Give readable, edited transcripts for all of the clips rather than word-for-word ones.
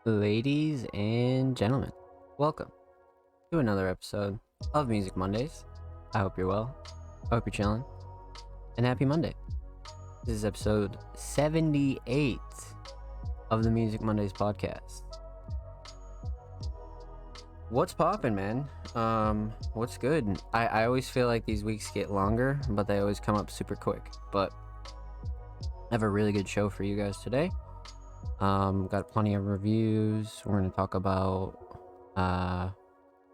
Ladies and gentlemen, welcome to another episode of Music Mondays. I hope you're well. I hope you're chilling. And happy Monday. This is episode 78 of the Music Mondays podcast. What's poppin', man? What's good? I always feel like these weeks get longer, but they always come up super quick. But I have a really good show for you guys today. Got plenty of reviews. We're gonna talk about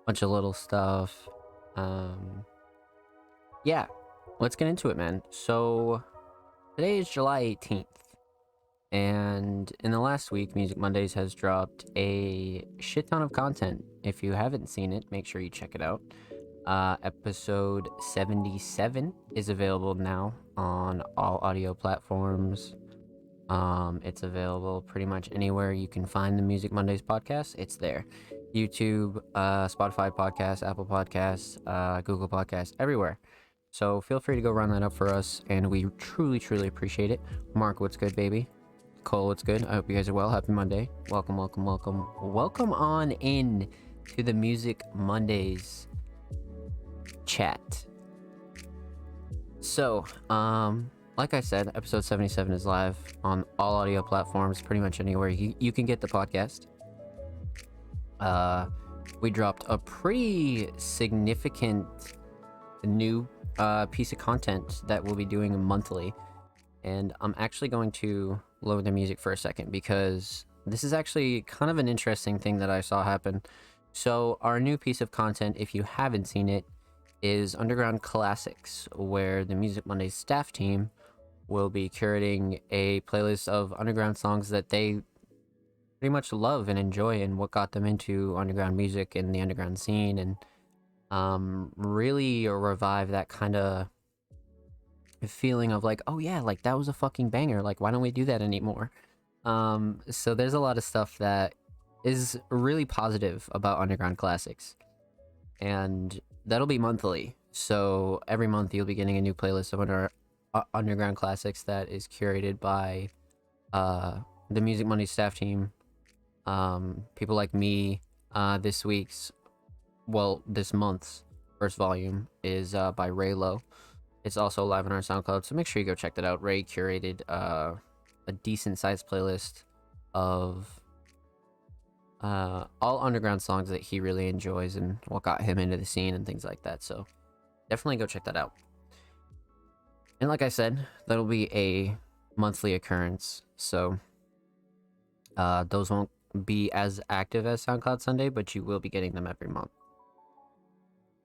bunch of little stuff. Yeah, let's get into it, man. So today is July 18th, and in the last week, Music Mondays has dropped a shit ton of content. If you haven't seen it, make sure you check it out. Episode 77 is available now on all audio platforms. It's available pretty much anywhere you can find the Music Mondays podcast. It's there. YouTube, Spotify podcasts, Apple Podcasts, Google Podcasts, everywhere. So feel free to go run that up for us, and we truly appreciate it. Mark, what's good, baby? Cole, what's good? I hope you guys are well. Happy Monday. Welcome on in to the Music Mondays chat. So, like I said, episode 77 is live on all audio platforms, pretty much anywhere you can get the podcast. We dropped a pretty significant new piece of content that we'll be doing monthly. And I'm actually going to load the music for a second because this is actually kind of an interesting thing that I saw happen. So our new piece of content, if you haven't seen it, is Underground Classics, where the Music Mondays staff team will be curating a playlist of underground songs that they pretty much love and enjoy and what got them into underground music and the underground scene, and really revive that kind of feeling of like, oh yeah, like that was a fucking banger, like why don't we do that anymore? So there's a lot of stuff that is really positive about Underground Classics, and that'll be monthly. So every month you'll be getting a new playlist of Underground Classics that is curated by the Music Monday staff team, people like me. This month's first volume is by Raylo. It's also live on our SoundCloud, so make sure you go check that out. Ray curated a decent sized playlist of all underground songs that he really enjoys and what got him into the scene and things like that, so definitely go check that out. And like I said, that'll be a monthly occurrence, so those won't be as active as SoundCloud Sunday, but you will be getting them every month.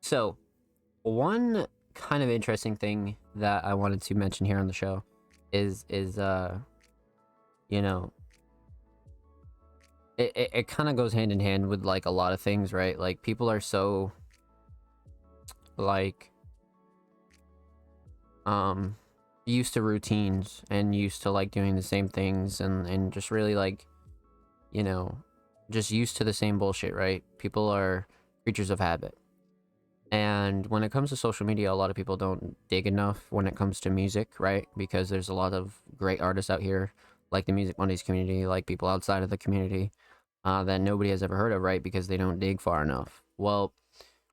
So one kind of interesting thing that I wanted to mention here on the show is you know, it kind of goes hand in hand with like a lot of things, right? Like people are so like used to routines and used to like doing the same things and just really like, you know, just used to the same bullshit, right? People are creatures of habit. And when it comes to social media, a lot of people don't dig enough when it comes to music, right? Because there's a lot of great artists out here, like the Music Mondays community, like people outside of the community, that nobody has ever heard of, right? Because they don't dig far enough. Well,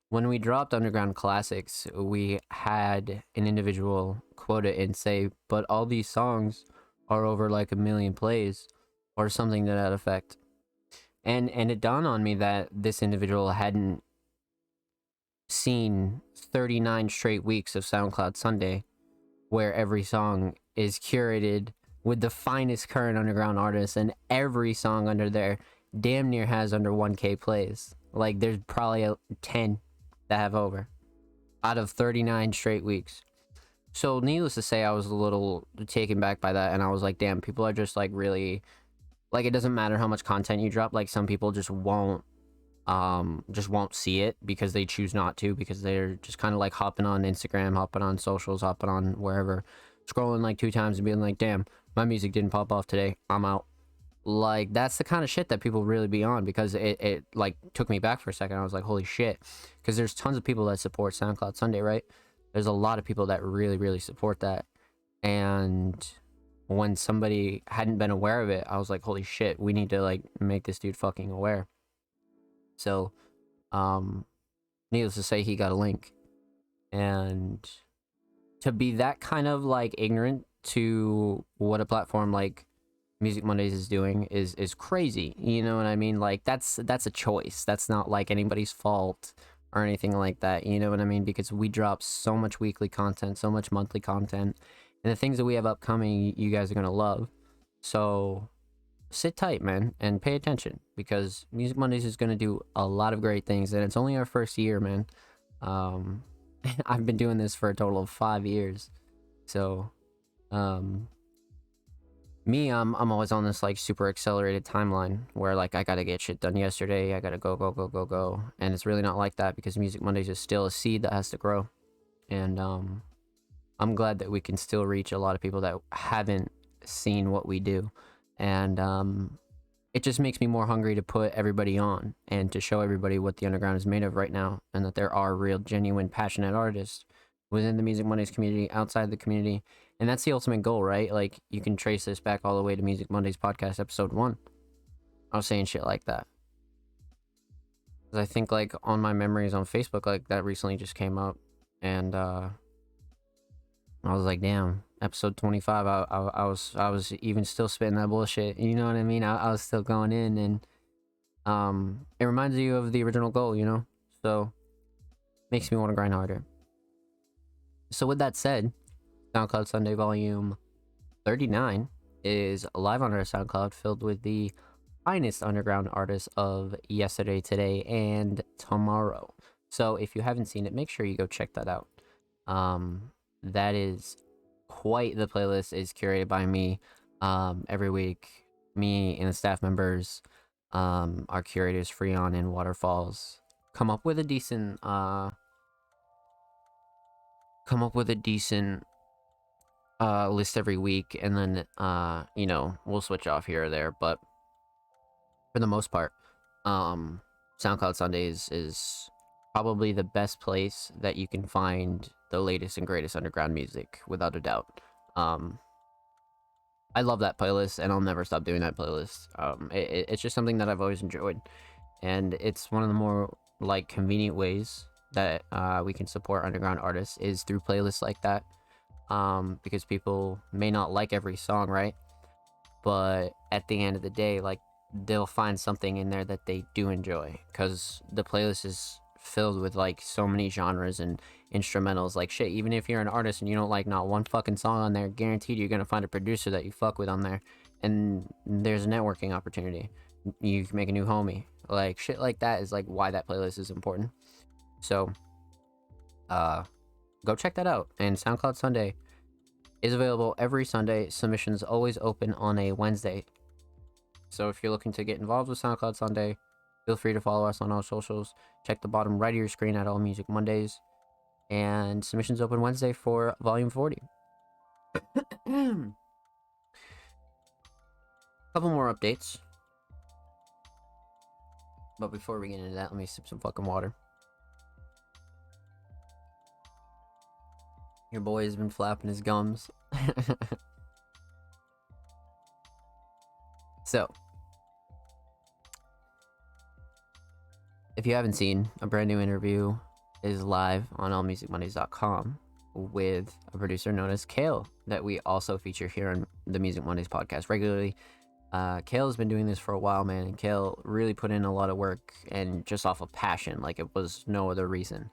when we dropped Underground Classics, we had an individual quote it and say, but all these songs are over like 1 million plays or something to that effect. And it dawned on me that this individual hadn't seen 39 straight weeks of SoundCloud Sunday, where every song is curated with the finest current underground artists, and every song under there damn near has under 1K plays. Like there's probably 10 that have over out of 39 straight weeks. So needless to say, I was a little taken back by that, and I was like, damn, people are just like really, like, it doesn't matter how much content you drop, like some people just won't see it because they choose not to, because they're just kind of like hopping on Instagram, hopping on socials, hopping on wherever, scrolling like 2 times and being like, damn, my music didn't pop off today, I'm out. Like that's the kind of shit that people really be on, because it like took me back for a second. I was like, holy shit, because there's tons of people that support SoundCloud Sunday, right? There's a lot of people that really support that, and when somebody hadn't been aware of it, I was like, holy shit, we need to like make this dude fucking aware. So, needless to say, he got a link. And to be that kind of like ignorant to what a platform like Music Mondays is doing is crazy. You know what I mean? Like that's a choice. That's not like anybody's fault or anything like that. You know what I mean? Because we drop so much weekly content, so much monthly content, and the things that we have upcoming, you guys are gonna love. So sit tight, man, and pay attention because Music Mondays is gonna do a lot of great things, and it's only our first year, man. Um, I've been doing this for a total of 5 years, so um I'm always on this like super accelerated timeline where like I gotta get shit done yesterday, I gotta go, and it's really not like that because Music Mondays is still a seed that has to grow. And I'm glad that we can still reach a lot of people that haven't seen what we do. And it just makes me more hungry to put everybody on and to show everybody what the underground is made of right now, and that there are real genuine passionate artists within the Music Mondays community, outside the community. And that's the ultimate goal, right? Like, you can trace this back all the way to Music Mondays podcast episode 1. I was saying shit like that. 'Cause I think, like, on my memories on Facebook, like, that recently just came up. And, I was like, damn, episode 25, I was even still spitting that bullshit. You know what I mean? I was still going in, and, it reminds you of the original goal, you know? So, makes me want to grind harder. So, with that said, SoundCloud Sunday Volume 39 is live on our SoundCloud, filled with the finest underground artists of yesterday, today, and tomorrow. So if you haven't seen it, make sure you go check that out. That is quite the playlist. Is curated by me. Every week, me and the staff members, our curators Freon and Waterfalls, come up with a decent list every week, and then you know, we'll switch off here or there, but for the most part, SoundCloud Sundays is probably the best place that you can find the latest and greatest underground music, without a doubt. I love that playlist, and I'll never stop doing that playlist. It's just something that I've always enjoyed, and it's one of the more like convenient ways that we can support underground artists is through playlists like that. Because people may not like every song, right? But at the end of the day, like, they'll find something in there that they do enjoy, because the playlist is filled with like so many genres and instrumentals. Like, shit, even if you're an artist and you don't like not one fucking song on there, guaranteed you're gonna find a producer that you fuck with on there, and there's a networking opportunity. You can make a new homie. Like, shit like that is like why that playlist is important. So go check that out. And SoundCloud Sunday is available every Sunday. Submissions always open on a Wednesday. So if you're looking to get involved with SoundCloud Sunday, feel free to follow us on our socials. Check the bottom right of your screen at All Music Mondays. And submissions open Wednesday for Volume 40. Couple more updates. But before we get into that, let me sip some fucking water. Your boy has been flapping his gums. So, if you haven't seen, a brand new interview is live on allmusicmondays.com with a producer known as Kale that we also feature here on the Music Mondays podcast regularly. Kale has been doing this for a while, man, and Kale really put in a lot of work and just off of passion, like it was no other reason.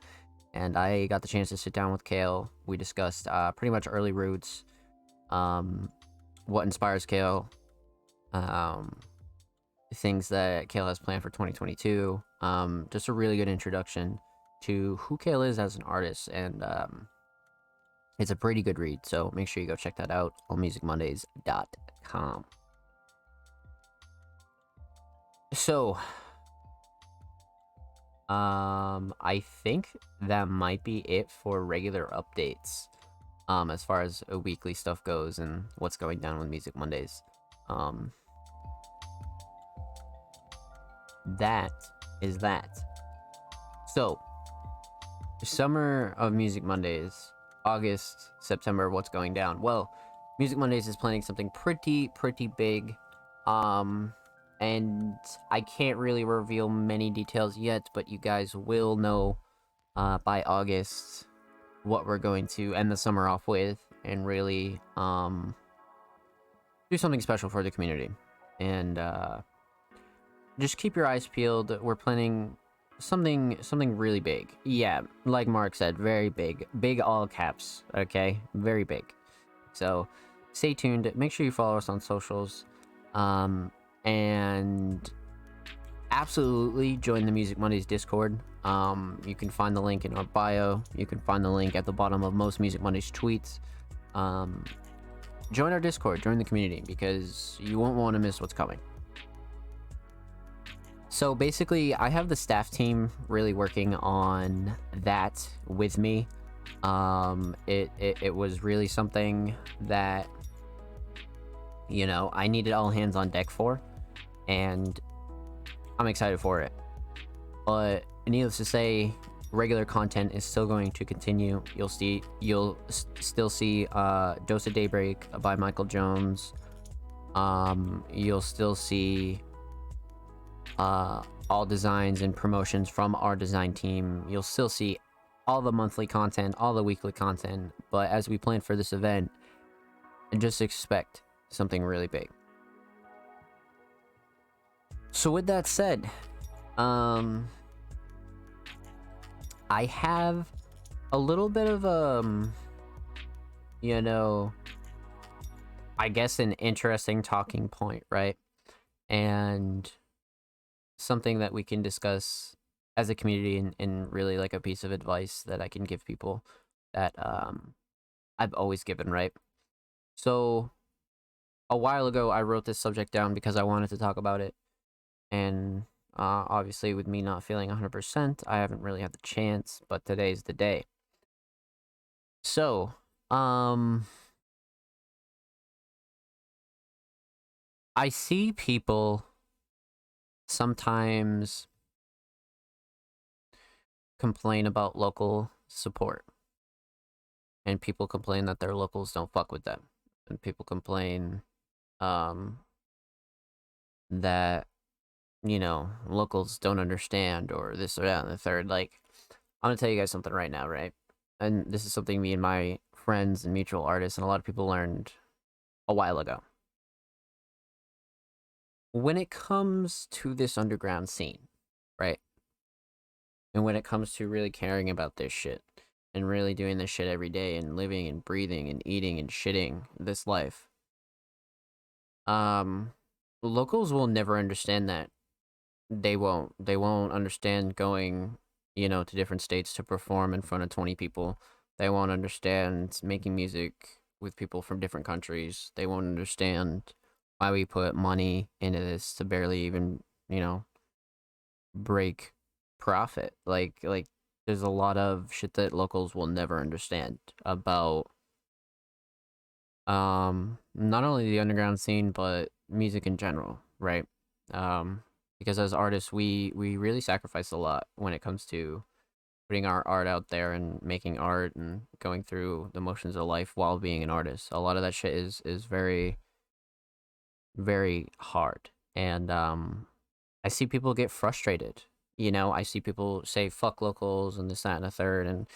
And I got the chance to sit down with Kale. We discussed pretty much early roots, what inspires Kale, things that Kale has planned for 2022. Just a really good introduction to who Kale is as an artist, and it's a pretty good read. So make sure you go check that out on musicmondays.com. So, I think that might be it for regular updates, as far as weekly stuff goes and what's going down with Music Mondays. That is that. So, summer of Music Mondays, August, September, what's going down? Well, Music Mondays is planning something pretty big. Um, and I can't really reveal many details yet, but you guys will know by August what we're going to end the summer off with, and really do something special for the community. And just keep your eyes peeled. We're planning something really big. Yeah, like Mark said, very big. Big all caps, okay? Very big. So stay tuned. Make sure you follow us on socials. And absolutely join the Music Mondays Discord. You can find the link in our bio. You can find the link at the bottom of most Music Mondays tweets. Join our Discord, join the community, because you won't want to miss what's coming. So basically, I have the staff team really working on that with me. It was really something that, you know, I needed all hands on deck for, and I'm excited for it. But needless to say, regular content is still going to continue. You'll still see Dose of Daybreak by Michael Jones. You'll still see all designs and promotions from our design team. You'll still see all the monthly content, all the weekly content. But as we plan for this event, just expect something really big. So with that said, I have a little bit of you know, I guess an interesting talking point, right? And something that we can discuss as a community, and really like a piece of advice that I can give people that I've always given, right? So a while ago I wrote this subject down because I wanted to talk about it, and obviously with me not feeling 100%, I haven't really had the chance, but today's the day. So I see people sometimes complain about local support, and people complain that their locals don't fuck with them, and people complain that, you know, locals don't understand, or this or that and the third. Like, I'm gonna tell you guys something right now, right? And this is something me and my friends and mutual artists and a lot of people learned a while ago. When it comes to this underground scene, right? And when it comes to really caring about this shit, and really doing this shit every day, and living and breathing and eating and shitting this life, locals will never understand that. They won't understand going, you know, to different states to perform in front of 20 people. They won't understand making music with people from different countries. They won't understand why we put money into this to barely even, you know, break profit. Like there's a lot of shit that locals will never understand about not only the underground scene, but music in general, right? Because as artists, we really sacrifice a lot when it comes to putting our art out there and making art and going through the motions of life while being an artist. A lot of that shit is very hard. And I see people get frustrated. You know, I see people say fuck locals and this, that, and the third, and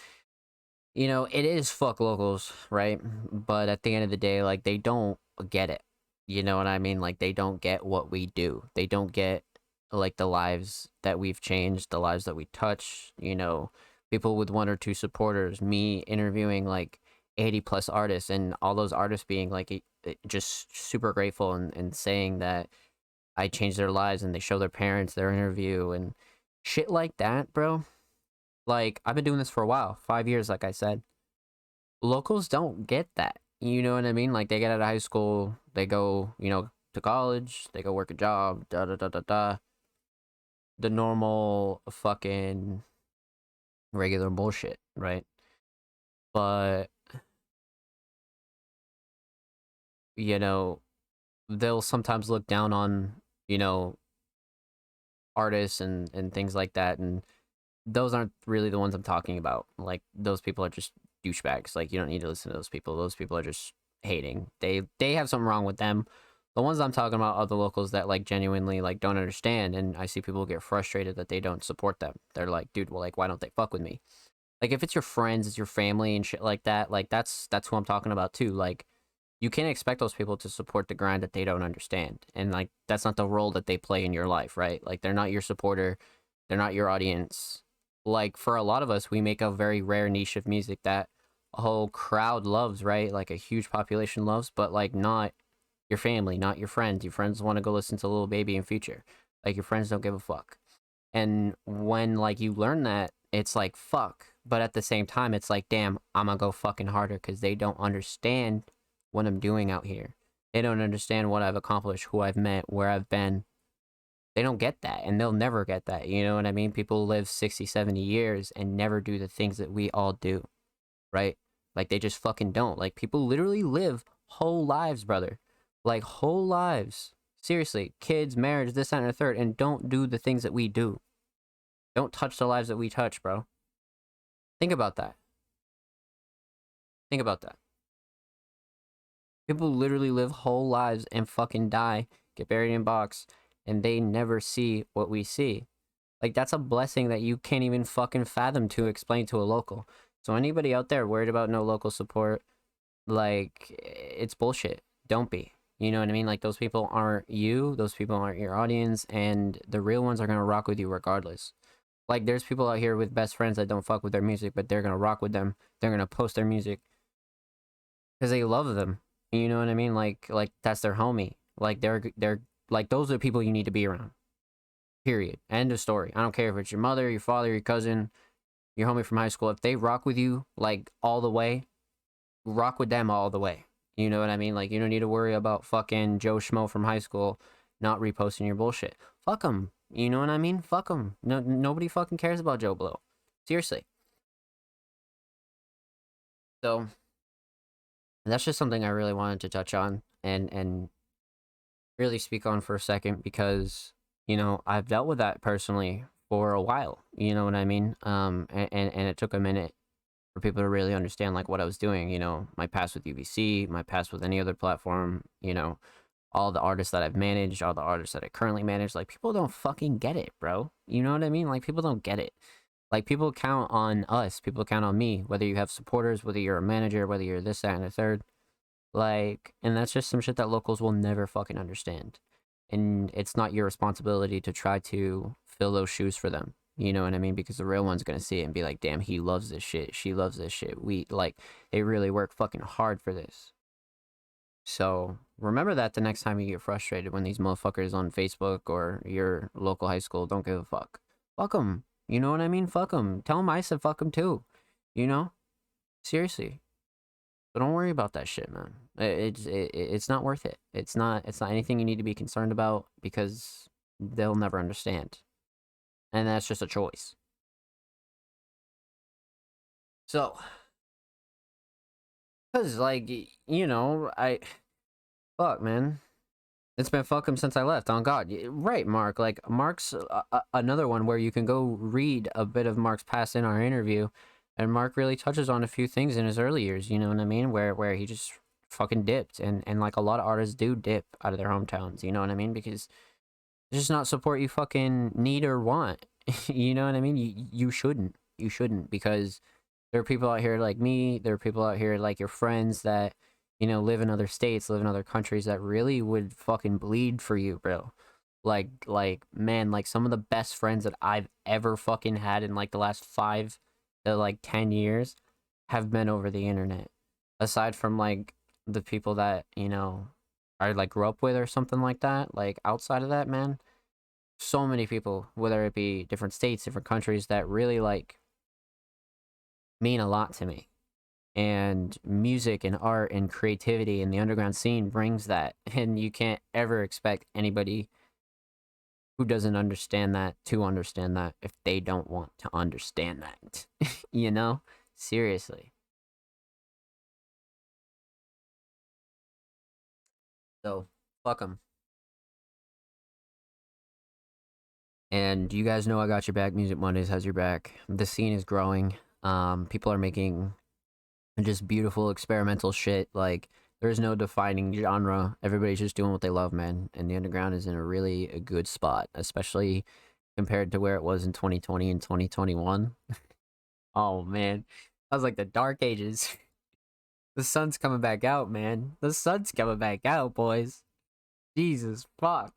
you know, it is fuck locals, right? But at the end of the day, like, they don't get it. You know what I mean? Like, they don't get what we do. They don't get, like, the lives that we've changed, the lives that we touch, you know, people with one or two supporters, me interviewing, like, 80 plus artists, and all those artists being, like, just super grateful, and saying that I changed their lives, and they show their parents their interview, and shit like that, bro. Like, I've been doing this for a while, 5 years, like I said. Locals don't get that. You know what I mean? Like, they get out of high school, they go, you know, to college, they go work a job, da da da da da. The normal fucking regular bullshit, right? But, you know, they'll sometimes look down on, you know, artists and things like that, and those aren't really the ones I'm talking about. Like, those people are just douchebags. Like, you don't need to listen to those people. Those people are just hating. They have something wrong with them. The ones I'm talking about are the locals that like genuinely like don't understand, and I see people get frustrated that they don't support them. They're like, dude, well, like, why don't they fuck with me? Like, if it's your friends, it's your family and shit like that, like that's who I'm talking about too. Like, you can't expect those people to support the grind that they don't understand, and like that's not the role that they play in your life, right? Like, they're not your supporter, they're not your audience. Like, for a lot of us, we make a very rare niche of music that a whole crowd loves, right? Like a huge population loves, but like not your family, not your friends. Your friends want to go listen to Lil Baby in Future. Like, your friends don't give a fuck. And when like you learn that, it's like fuck. But at the same time, it's like, damn, I'm gonna go fucking harder because they don't understand what I'm doing out here. They don't understand what I've accomplished, who I've met, where I've been. They don't get that, and they'll never get that. You know what I mean? People live 60, 70 years and never do the things that we all do, right? Like, they just fucking don't. Like, people literally live whole lives, brother. Like, whole lives. Seriously, kids, marriage, this, that, and the third, and don't do the things that we do. Don't touch the lives that we touch, bro. Think about that. Think about that. People literally live whole lives and fucking die, get buried in a box, and they never see what we see. Like, that's a blessing that you can't even fucking fathom to explain to a local. So anybody out there worried about no local support, like, it's bullshit. Don't be. You know what I mean? Like, those people aren't you, those people aren't your audience, and the real ones are gonna rock with you regardless. Like, there's people out here with best friends that don't fuck with their music, but they're gonna rock with them. They're gonna post their music because they love them. You know what I mean? Like that's their homie. Like, they're like, those are the people you need to be around. Period. End of story. I don't care if it's your mother, your father, your cousin, your homie from high school. If they rock with you like all the way, rock with them all the way. You know what I mean? Like, you don't need to worry about fucking Joe Schmo from high school not reposting your bullshit. Fuck them. You know what I mean? Fuck them. No, nobody fucking cares about Joe Blow. Seriously. So that's just something I really wanted to touch on and really speak on for a second because, you know, I've dealt with that personally for a while. You know what I mean? And it took a minute for people to really understand like what I was doing. You know, my past with UBC, my past with any other platform. You know, all the artists that I've managed, all the artists that I currently manage. Like, people don't fucking get it, bro. You know what I mean? Like, people don't get it. Like, people count on us. People count on me. Whether you have supporters, whether you're a manager, whether you're this, that, and the third. Like, and that's just some shit that locals will never fucking understand. And it's not your responsibility to try to fill those shoes for them. You know what I mean? Because the real one's gonna see it and be like, damn, he loves this shit. She loves this shit. We, like, they really work fucking hard for this. So remember that the next time you get frustrated when these motherfuckers on Facebook or your local high school don't give a fuck. Fuck them. You know what I mean? Fuck them. Tell them I said fuck them too. You know? Seriously. So don't worry about that shit, man. It's not worth it. It's not anything you need to be concerned about because they'll never understand. And that's just a choice. So, cuz like, you know, fuck, man. It's been fuck him since I left, on God. Right, Mark. Like, Mark's another one where you can go read a bit of Mark's past in our interview, and Mark really touches on a few things in his early years, you know what I mean? Where he just fucking dipped, and like a lot of artists do dip out of their hometowns, you know what I mean? Because it's just not support you fucking need or want. You know what I mean? You shouldn't. You shouldn't, because there are people out here like me, there are people out here like your friends that, you know, live in other states, live in other countries that really would fucking bleed for you, bro. Like, man, like some of the best friends that I've ever fucking had in like the last 5 to like 10 years have been over the internet. Aside from like the people that, you know, I like grew up with or something like that, like outside of that, man, so many people, whether it be different states, different countries, that really like mean a lot to me. And music and art and creativity and the underground scene brings that, and you can't ever expect anybody who doesn't understand that to understand that if they don't want to understand that. You know, seriously. So fuck them. And you guys know I got your back. Music Mondays has your back. The scene is growing. People are making just beautiful experimental shit. Like, There is no defining genre. Everybody's just doing what they love, man. And the underground is in a really a good spot, especially compared to where it was in 2020 and 2021. Oh man, that was like the dark ages. The sun's coming back out, man. The sun's coming back out, boys. Jesus fuck.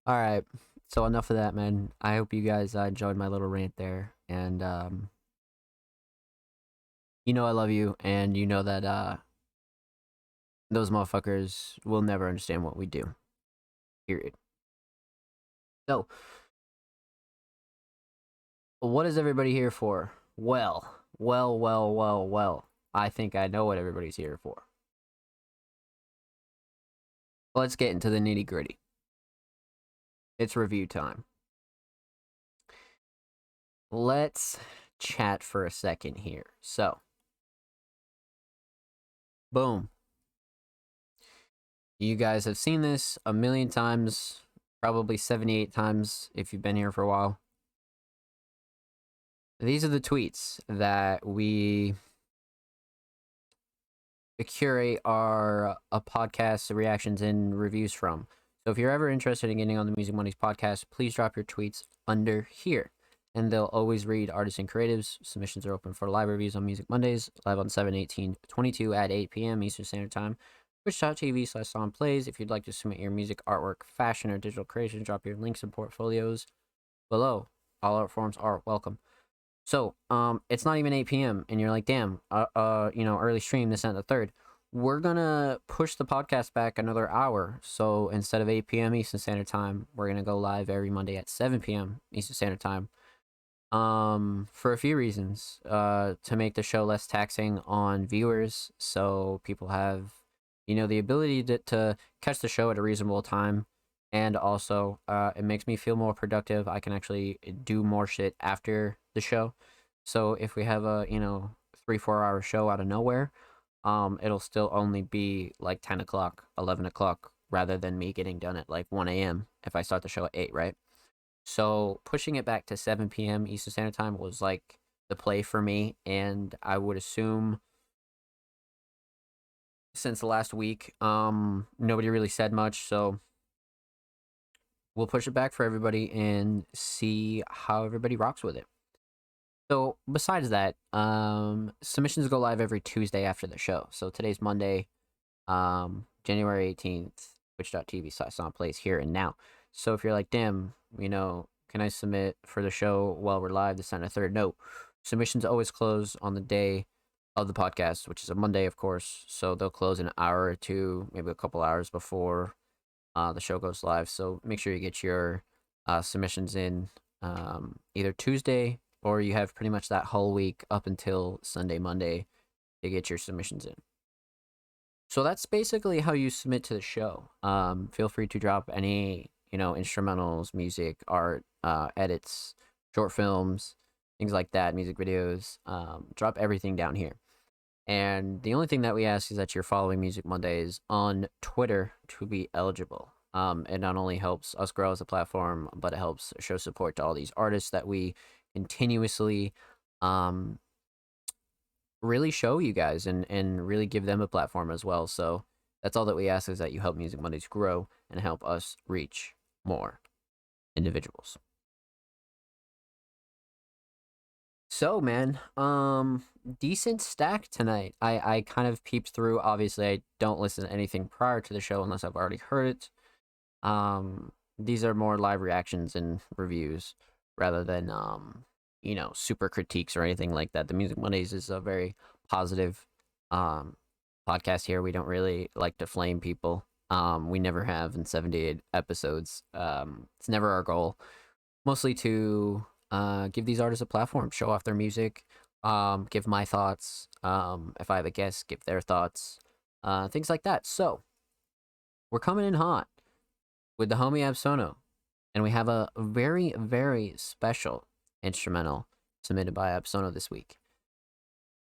All right. So enough of that, man. I hope you guys enjoyed my little rant there, and you know I love you, and you know that those motherfuckers will never understand what we do. Period. So, what is everybody here for? Well. I think I know what everybody's here for. Let's get into the nitty gritty. It's review time. Let's chat for a second here. So, boom. You guys have seen this a million times, probably 78 times if you've been here for a while. These are the tweets that we curate our podcast reactions and reviews from. So if you're ever interested in getting on the Music Mondays podcast, please drop your tweets under here. And they'll always read artists and creatives. Submissions are open for live reviews on Music Mondays, live on 7/18/22 at 8 p.m. Eastern Standard Time. Twitch.tv/SongPlays. If you'd like to submit your music, artwork, fashion, or digital creation, drop your links and portfolios below. All art forms are welcome. So, it's not even 8 p.m. and you're like, damn, early stream, this and the third. We're gonna push the podcast back another hour. So instead of 8 p.m. Eastern Standard Time, we're gonna go live every Monday at 7 p.m. Eastern Standard Time. For a few reasons. To make the show less taxing on viewers, so people have, the ability to catch the show at a reasonable time. And also, it makes me feel more productive. I can actually do more shit after the show. So if we have a 3-4 hour show out of nowhere, it'll still only be like 10 o'clock, 11 o'clock, rather than me getting done at like 1 a.m. if I start the show at 8, right? So pushing it back to 7 p.m. Eastern Standard Time was like the play for me, and I would assume since the last week, nobody really said much, so we'll push it back for everybody and see how everybody rocks with it. So besides that, submissions go live every Tuesday after the show. So today's Monday, January 18th, twitch.tv/SongPlays here and now. So if you're like, damn, can I submit for the show while we're live the second or third? No. Submissions always close on the day of the podcast, which is a Monday, of course. So they'll close an hour or two, maybe a couple hours before the show goes live. So make sure you get your submissions in either Tuesday, or you have pretty much that whole week up until Sunday, Monday to get your submissions in. So that's basically how you submit to the show. Feel free to drop any, instrumentals, music, art, edits, short films, things like that, music videos. Drop everything down here. And the only thing that we ask is that you're following Music Mondays on Twitter to be eligible. It not only helps us grow as a platform, but it helps show support to all these artists that we continuously really show you guys and really give them a platform as well. So that's all that we ask, is that you help Music Mondays grow and help us reach more individuals. So man, decent stack tonight. I kind of peeped through. Obviously I don't listen to anything prior to the show unless I've already heard it. These are more live reactions and reviews rather than super critiques or anything like that. The Music Mondays is a very positive podcast here. We don't really like to flame people. We never have in 78 episodes. It's never our goal. Mostly to give these artists a platform, show off their music, give my thoughts. If I have a guest, give their thoughts, things like that. So we're coming in hot with the homie Absono, and we have a very, very special instrumental submitted by Absono this week.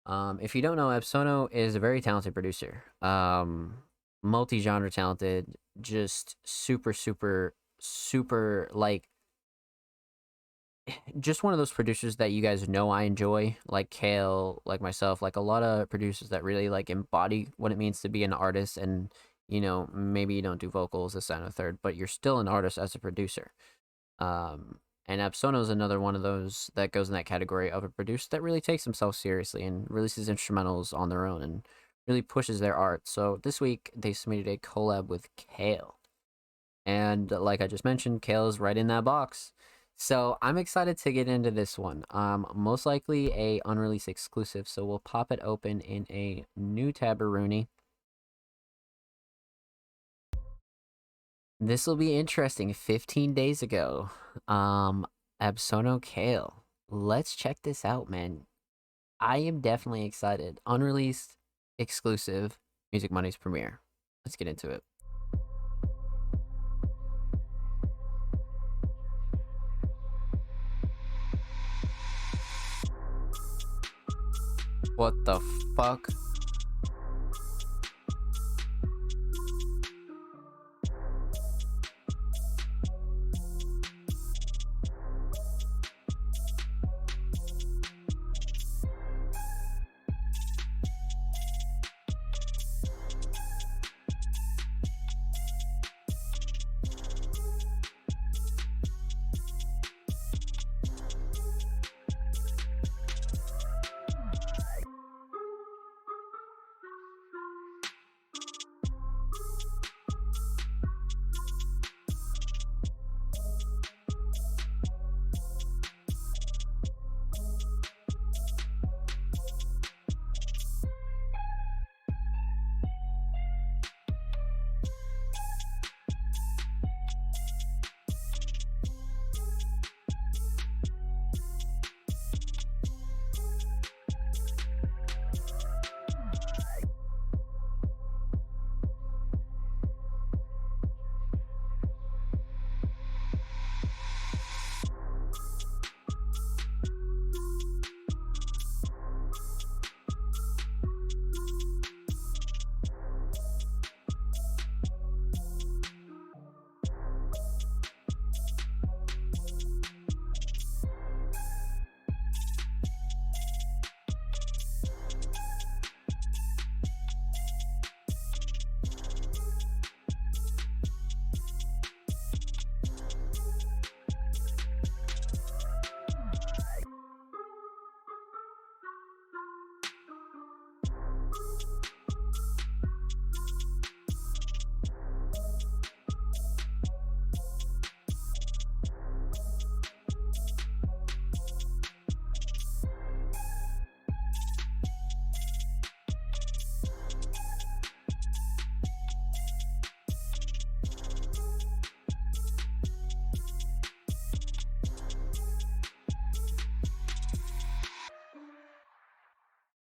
If you don't know, Absono is a very talented producer, multi-genre talented, just super, super, super, like, just one of those producers that you guys know I enjoy, like Kale, like myself, like a lot of producers that really like embody what it means to be an artist. And maybe you don't do vocals, this, that, and a third, but you're still an artist as a producer. And Absono is another one of those that goes in that category of a producer that really takes themselves seriously and releases instrumentals on their own and really pushes their art. So this week they submitted a collab with Kale. And like I just mentioned, Kale is right in that box. So I'm excited to get into this one. Most likely a unreleased exclusive. So we'll pop it open in a new Tabaroonie. This will be interesting. 15 days ago, Absono Kale. Let's check this out, man. I am definitely excited. Unreleased, exclusive, Music Money's premiere. Let's get into it. What the fuck?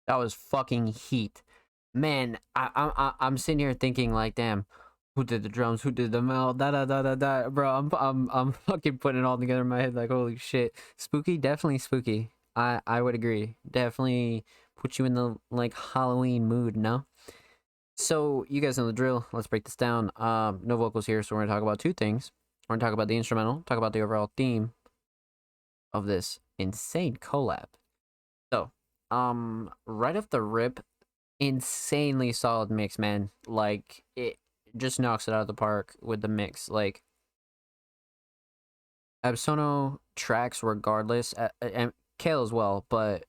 That was fucking heat, man. I'm sitting here thinking like, damn, who did the drums? Who did the mouth? Da da da da da, bro. I'm fucking putting it all together in my head. Like, holy shit, spooky, definitely spooky. I would agree. Definitely put you in the like Halloween mood. No. So you guys know the drill. Let's break this down. No vocals here, so we're gonna talk about two things. We're gonna talk about the instrumental, talk about the overall theme of this insane collab. So, right off the rip, insanely solid mix, man. Like, it just knocks it out of the park with the mix. Like, Absono tracks regardless, and Kale as well, but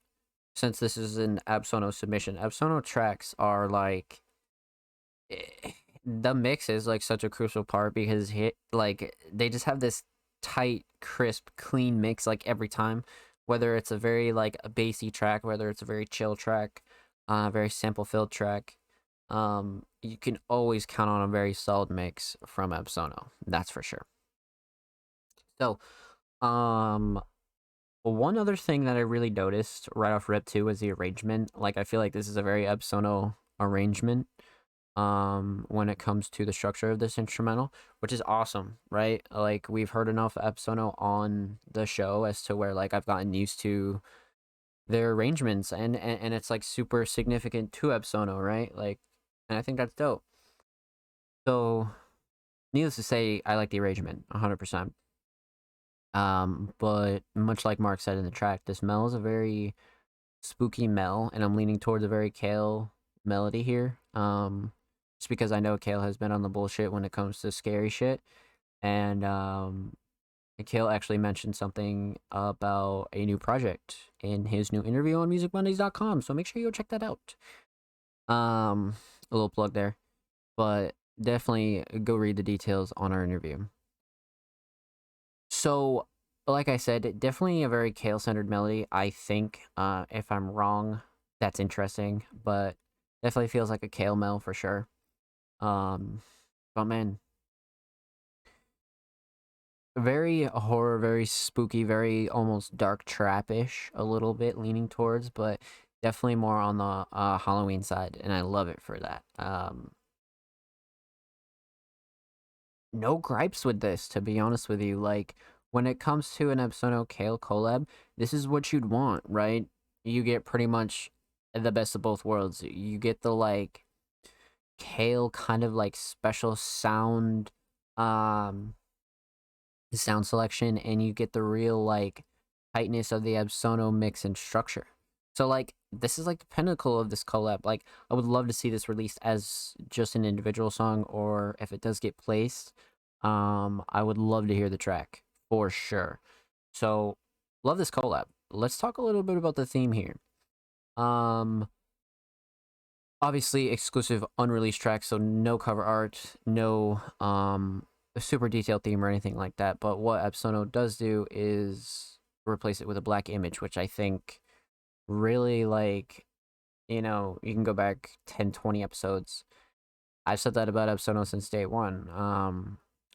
since this is an Absono submission, Absono tracks are like, the mix is like such a crucial part because like they just have this tight, crisp, clean mix like every time. Whether it's a very like a bassy track, whether it's a very chill track, very sample filled track, you can always count on a very solid mix from Absono. That's for sure. So, um, one other thing that I really noticed right off rip too was the arrangement. Like I feel like this is a very Absono arrangement when it comes to the structure of this instrumental, which is awesome, right? Like we've heard enough Absono on the show as to where like I've gotten used to their arrangements and it's like super significant to Absono, right? Like, and I think that's dope. So needless to say, I like the arrangement 100%. But much like Mark said in the track, this Mel is a very spooky Mel, and I'm leaning towards a very Kale melody here. Just because I know Kale has been on the bullshit when it comes to scary shit, and Kale actually mentioned something about a new project in his new interview on musicmondays.com, so make sure you go check that out. A little plug there, but definitely go read the details on our interview. So, like I said, definitely a very Kale centered melody. I think, if I'm wrong, that's interesting, but definitely feels like a Kale Mel for sure. Um, but man, very horror, very spooky, very almost dark trap-ish a little bit leaning towards, but definitely more on the Halloween side, and I love it for that. No gripes with this, to be honest with you. Like, when it comes to an Epsono Kale collab, this is what you'd want, right? You get pretty much the best of both worlds. You get the like Kale kind of like special um sound selection, and you get the real like tightness of the Epsono mix and structure. So like this is like the pinnacle of this collab. Like I would love to see this released as just an individual song, or if it does get placed, I would love to hear the track for sure. So love this collab. Let's talk a little bit about the theme here. Um Obviously exclusive unreleased tracks, so no cover art, no a super detailed theme or anything like that. But what Epsono does do is replace it with a black image, which I think really like, you can go back 10, 20 episodes. I've said that about Epsono since day one.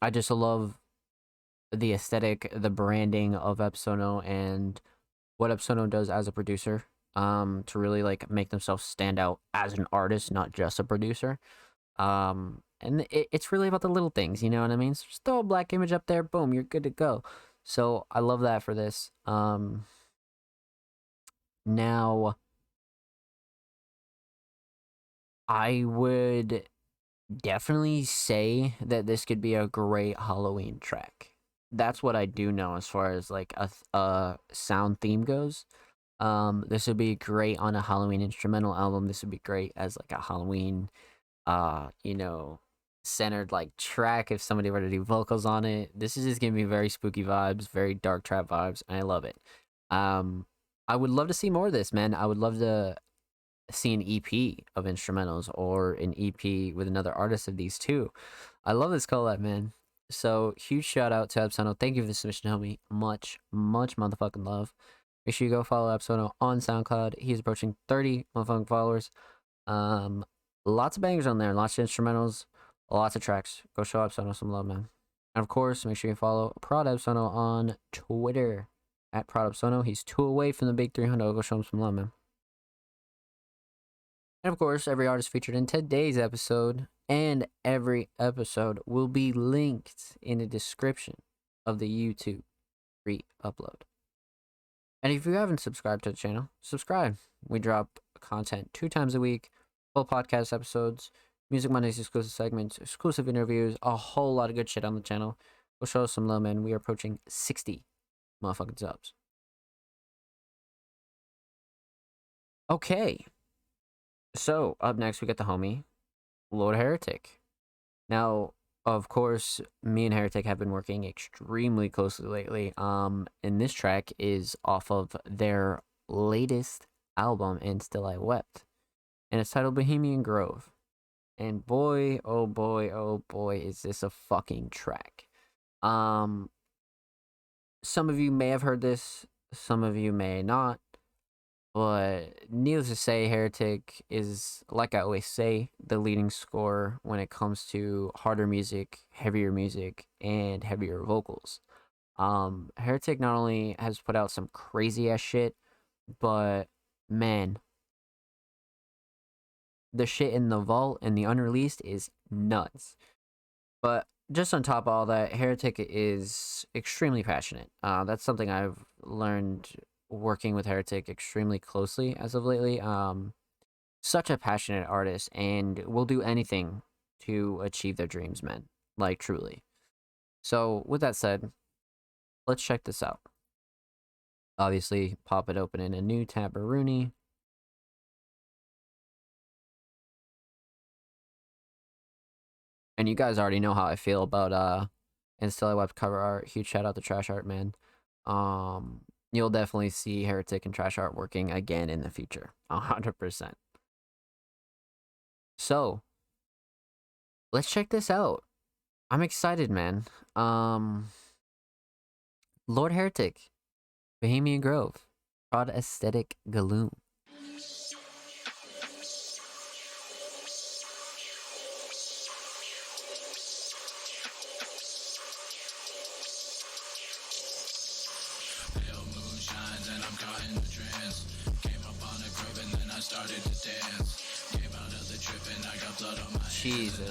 I just love the aesthetic, the branding of Epsono, and what Epsono does as a producer, to really like make themselves stand out as an artist, not just a producer. And it's really about the little things, you know what I mean? So just throw a black image up there, boom, you're good to go. So I love that for this. Now I would definitely say that this could be a great Halloween track. That's what I do know as far as like a sound theme goes. This would be great on a Halloween instrumental album. This would be great as like a Halloween you know, centered like track if somebody were to do vocals on it. This is just giving me very spooky vibes, very dark trap vibes, and I love it. Um I would love to see more of this, man. I would love to see an EP of instrumentals or an EP with another artist of these two. I love this collab, man. So huge shout out to Absono. Thank you for the submission, homie. Much, much motherfucking love. Make sure you go follow Absono on SoundCloud. He's approaching 30 motherfucking followers. Um, Lots of bangers on there, lots of instrumentals, lots of tracks. Go show Absono some love, man. And of course, make sure you follow Prod Absono on Twitter at Prod Absono. He's 2 away from the big 300. Go show him some love, man. And of course, every artist featured in today's episode and every episode will be linked in the description of the YouTube free upload. And if you haven't subscribed to the channel, subscribe. We drop content 2 times a week, full podcast episodes, Music Mondays exclusive segments, exclusive interviews, a whole lot of good shit on the channel. Go show us some love, man. We are approaching 60 motherfucking subs. Okay, so up next we got the homie Lord Heretic. Now, of course, me and Heretic have been working extremely closely lately. And this track is off of their latest album, And Still I Wept, and it's titled Bohemian Grove. And boy, oh boy, oh boy, is this a fucking track. Um, some of you may have heard this, some of you may not. But needless to say, Heretic is, like I always say, the leading scorer when it comes to harder music, heavier music, and heavier vocals. Heretic not only has put out some crazy ass shit, but man, the shit in the vault and the unreleased is nuts. But just on top of all that, Heretic is extremely passionate. That's something I've learned working with Heretic extremely closely as of lately. Such a passionate artist and will do anything to achieve their dreams, man. Like, truly. So, with that said, let's check this out. Obviously, pop it open in a new tab Rooney. And you guys already know how I feel about InstallaWeb cover art. Huge shout out to Trash Art, man. You'll definitely see Heretic and Trash Art working again in the future. 100%. So, let's check this out. I'm excited, man. Lord Heretic, Bohemian Grove, Prod Aesthetic Galoom. Jesus.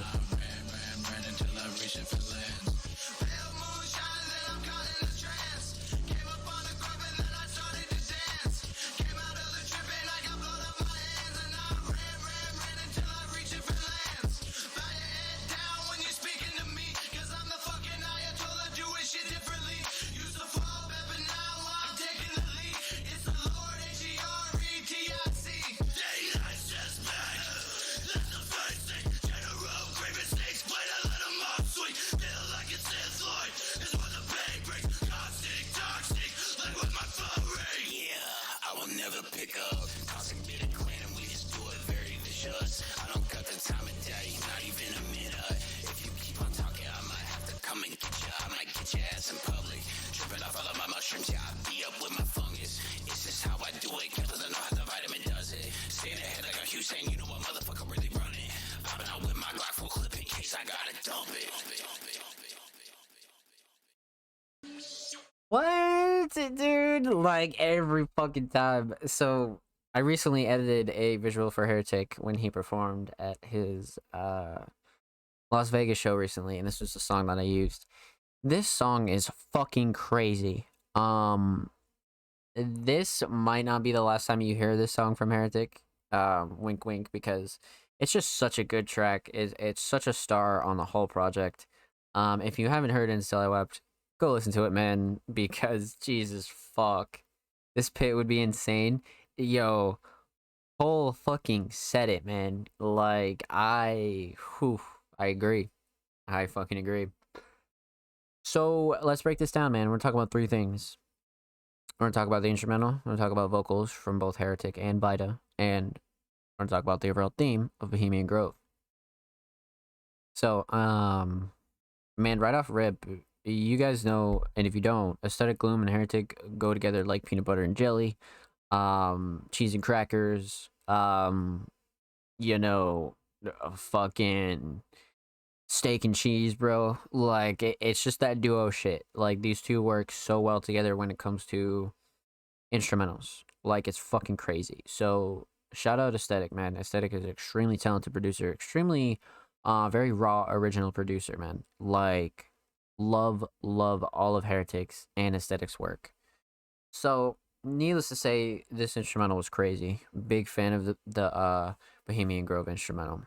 What, dude? Like every fucking time. So I recently edited a visual for Heretic when he performed at his Las Vegas show recently, and this was the song that I used. This song is fucking crazy. This might not be the last time you hear this song from Heretic. Wink wink, because it's just such a good track. It's such a star on the whole project. If you haven't heard Until I Wept, go listen to it, man, because Jesus fuck. This pit would be insane. Yo, whole fucking said it, man. Like I agree. I fucking agree. So let's break this down, man. We're talking about three things. We're gonna talk about the instrumental, we're gonna talk about vocals from both Heretic and Bida, and we're gonna talk about the overall theme of Bohemian Grove. So, man, right off rip, you guys know, and if you don't, Aesthetic Gloom and Heretic go together like peanut butter and jelly, cheese and crackers, you know, fucking steak and cheese, bro. Like, it's just that duo shit. Like, these two work so well together when it comes to instrumentals. Like, it's fucking crazy. So, shout out Aesthetic, man. Aesthetic is an extremely talented producer, extremely very raw original producer, man. Like, love all of Heretics and Aesthetic's work. So, needless to say, this instrumental was crazy. Big fan of the Bohemian Grove instrumental.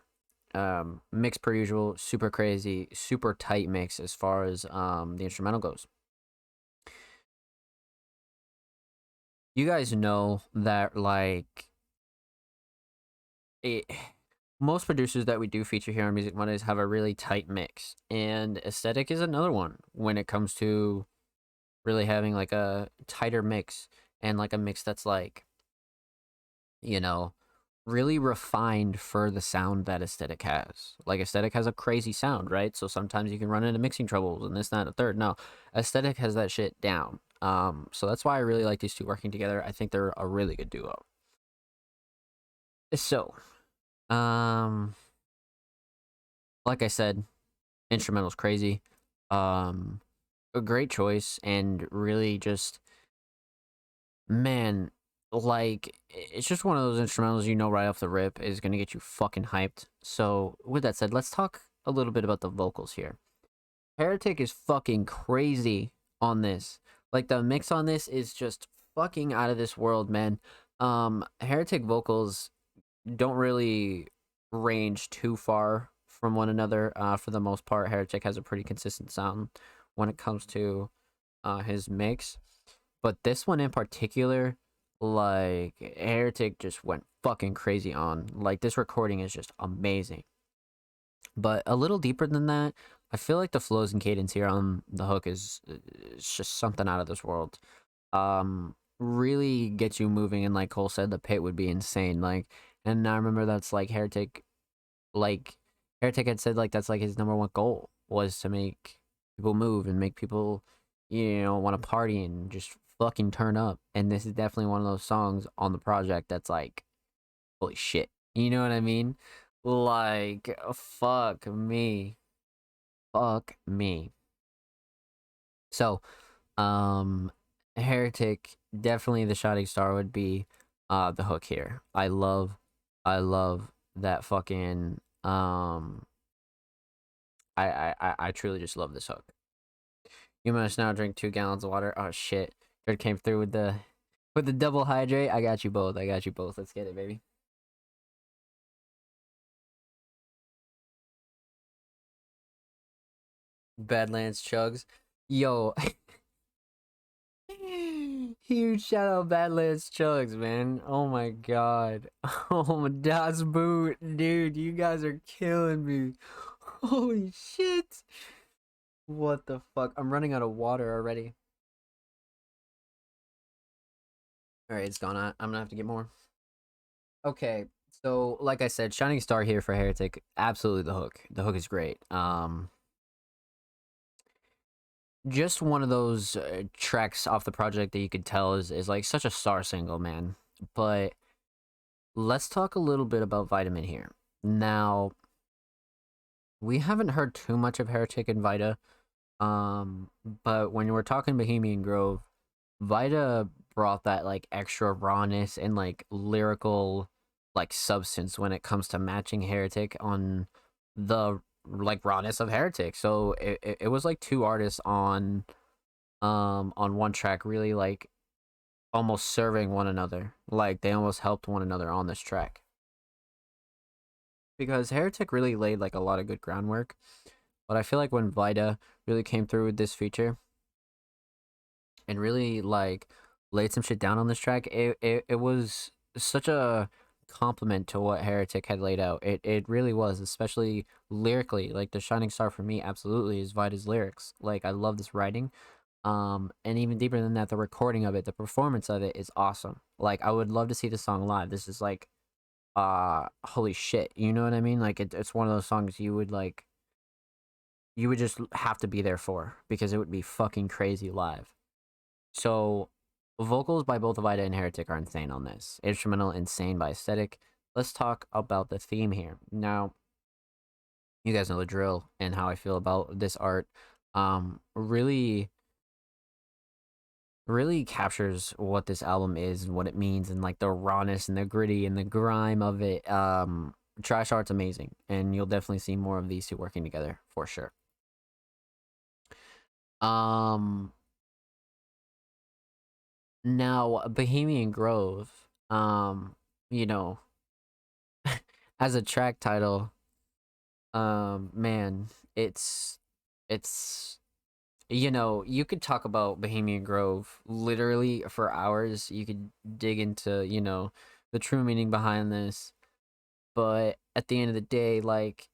Mix per usual, super crazy, super tight mix as far as the instrumental goes. You guys know that, like, most producers that we do feature here on Music Mondays have a really tight mix, and Aesthetic is another one when it comes to really having like a tighter mix, and like a mix that's like, you know, really refined for the sound that Aesthetic has. Like, Aesthetic has a crazy sound, right? So sometimes you can run into mixing troubles and this, that, and the third. No, Aesthetic has that shit down. So that's why I really like these two working together. I think they're a really good duo. So, like I said, instrumental's crazy. A great choice, and really just, man, like, it's just one of those instrumentals you know right off the rip is gonna get you fucking hyped. So with that said, let's talk a little bit about the vocals here. Heretic is fucking crazy on this. Like, the mix on this is just fucking out of this world, man. Heretic vocals don't really range too far from one another. For the most part, Heretic has a pretty consistent sound when it comes to his mix. But this one in particular, like Heretic just went fucking crazy on. Like this recording is just amazing. But a little deeper than that, I feel like the flows and cadence here on the hook is just something out of this world. Really gets you moving, and like Cole said, the pit would be insane. Like, and I remember that's like like Heretic had said like that's like his number one goal was to make people move and make people, want to party and just fucking turn up. And this is definitely one of those songs on the project that's like, holy shit. You know what I mean? Like, fuck me. Fuck me. So, um, Heretic, definitely the shining star would be the hook here. I love that fucking I truly just love this hook. You must now drink 2 gallons of water. Oh shit. Jared came through with the double hydrate. I got you both. I got you both. Let's get it, baby. Badlands chugs. Yo, huge shout out Badlands chugs, man. Oh my god. Oh my Das Boot. Dude, you guys are killing me. Holy shit. What the fuck? I'm running out of water already. Alright, it's gone. I'm gonna have to get more. Okay, so like I said, Shining Star here for Heretic. Absolutely the hook. The hook is great. Just one of those tracks off the project that you could tell is like such a star single, man. But let's talk a little bit about Vitamin here. Now, we haven't heard too much of Heretic and Vita. But when we're talking Bohemian Grove, Vita brought that like extra rawness and like lyrical like substance when it comes to matching Heretic on the like rawness of Heretic. So it was like two artists on one track really like almost serving one another. Like they almost helped one another on this track. Because Heretic really laid like a lot of good groundwork. But I feel like when Vita really came through with this feature and really like laid some shit down on this track, it was such a compliment to what Heretic had laid out. It really was, especially lyrically. Like the shining star for me absolutely is Vita's lyrics. Like I love this writing. And even deeper than that, the recording of it, the performance of it is awesome. Like I would love to see the song live. This is like holy shit. You know what I mean? Like it's one of those songs you would just have to be there for because it would be fucking crazy live. So, vocals by both Vita and Heretic are insane on this. Instrumental, insane by aesthetic. Let's talk about the theme here. Now, you guys know the drill and how I feel about this art. Really, really captures what this album is and what it means, and like the rawness and the gritty and the grime of it. Trash art's amazing, and you'll definitely see more of these two working together for sure. Um, Now Bohemian Grove, you know, as a track title, man, it's you could talk about Bohemian Grove literally for hours. You could dig into, the true meaning behind this, but at the end of the day, like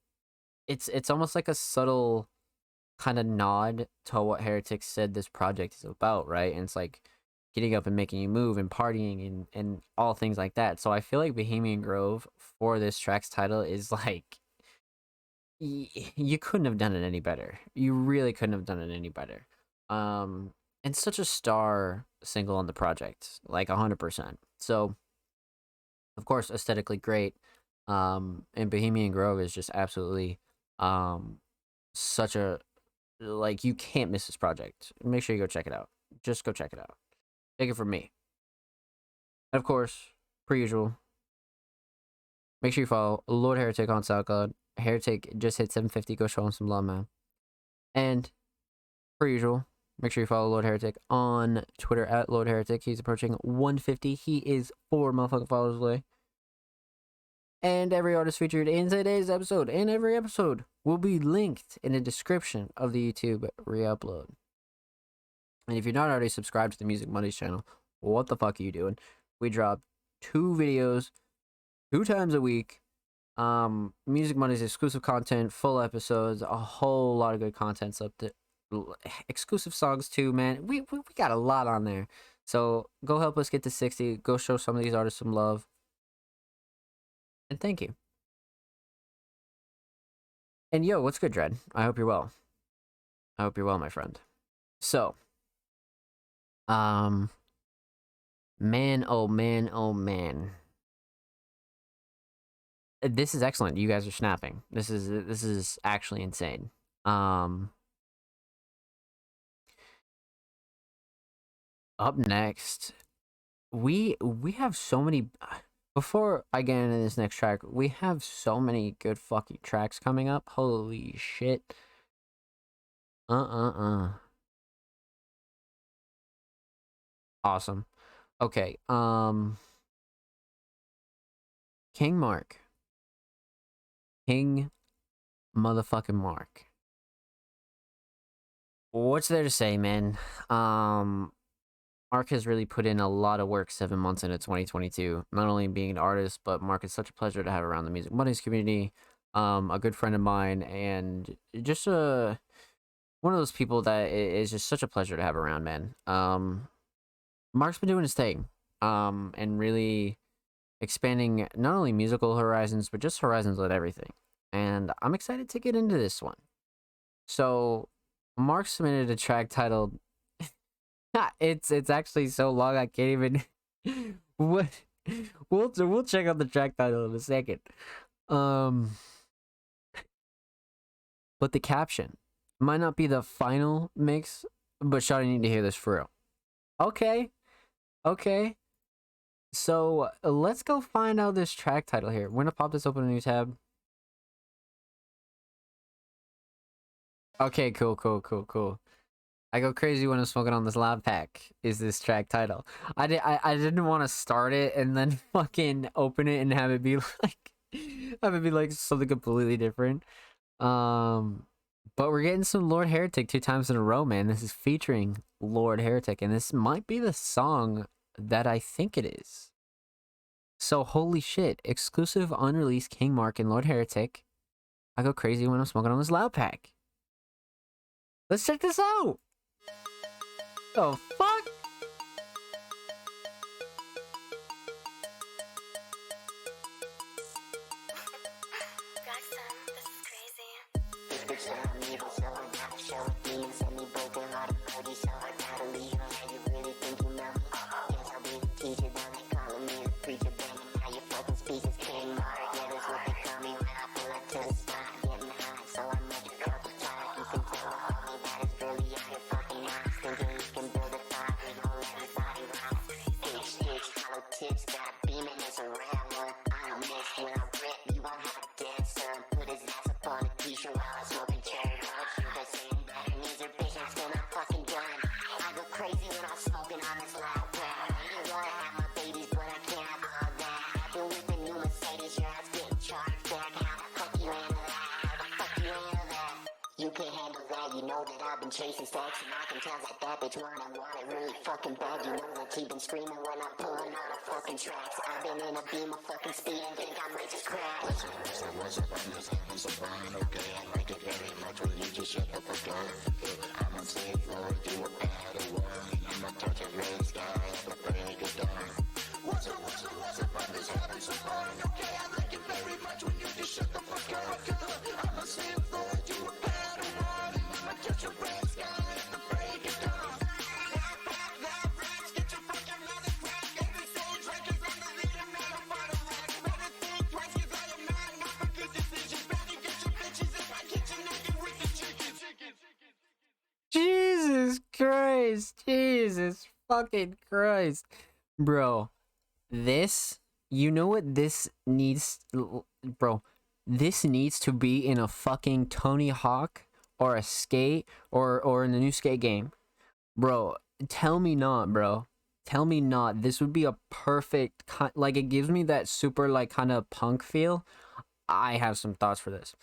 it's almost like a subtle kind of nod to what Heretics said this project is about, right? And it's like getting up and making you move and partying and all things like that. So I feel like Bohemian Grove for this track's title is like you couldn't have done it any better. You really couldn't have done it any better. And such a star single on the project, like 100%. So of course aesthetically great. And Bohemian Grove is just absolutely such a like you can't miss this project. Make sure you go check it out. Just go check it out. Take it from me. And of course, per usual, make sure you follow Lord Heretic on SoundCloud. Heretic just hit 750. Go show him some love, man. And per usual, make sure you follow Lord Heretic on Twitter at Lord Heretic. He's approaching 150. He is 4 motherfucking followers away. And every artist featured in today's episode and every episode will be linked in the description of the YouTube re-upload. And if you're not already subscribed to the Music Mondays channel, what the fuck are you doing? We drop 2 videos 2 times a week. Music Mondays exclusive content, full episodes, a whole lot of good contents up there. Exclusive songs too, man. We got a lot on there. So go help us get to 60. Go show some of these artists some love. And thank you. And yo, what's good, Dread? I hope you're well. I hope you're well, my friend. So, man, oh man, oh man. This is excellent. You guys are snapping. This is actually insane. Up next, we have so many. Before I get into this next track, we have so many good fucking tracks coming up. Holy shit. Awesome. Okay. King Mark. King motherfucking Mark. What's there to say, man? Mark has really put in a lot of work 7 months into 2022. Not only being an artist, but Mark is such a pleasure to have around the Music Mondays community. A good friend of mine, and just one of those people that is just such a pleasure to have around, man. Mark's been doing his thing, and really expanding not only musical horizons, but just horizons with everything. And I'm excited to get into this one. So, Mark submitted a track titled it's actually so long I can't even what we'll check out the track title in a second. But the caption might not be the final mix, but Shawty need to hear this for real. Okay. So let's go find out this track title here. We're gonna pop this open a new tab. Okay, cool. I go crazy when I'm smoking on this loud pack is this track title. I didn't want to start it and then fucking open it and have it be like something completely different. But we're getting some Lord Heretic 2 times in a row, man. This is featuring Lord Heretic, and this might be the song that I think it is. So holy shit, exclusive unreleased King Mark and Lord Heretic. I go crazy when I'm smoking on this loud pack. Let's check this out. The fuck? Chasing stacks and knocking tails like that bitch want it really fucking bad. You know that keep screaming when I'm pulling out of fucking tracks. I've been in a beam of fucking speed and think I might just crash. What's up, I'm just having some fun, okay? I like it very much when you just shut the fuck up. I'm on safe floor, do a bad one. I'ma touch a red sky, have a break of dawn. What's up, I'm just having some fun, okay? I like it very much when you just shut the fuck up. I'm on safe floor, do a bad one. I'ma touch a red sky, have a break of dawn. Get your fucking mother crack. Every stage records on the leader, man, I'm on a rack. Better think twice, cause I am not for good decisions. Better get your bitches if I get you naked with the chickens. Jesus Christ. Jesus fucking Christ. Bro, this, you know what this needs, bro? This needs to be in a fucking Tony Hawk or a Skate or in the new Skate game. Bro, tell me not, bro. Tell me not. This would be a perfect, like, it gives me that super, like, kind of punk feel. I have some thoughts for this.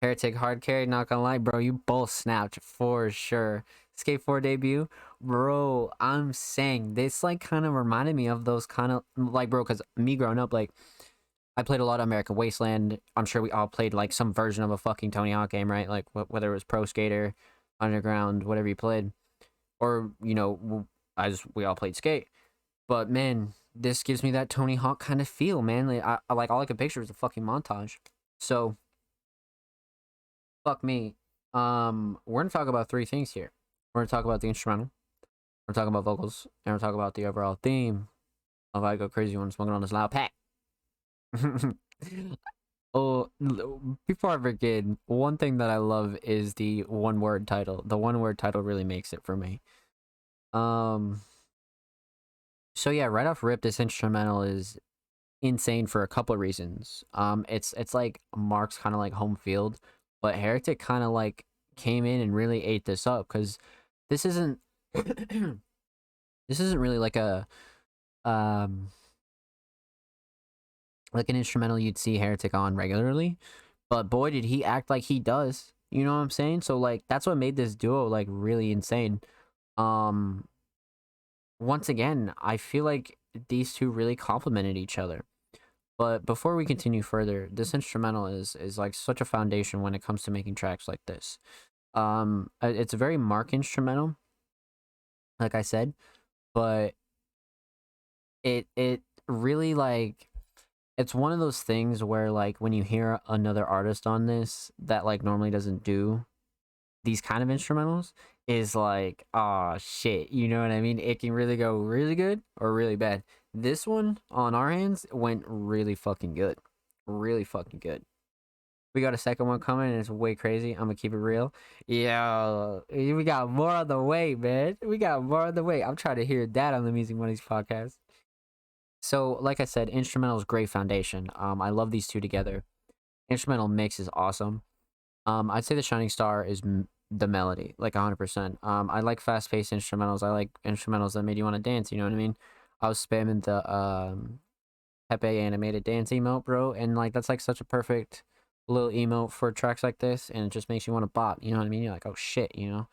Heretic, Hard Carry, not gonna lie, bro, you both snapped for sure. Skate 4 debut, bro. I'm saying this like kind of reminded me of those kind of like, bro, because me growing up, like I played a lot of American Wasteland. I'm sure we all played like some version of a fucking Tony Hawk game, right? Like whether it was Pro Skater, Underground, whatever you played, or we all played Skate. But man, this gives me that Tony Hawk kind of feel, man. Like, I like all I could picture is a fucking montage. So fuck me. We're gonna talk about three things here. We're gonna talk about the instrumental. We're talking about vocals, and we're talking about the overall theme of "I Go Crazy When I'm Smoking on This Loud Pack." Before I forget, one thing that I love is the one-word title. The one-word title really makes it for me. Um. So yeah, right off rip, this instrumental is insane for a couple of reasons. It's like Mark's kind of like home field, but Heretic kind of like came in and really ate this up because this isn't this isn't really like a um like an instrumental you'd see Heretic on regularly, but boy did he act like he does. You know what I'm saying? So like that's what made this duo like really insane. Um Once again, I feel like these two really complemented each other. But before we continue further, this instrumental is like such a foundation when it comes to making tracks like this. It's a very Mark instrumental, like I said, but it really like it's one of those things where like when you hear another artist on this that like normally doesn't do these kind of instrumentals is like, oh shit, you know what I mean? It can really go really good or really bad. This one on our hands went really fucking good. Really fucking good. We got a second one coming and it's way crazy. I'm gonna keep it real. Yeah, we got more on the way, man. We got more on the way. I'm trying to hear that on the Music Money's podcast. So, like I said, instrumental is great foundation. I love these two together. Instrumental mix is awesome. I'd say the shining star is the melody, like 100%. I like fast paced instrumentals. I like instrumentals that made you want to dance. You know what I mean? I was spamming the Pepe animated dance emote, bro, and like that's like such a perfect little emote for tracks like this, and it just makes you want to bop. You know what I mean? You're like, oh shit, you know.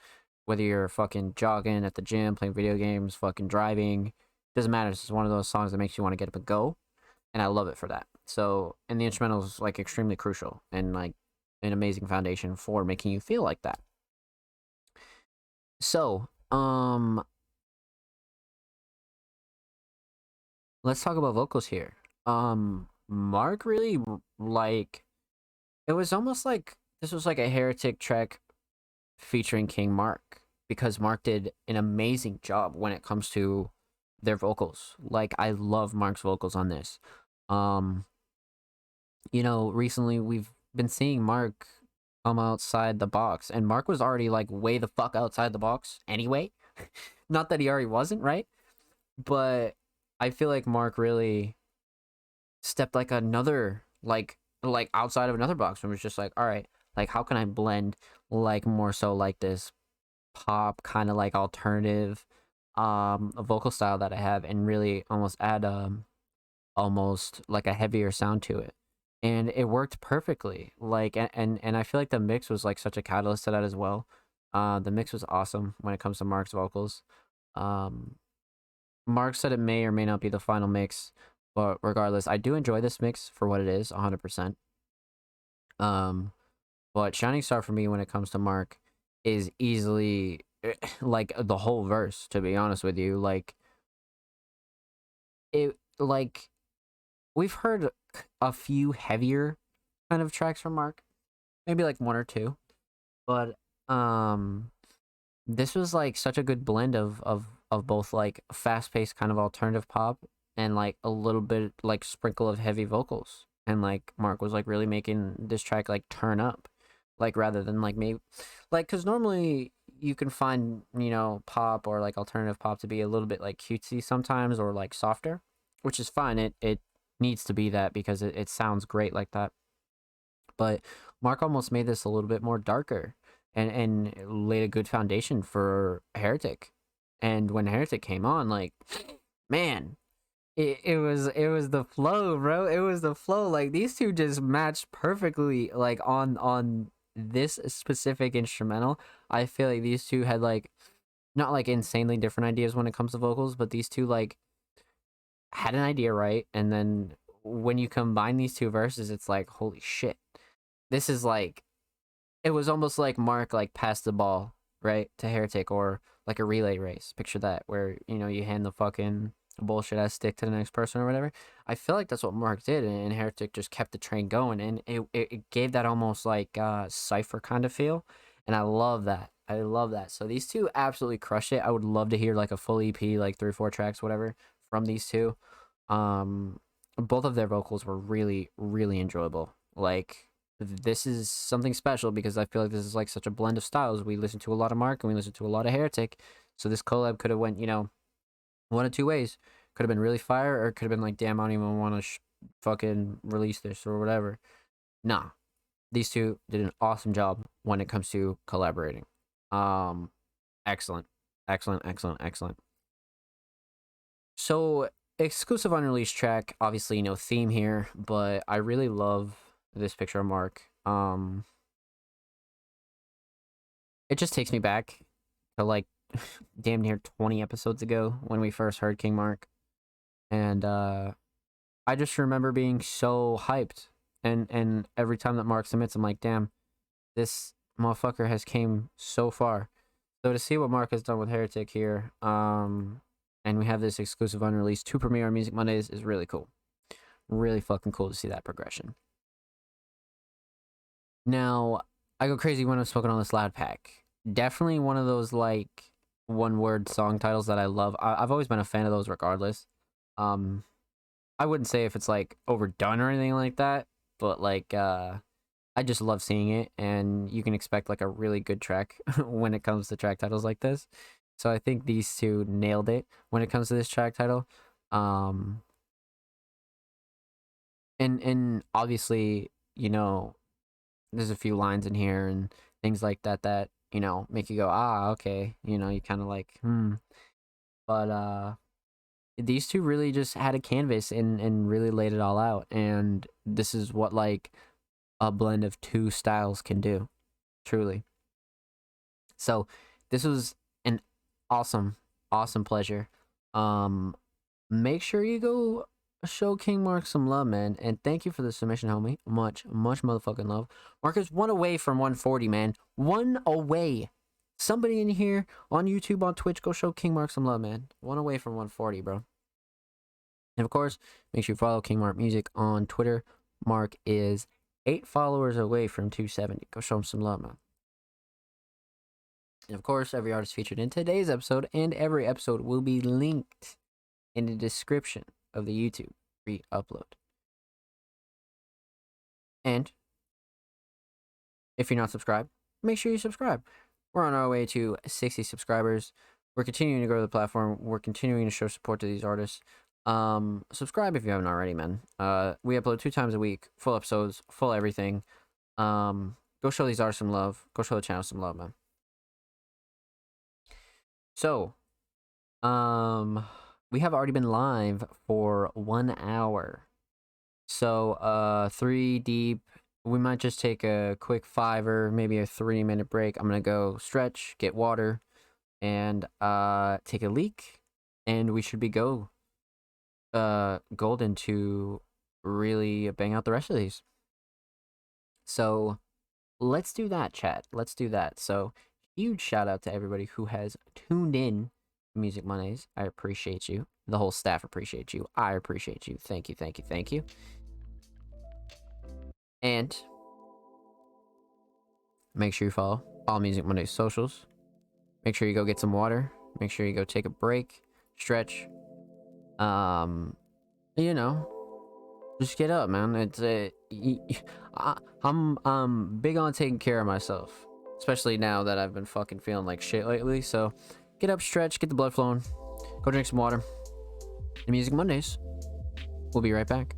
Whether you're fucking jogging at the gym, playing video games, fucking driving, doesn't matter. It's just one of those songs that makes you want to get up and go, and I love it for that. So, and the instrumental is like extremely crucial and like an amazing foundation for making you feel like that. So, let's talk about vocals here. Mark really like it was almost like this was like a Heretic track featuring King Mark because Mark did an amazing job when it comes to their vocals. Like I love Mark's vocals on this. Um, recently we've been seeing Mark come outside the box, and Mark was already like way the fuck outside the box anyway. Not that he already wasn't, right? But I feel like Mark really stepped like another like outside of another box and was just like, all right, like how can I blend like more so like this pop kind of like alternative a vocal style that I have and really almost add almost like a heavier sound to it. And it worked perfectly. Like and I feel like the mix was like such a catalyst to that as well. The mix was awesome when it comes to Mark's vocals. Um Mark said it may or may not be the final mix, but regardless, I do enjoy this mix for what it is, 100%. Um, but Shining Star for me when it comes to Mark is easily like the whole verse, to be honest with you. Like we've heard a few heavier kind of tracks from Mark, maybe like one or two, but this was like such a good blend of both like fast paced kind of alternative pop and like a little bit like sprinkle of heavy vocals. And like Mark was like really making this track like turn up, like rather than like maybe like because normally you can find pop or like alternative pop to be a little bit like cutesy sometimes or like softer, which is fine. It needs to be that because it sounds great like that. But Mark almost made this a little bit more darker and laid a good foundation for Heretic. And when Heretic came on, like, man, it was the flow, bro. It was the flow. Like these two just matched perfectly. Like on this specific instrumental, I feel like these two had like not like insanely different ideas when it comes to vocals, but these two like had an idea right, and then when you combine these two verses, it's like holy shit. This is like it was almost like Mark like passed the ball right to Heretic, or like a relay race. Picture that, where you hand the fucking bullshit ass stick to the next person or whatever. I feel like that's what Mark did, and Heretic just kept the train going, and it gave that almost like cipher kind of feel, and I love that. I love that. So these two absolutely crushed it. I would love to hear like a full EP, like 3 or 4 tracks, whatever, from these two. Um, both of their vocals were really, really enjoyable. Like this is something special because I feel like this is like such a blend of styles. We listen to a lot of Mark and we listen to a lot of Heretic, so this collab could have went one of two ways. Could have been really fire, or it could have been like, damn, I don't even want to fucking release this or whatever. Nah, these two did an awesome job when it comes to collaborating. Um, excellent, excellent, excellent, excellent. So exclusive unreleased track, obviously no theme here, but I really love this picture of Mark. It just takes me back to like damn near 20 episodes ago when we first heard King Mark, and I just remember being so hyped, and every time that Mark submits, I'm like, damn, this motherfucker has came so far. So to see what Mark has done with Heretic here, and we have this exclusive unreleased to premiere on Music Mondays is really cool. Really fucking cool to see that progression. Now, I go crazy when I'm smoking on this loud pack. Definitely one of those like one word song titles that I love. I've always been a fan of those regardless. Um, I wouldn't say if it's like overdone or anything like that, but like I just love seeing it, and you can expect like a really good track when it comes to track titles like this. So I think these two nailed it when it comes to this track title. Um, and obviously, there's a few lines in here and things like that that make you go, ah, okay, you kind of like but these two really just had a canvas and really laid it all out, and this is what like a blend of two styles can do, truly. So this was an awesome, awesome pleasure. Um, make sure you go show King Mark some love, man. And thank you for the submission, homie. Much, much motherfucking love. Mark is one away from 140, man. One away. Somebody in here on YouTube, on Twitch, go show King Mark some love, man. One away from 140, bro. And of course, make sure you follow King Mark Music on Twitter. Mark is 8 followers away from 270. Go show him some love, man. And of course, every artist featured in today's episode and every episode will be linked in the description of the YouTube re-upload. And if you're not subscribed, make sure you subscribe. We're on our way to 60 subscribers. We're continuing to grow the platform. We're continuing to show support to these artists. Subscribe if you haven't already, man. We upload 2 times a week, full episodes, full everything. Go show these artists some love. Go show the channel some love, man. So, we have already been live for 1 hour. So, 3 deep. We might just take a quick 5 or maybe a 3-minute break. I'm gonna go stretch, get water, and take a leak, and we should be golden to really bang out the rest of these. So, let's do that, chat. Let's do that. So, huge shout out to everybody who has tuned in to Music Mondays. I appreciate you. The whole staff appreciates you. I appreciate you. Thank you, thank you, thank you. And make sure you follow all Music Mondays socials. Make sure you go get some water. Make sure you go take a break, stretch. Just get up, man. I'm big on taking care of myself, especially now that I've been fucking feeling like shit lately. So get up, stretch, get the blood flowing, go drink some water. The Music Mondays. We'll be right back.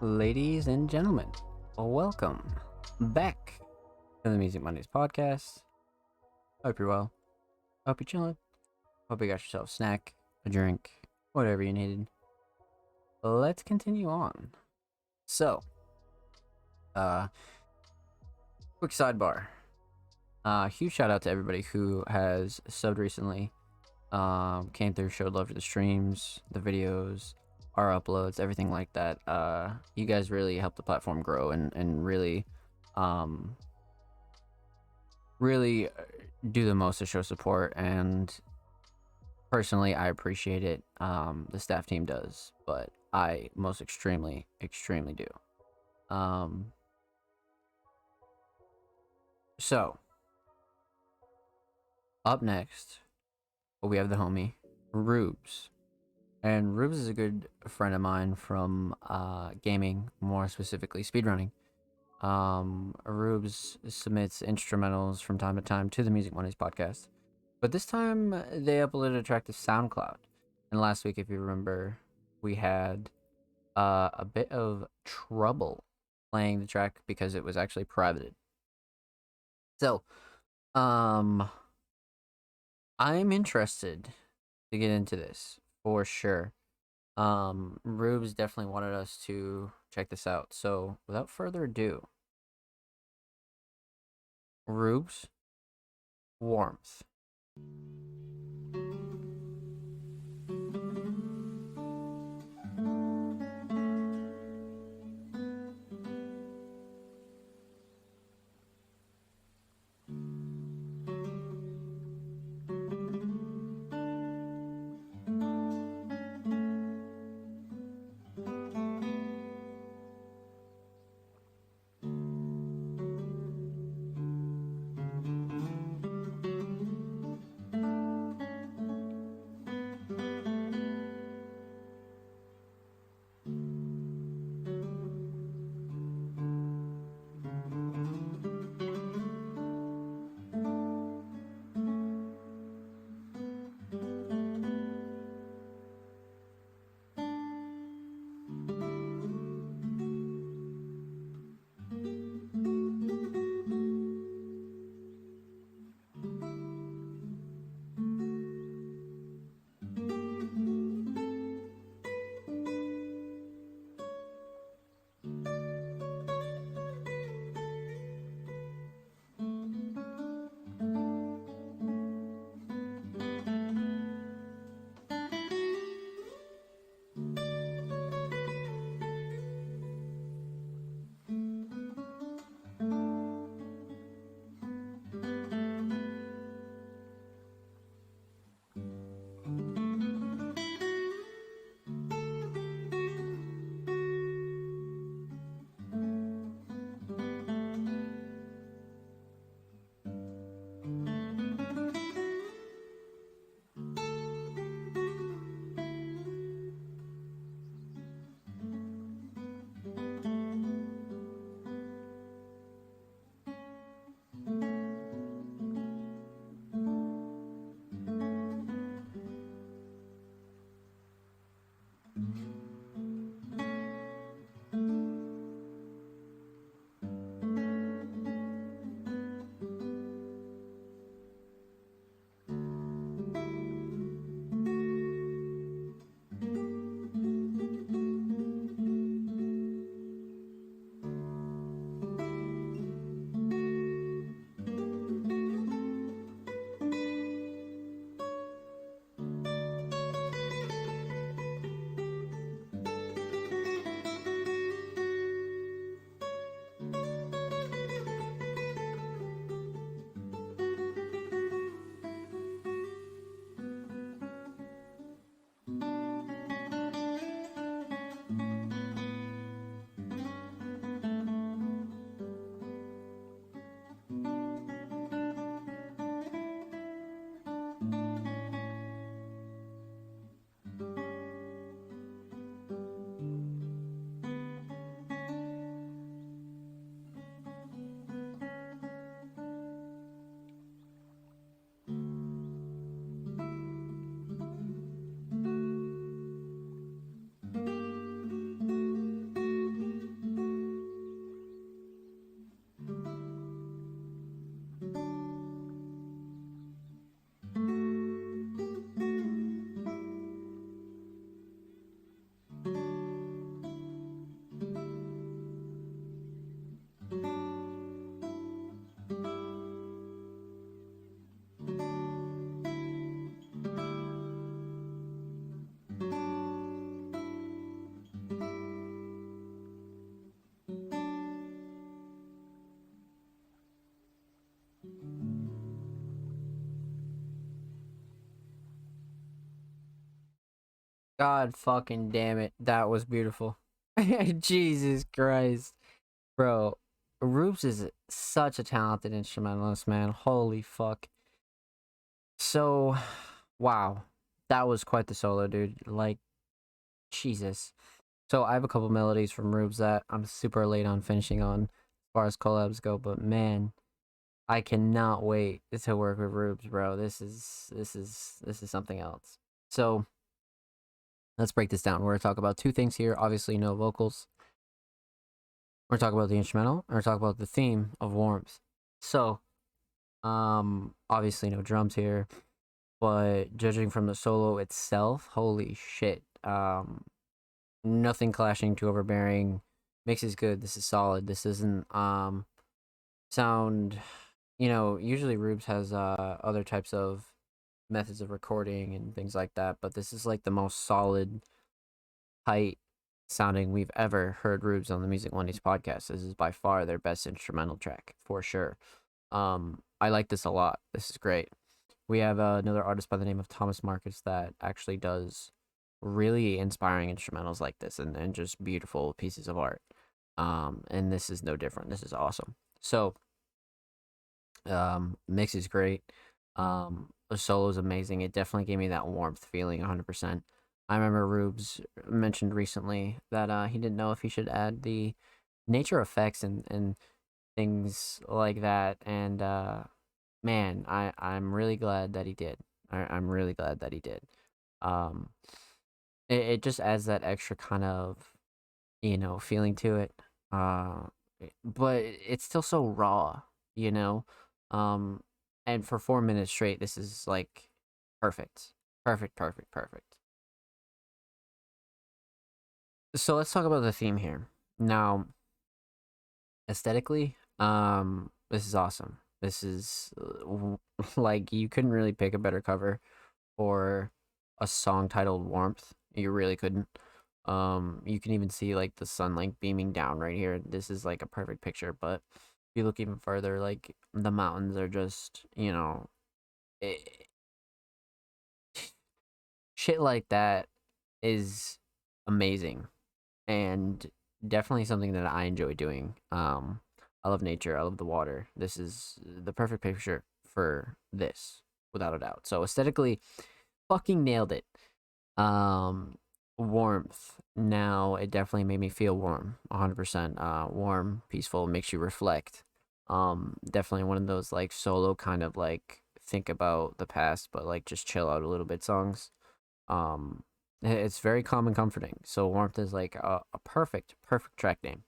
Ladies and gentlemen, welcome back to the Music Mondays podcast. Hope you're well. Hope you're chilling. Hope you got yourself a snack, a drink, whatever you needed. Let's continue on. So, quick sidebar. Huge shout out to everybody who has subbed recently. Came through, showed love to the streams, the videos, our uploads, everything like that. You guys really helped the platform grow and really, really do the most to show support. And personally, I appreciate it. The staff team does, but I most extremely do. So up next, we have the homie Rubes. And Rubes is a good friend of mine from gaming, more specifically speedrunning. Rubes submits instrumentals from time to time to the Music Mondays podcast. But this time they uploaded a track to SoundCloud. And last week, if you remember, we had a bit of trouble playing the track because it was actually privated. So, I'm interested to get into this for sure. Rubes definitely wanted us to check this out. So, without further ado, Rubes, Warmth. God fucking damn it. That was beautiful. Jesus Christ. Bro, Rubes is such a talented instrumentalist, man. Holy fuck. So, wow. That was quite the solo, dude. Like, Jesus. So, I have a couple melodies from Rubes that I'm super late on finishing on as far as collabs go, but man, I cannot wait to work with Rubes, bro. This is something else. So, let's break this down. We're gonna talk about two things here. Obviously, no vocals. We're gonna talk about the instrumental. We're gonna talk about the theme of Warmth. So, obviously no drums here, but judging from the solo itself, holy shit. Nothing clashing, too overbearing. Mix is good. This is solid. This isn't sound. Usually Rubes has other types of methods of recording and things like that, but this is like the most solid, tight sounding we've ever heard Rubes on the Music Mondays podcast. This is by far their best instrumental track for sure. I like this a lot. This is great. We have another artist by the name of Thomas Marcus that actually does really inspiring instrumentals like this, and just beautiful pieces of art. And this is no different. This is awesome. So, mix is great. The solo is amazing. It definitely gave me that warmth feeling 100%. I remember Rubes mentioned recently that he didn't know if he should add the nature effects and things like that. And man, I'm really glad that he did. I'm really glad that he did. Um, it just adds that extra kind of feeling to it. But it's still so raw, you know. Um, and for 4 minutes straight, this is like perfect, perfect, perfect, perfect. So let's talk about the theme here now. Aesthetically, this is awesome. This is like you couldn't really pick a better cover for a song titled Warmth. You really couldn't. You can even see like the sun like beaming down right here. This is like a perfect picture, but if you look even further, like the mountains are just, it, shit like that is amazing and definitely something that I enjoy doing. I love nature. I love the water. This is the perfect picture for this, without a doubt. So aesthetically, fucking nailed it. Um, Warmth. Now it definitely made me feel warm, 100%. Warm, peaceful, makes you reflect. Definitely one of those like solo kind of like think about the past, but like just chill out a little bit songs. Um, it's very calm and comforting. So Warmth is like a perfect track name.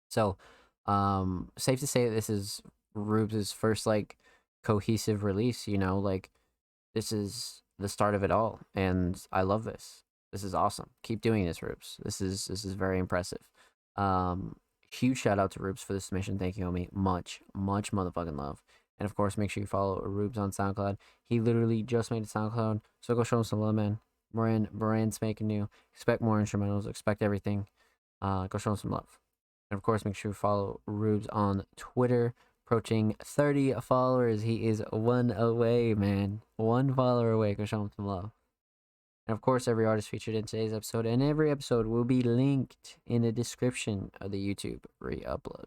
So, safe to say that this is Rubes' first like cohesive release. Like this is the start of it all, and I love this. This is awesome. Keep doing this, Rubes. This is very impressive. Um, Huge shout out to Rubes for this submission. Thank you, homie. Much motherfucking love. And of course, make sure you follow Rubes on SoundCloud. He literally just made a SoundCloud, so go show him some love, man. Brand spanking new. Expect more instrumentals. Expect everything. Go show him some love. And of course, make sure you follow Rubes on Twitter. Approaching 30 followers. He is one away, man. One follower away. Go show him some love. And of course, every artist featured in today's episode and every episode will be linked in the description of the YouTube re-upload.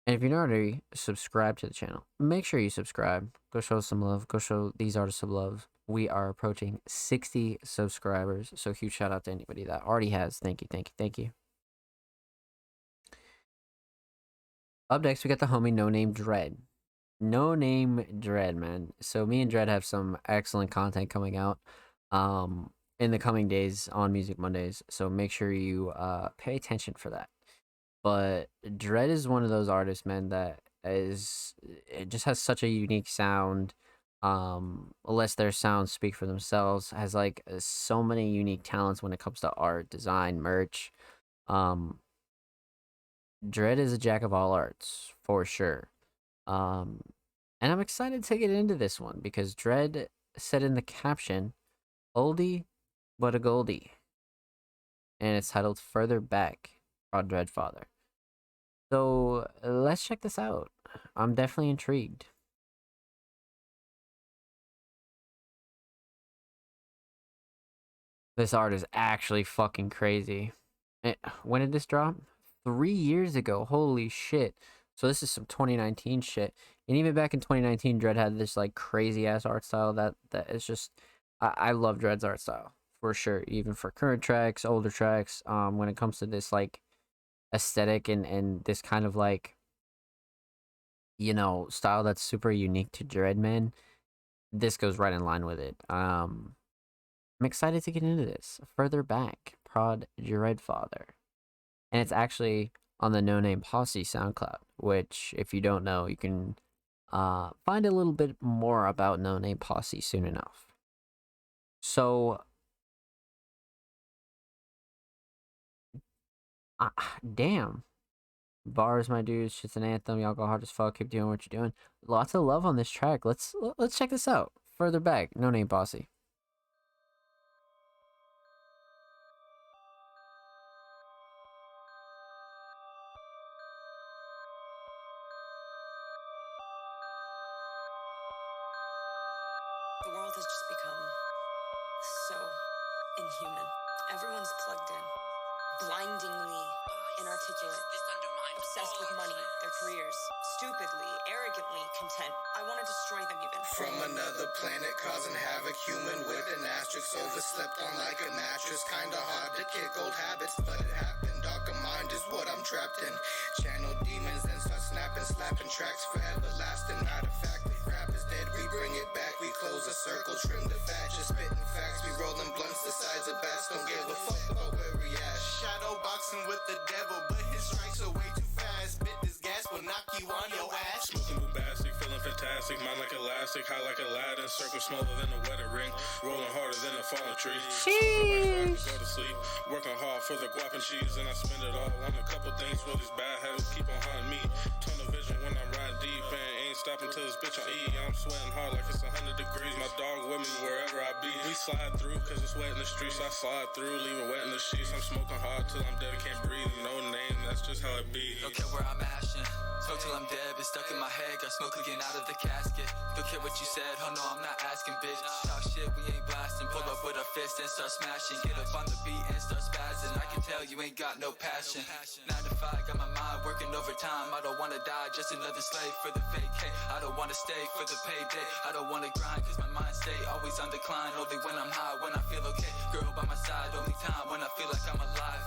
And if you're not already subscribed to the channel, make sure you subscribe. Go show some love. Go show these artists some love. We are approaching 60 subscribers. So huge shout out to anybody that already has. Thank you, thank you, thank you. Up next, we got the homie No Name Dread. No Name Dread, man. So me and Dread have some excellent content coming out in the coming days on Music Mondays. So make sure you pay attention for that. But Dread is one of those artists, man, that is it just has such a unique sound. Unless their sounds speak for themselves, has like so many unique talents when it comes to art, design, merch. Um, Dread is a jack of all arts for sure. Um, and I'm excited to get into this one because Dread said in the caption, "Oldie but a Goldie," and it's titled "Further Back" on Dreadfather. So let's check this out. I'm definitely intrigued. This art is actually fucking crazy. When did this drop? 3 years ago. Holy shit. So this is some 2019 shit. And even back in 2019, Dread had this like crazy ass art style that is just I love Dread's art style for sure. Even for current tracks, older tracks. When it comes to this like aesthetic and this kind of like style that's super unique to Dread, man. This goes right in line with it. I'm excited to get into this. Further back, Prod Dreadfather. And it's actually on the No Name Posse SoundCloud, which, if you don't know, you can find a little bit more about No Name Posse soon enough. So, damn. Bars, my dudes, shit's an anthem. Y'all go hard as fuck. Keep doing what you're doing. Lots of love on this track. Let's check this out. Further back, No Name Posse. The world has just become so inhuman. Everyone's plugged in, blindingly inarticulate, obsessed with money, their careers, stupidly, arrogantly content. I want to destroy them even. From another planet causing havoc, human with an asterisk, overslept on like a mattress. Kinda hard to kick old habits, but it happened. Darker mind is what I'm trapped in. Channel demons and start snapping, slapping tracks forever lasting. Matter of fact, if rap is dead, we bring it back. We close a circle, trim the fat, just spitting facts. We rolling blunts the size of bats, don't give a fuck about where we at. Shadow boxing with the devil, but his strikes are way too fast. Spit this gas will knock you on your ass. Smoking bombastic, feeling fantastic, mind like elastic, high like Aladdin, circle smaller than a wedding ring, rolling harder than a fallen tree. Sheesh. Go to sleep, working hard for the guap and cheese, and I spend it all on a couple things where these bad habits keep on hunting me. Tunnel vision when I'm riding deep and ain't stopping till this bitch on E. I'm sweating hard like it's 100 degrees. My dog with me wherever I be. We slide through cause it's wet in the streets. I slide through, leaving wet in the sheets. I'm smoking hard till I'm dead, I can't breathe. No name, that's just how it be. Don't care where I'm ashing. Smoke till I'm dead, been stuck in my head. Got smoke leaking out of the casket. Don't care what you said, oh no, I'm not asking, bitch. Talk shit, we ain't blasting. Pull up with our fist and start smashing. Get up on the beat and start spazzing. I can tell you ain't got no passion. 9 to 5, got my mind working overtime. I don't wanna die, just another slave for the vacay. I don't wanna stay for the payday. I don't wanna grind, cause my mind stay always on decline. Only when I'm high, when I feel okay. Girl by my side, only time when I feel like I'm alive.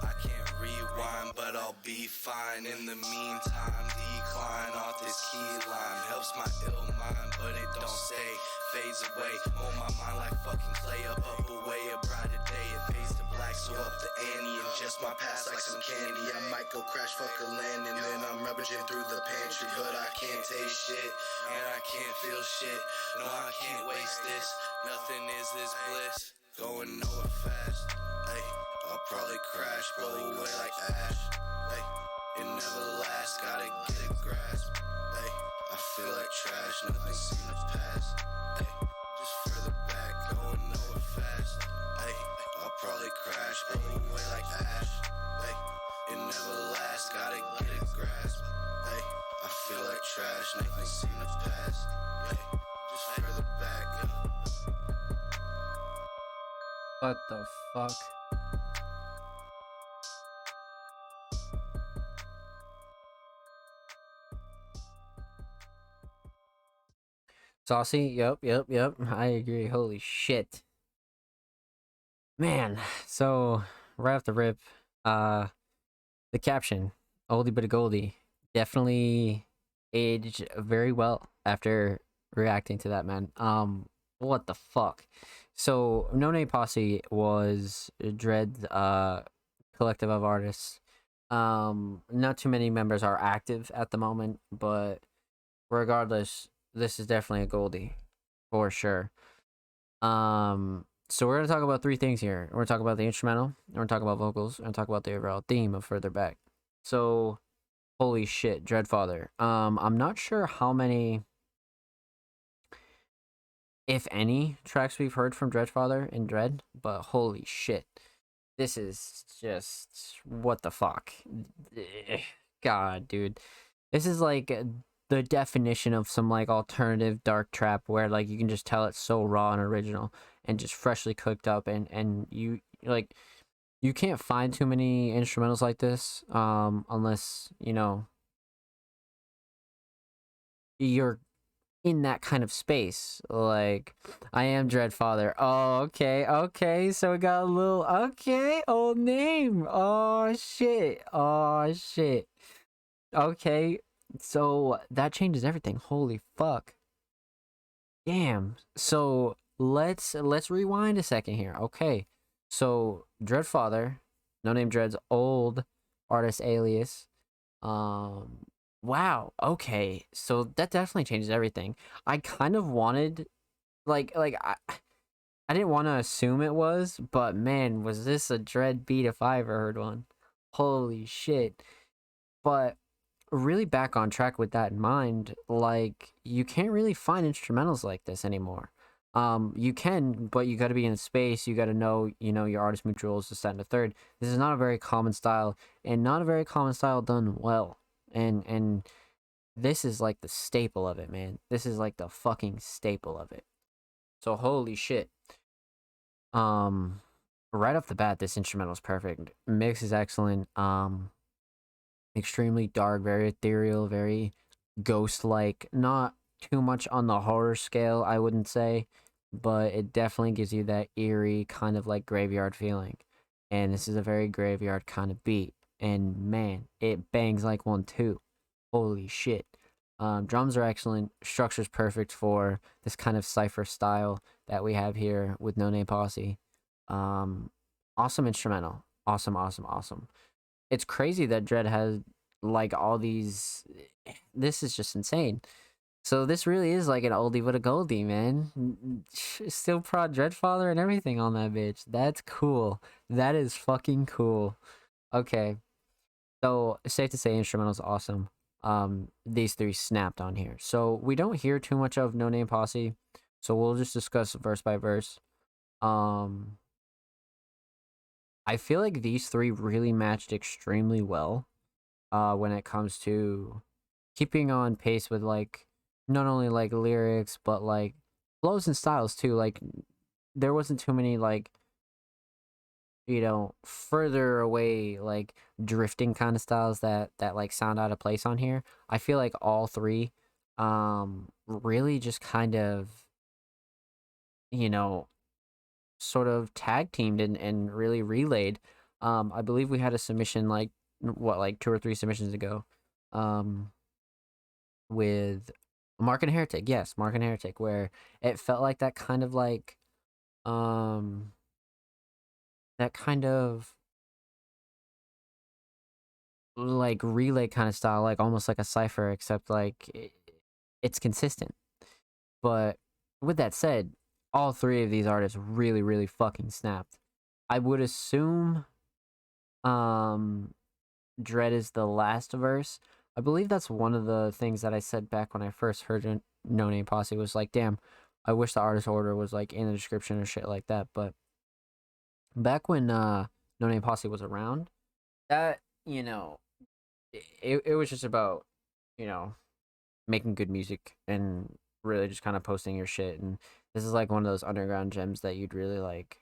I can't rewind, but I'll be fine. In the meantime, decline off this key line. Helps my ill mind, but it don't stay. Fades away, on my mind like fucking clay. Up away, a brighter day. It fades to black, so up the ante. And just my past like some candy. I might go crash, fuck a land, and then I'm rummaging through the pantry. But I can't taste shit, and I can't feel shit. No, I can't waste this. Nothing is this bliss. Going nowhere fast, hey. I'll probably crash, blow away like ash. Hey, it never lasts, gotta get a grasp. Hey, I feel like trash, nothing seem to pass. Hey, just further back, going nowhere fast. Hey, I'll probably crash, blow away like ash. Hey, it never lasts, gotta get a grasp. Hey, I feel like trash, nothing seem to pass. Hey, just further back. What the fuck? Saucy, yep. I agree. Holy shit. Man, so right off the rip, the caption, oldie but a goldie, definitely aged very well after reacting to that, man. What the fuck? So No Name Posse was Dread's collective of artists. Not too many members are active at the moment, but regardless, this is definitely a Goldie for sure. So we're gonna talk about three things here. We're gonna talk about the instrumental, we're gonna talk about vocals, we're gonna talk about the overall theme of Further Back. So holy shit, Dreadfather. I'm not sure how many, if any, tracks we've heard from Dreadfather in Dread, but holy shit. This is just what the fuck. God, dude. This is like the definition of some like alternative dark trap where like you can just tell it's so raw and original and just freshly cooked up, and you like you can't find too many instrumentals like this unless you're in that kind of space. Like, I am Dreadfather. Oh, okay, so we got a little, okay, old name. Oh shit, okay, so that changes everything. Holy fuck, damn. So let's rewind a second here. Okay, so Dreadfather, No Name Dread's old artist alias. Wow, okay, so that definitely changes everything. I kind of wanted, I didn't want to assume it was, but man, was this a Dread beat if I ever heard one. Holy shit. But really back on track with that in mind, like, you can't really find instrumentals like this anymore. You can, but you got to be in a space. You got to know, your artist mood rules, this, that, and the third. This is not a very common style, and not a very common style done well. And this is like the staple of it, man. This is like the fucking staple of it. So holy shit. Right off the bat, this instrumental is perfect. Mix is excellent. Extremely dark, very ethereal, very ghost-like. Not too much on the horror scale, I wouldn't say, but it definitely gives you that eerie kind of like graveyard feeling. And this is a very graveyard kind of beat. And man, it bangs like one too. Holy shit. Drums are excellent. Structure's perfect for this kind of cypher style that we have here with No Name Posse. Awesome instrumental. Awesome. It's crazy that Dread has like all these. This is just insane. So this really is like an oldie but a goldie, man. Still prod Dreadfather and everything on that bitch. That's cool. That is fucking cool. Okay. So safe to say instrumental's awesome. These three snapped on here. So we don't hear too much of No Name Posse. So we'll just discuss verse by verse. I feel like these three really matched extremely well when it comes to keeping on pace with like not only like lyrics but like flows and styles too. Like there wasn't too many like further away like drifting kind of styles that like sound out of place on here. I feel like all three really just kind of sort of tag teamed and really relayed. I believe we had a submission like 2 or 3 submissions ago with Mark and Heretic. Yes, Mark and Heretic, where it felt like that kind of like that kind of like relay kind of style, like almost like a cipher, except like it's consistent. But with that said, all three of these artists really, really fucking snapped. I would assume Dread is the last verse. I believe that's one of the things that I said back when I first heard No Name Posse was like, damn, I wish the artist order was like in the description or shit like that. But back when No Name Posse was around, that it was just about making good music and really just kind of posting your shit. And this is like one of those underground gems that you'd really like.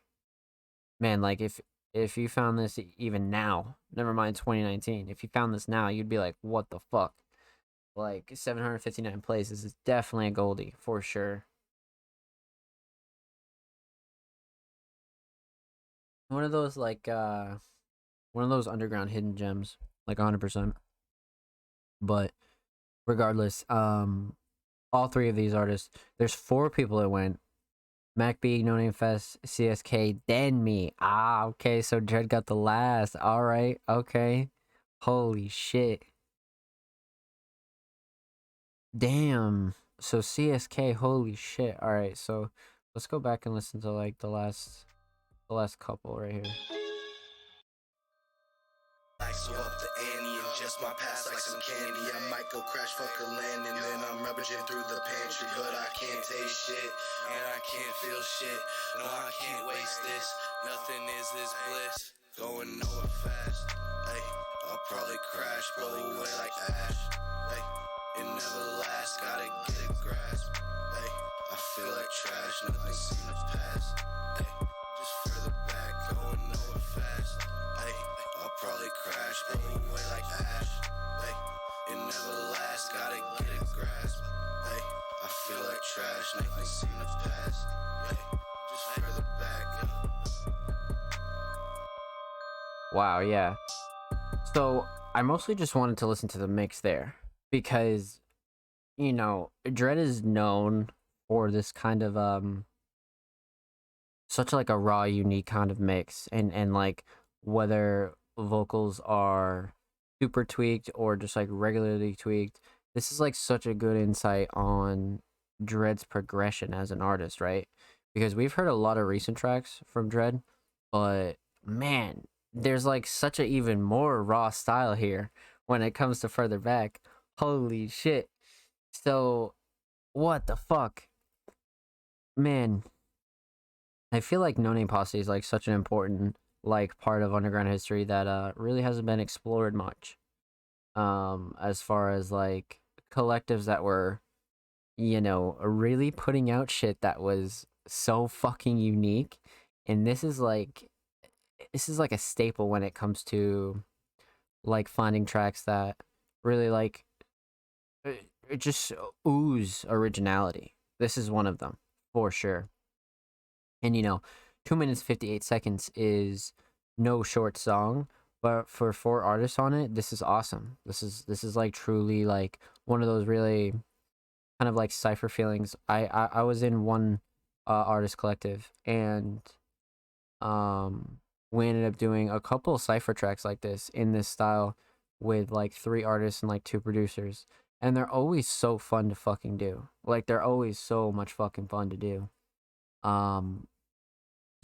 Man, like if you found this even now, never mind 2019, if you found this now, you'd be like, what the fuck? Like 759 plays. This is definitely a goldie for sure. One of those like one of those underground hidden gems, like 100%. But regardless, all three of these artists, there's 4 people that went. MacB, No Name Fest, CSK, then me. Ah, okay, so Dread got the last. Alright, okay. Holy shit. Damn. So CSK, holy shit. Alright, so let's go back and listen to like the last couple right here. So up the ante and just my past like some candy. I might go crash, fuck a land, and then I'm rummaging through the pantry, but I can't taste shit, and I can't feel shit. No, I can't waste this. Nothing is this bliss. Going nowhere fast. Hey, I'll probably crash, blow away like ash. Hey, in never lasts, gotta get a grasp. Hey, I feel like trash, nothing seem to pass. Hey, just further back, going nowhere fast. Hey, I'll probably crash, blow away like ash. Hey, it never lasts, gotta get a grasp. Hey, I feel like trash, nothing seem to pass. Hey, just further back. Wow, yeah. So I mostly just wanted to listen to the mix there because, you know, Dread is known for this kind of such like a raw, unique kind of mix, and like whether vocals are super tweaked or just like regularly tweaked, this is like such a good insight on Dread's progression as an artist, right? Because we've heard a lot of recent tracks from Dread, but man, there's like such a even more raw style here when it comes to further back. Holy shit. So what the fuck? Man, I feel like No Name Posse is like such an important like part of underground history that really hasn't been explored much. As far as like collectives that were, you know, really putting out shit that was so fucking unique. And this is like a staple when it comes to like finding tracks that really like it just ooze originality. This is one of them for sure. And you know, 2 minutes 58 seconds is no short song, but for 4 artists on it, this is awesome. This is like truly like one of those really kind of like cipher feelings. I was in one artist collective, and we ended up doing a couple cipher tracks like this in this style with like 3 artists and like 2 producers, and they're always so fun to fucking do. Like they're always so much fucking fun to do.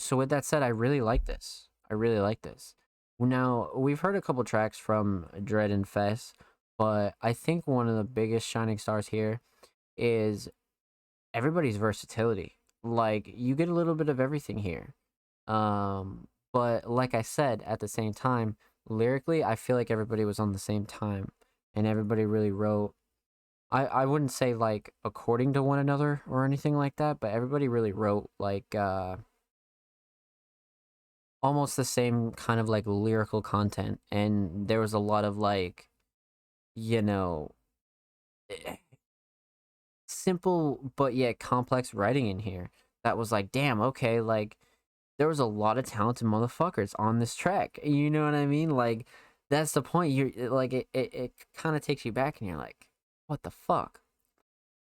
So with that said, I really like this. I really like this. Now, we've heard a couple tracks from Dread and Fess, but I think one of the biggest shining stars here is everybody's versatility. Like you get a little bit of everything here. But like I said, at the same time, lyrically, I feel like everybody was on the same time and everybody really wrote. I wouldn't say like according to one another or anything like that, but everybody really wrote like almost the same kind of like lyrical content, and there was a lot of like, you know, eh, simple but yet complex writing in here that was like, damn, okay, like there was a lot of talented motherfuckers on this track. You know what I mean? Like that's the point. You're like it kind of takes you back and you're like, what the fuck?